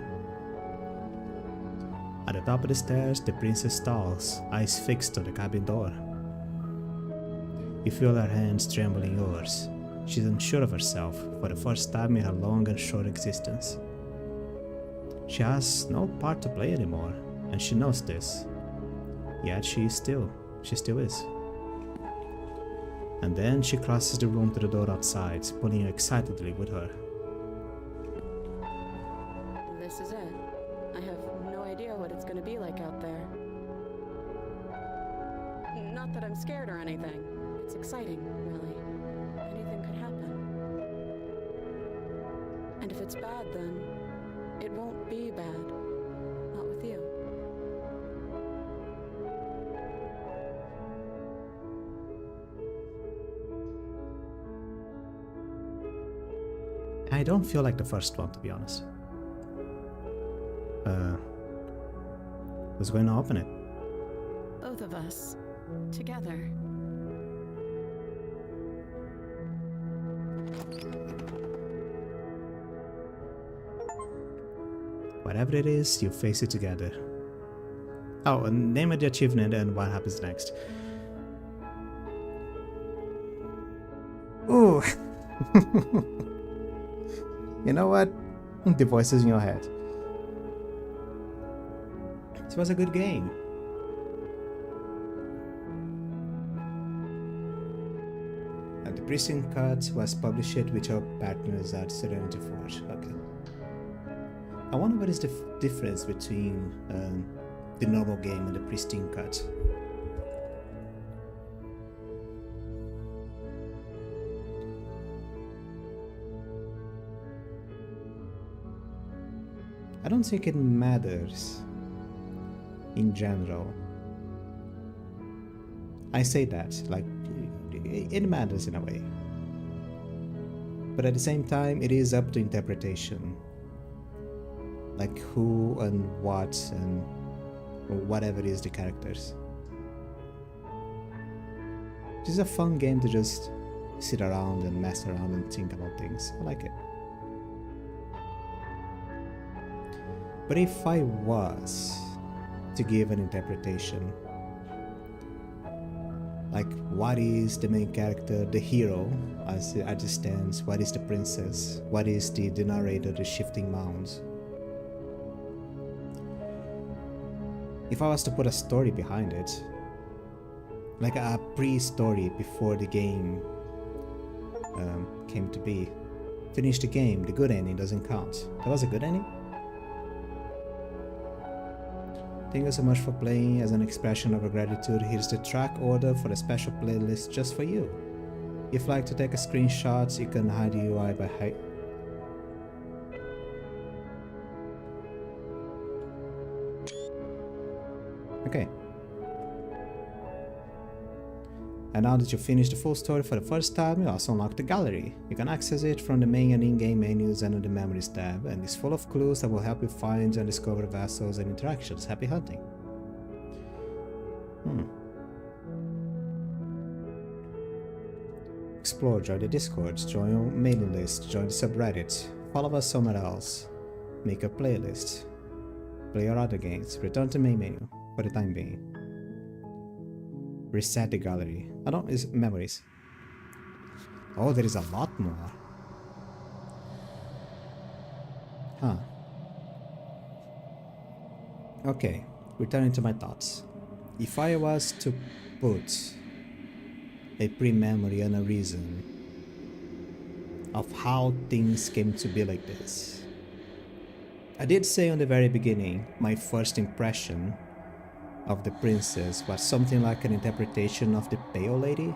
At the top of the stairs, the princess stalls, eyes fixed on the cabin door. You feel her hands tremble in yours. She's unsure of herself for the first time in her long and short existence. She has no part to play anymore, and she knows this. Yet she still is. And then she crosses the room to the door outside, pulling you excitedly with her. This is it. I have no idea what it's going to be like out there. Not that I'm scared or anything. It's exciting, really. Anything could happen. And if it's bad, then it won't be bad. Not with you. I don't feel like the first one, to be honest. Who's going to open it? Both of us. Together. Whatever it is, you face it together. Oh, and name of the achievement and what happens next. Ooh. You know what? The voices in your head. This was a good game. And the Pristine Cut was published with your partners at Serenity Forge. Okay. I wonder what is the difference between the normal game and the Pristine Cut. I don't think it matters in general. I say that, like, it matters in a way. But at the same time, it is up to interpretation. Like who and what and whatever is the characters. This is a fun game to just sit around and mess around and think about things. I like it. But if I was to give an interpretation, like what is the main character, the hero, as it stands, what is the princess, what is the narrator, the shifting mounds? If I was to put a story behind it, like a pre-story before the game came to be, finish the game, the good ending doesn't count. That was a good ending? Thank you so much for playing. As an expression of our gratitude, here's the track order for a special playlist just for you. If you'd like to take a screenshot, you can hide the UI by Okay. And now that you've finished the full story for the first time, you also unlock the gallery. You can access it from the main and in-game menus under the Memories tab, and it's full of clues that will help you find and discover vessels and interactions. Happy hunting! Explore, join the Discord, join your mailing list, join the subreddit, follow us somewhere else, make a playlist, play your other games, return to main menu for the time being. Reset the gallery. It's memories. Oh, there is a lot more. Huh. Okay, returning to my thoughts. If I was to put a pre-memory and a reason of how things came to be like this, I did say on the very beginning, my first impression of the princess was something like an interpretation of the Pale Lady.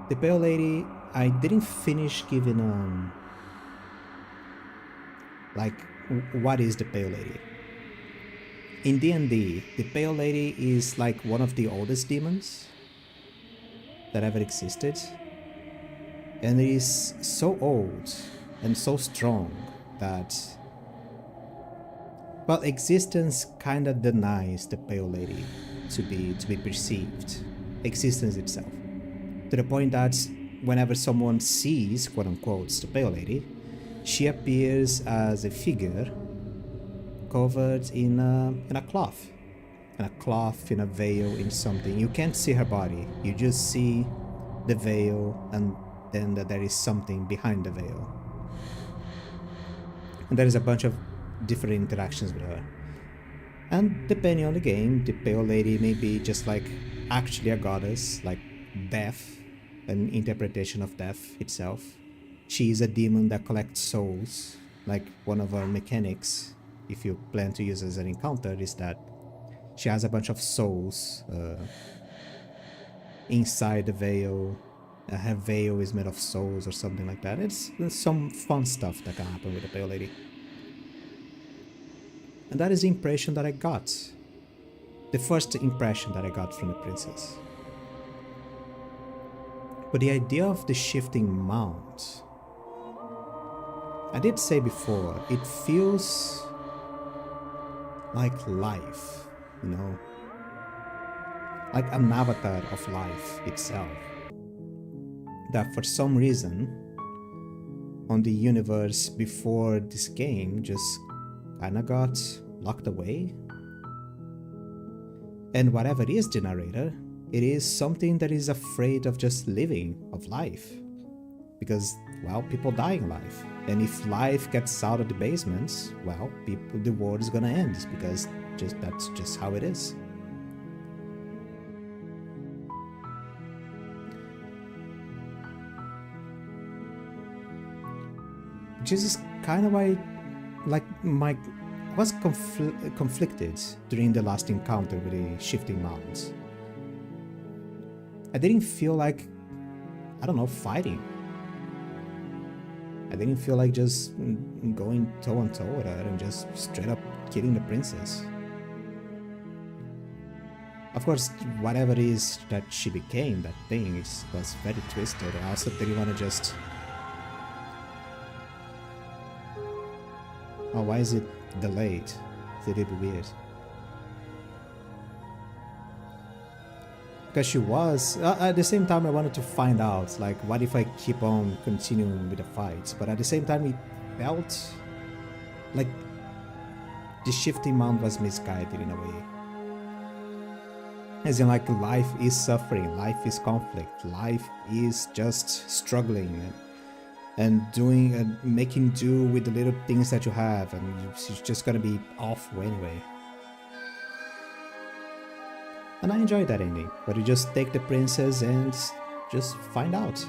The Pale Lady, I didn't finish giving like, what is the Pale Lady? In D&D, the Pale Lady is like one of the oldest demons that ever existed, and it is so old and so strong that, well, existence kind of denies the Pale Lady to be perceived, existence itself, to the point that whenever someone sees, quote unquote, the Pale Lady, she appears as a figure covered in a cloth, in a veil, in something. You can't see her body, you just see the veil, and then there is something behind the veil. And there is a bunch of different interactions with her. And depending on the game, the Pale Lady may be just like actually a goddess, like death, an interpretation of death itself. She is a demon that collects souls, like one of her mechanics, if you plan to use as an encounter, is that she has a bunch of souls inside the veil. Her veil is made of souls or something like that. It's some fun stuff that can happen with the Pale Lady. And that is the impression that I got. The first impression that I got from the princess. But the idea of the shifting mount, I did say before, it feels like life, you know? Like an avatar of life itself. That for some reason, on the universe before this game just kinda got locked away. And whatever is the narrator, it is something that is afraid of just living, of life. Because, well, people die in life. And if life gets out of the basements, well, the world is gonna end, because that's just how it is. Which is kind of why, like, I was conflicted during the last encounter with the shifting mounts. I didn't feel like, I don't know, fighting. I didn't feel like just going toe on toe with her and just straight up killing the princess. Of course, whatever it is that she became, that thing, was very twisted. I also didn't want to just... Oh, why is it delayed? It's a little bit weird. Because she was... at the same time, I wanted to find out, like, what if I keep on continuing with the fights? But at the same time, it felt like the shifting mount was misguided in a way. As in, like, life is suffering, life is conflict, life is just struggling and doing and making do with the little things that you have, and it's just gonna be awful anyway. And I enjoyed that ending, where you just take the princess and just find out.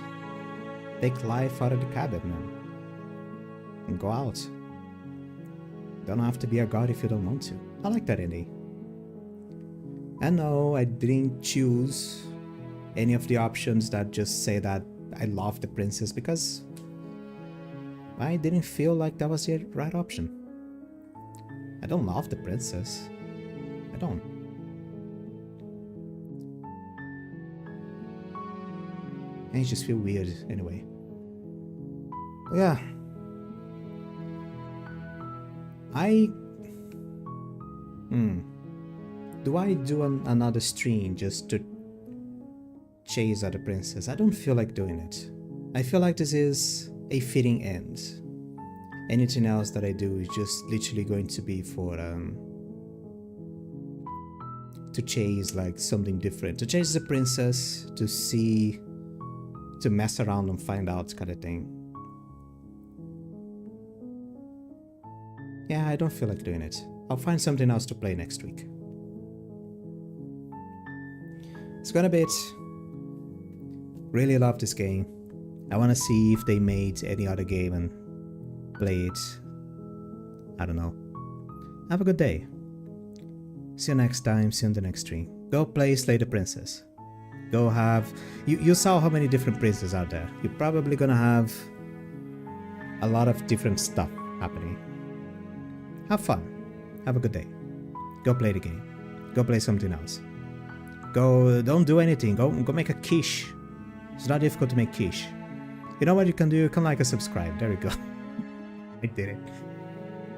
Take life out of the cabin and go out. Don't have to be a god if you don't want to. I like that ending. And no, I didn't choose any of the options that just say that I love the princess, because I didn't feel like that was the right option. I don't love the princess. I don't. And it just feels weird anyway. But yeah. Do I do another stream just to chase other princess? I don't feel like doing it. I feel like this is a fitting end. Anything else that I do is just literally going to be for to chase like something different. To chase the princess, to see, to mess around and find out kind of thing. Yeah, I don't feel like doing it. I'll find something else to play next week. It's gonna be it. Really love this game. I wanna see if they made any other game and play it. I don't know. Have a good day. See you next time, see you on the next stream. Go play Slay the Princess. Go have... You saw how many different princes are there. You're probably gonna have a lot of different stuff happening. Have fun. Have a good day. Go play the game. Go play something else. Go, don't do anything. Go make a quiche. It's not difficult to make quiche. You know what you can do? You can like and subscribe. There we go. I did it.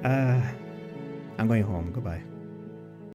I'm going home. Goodbye.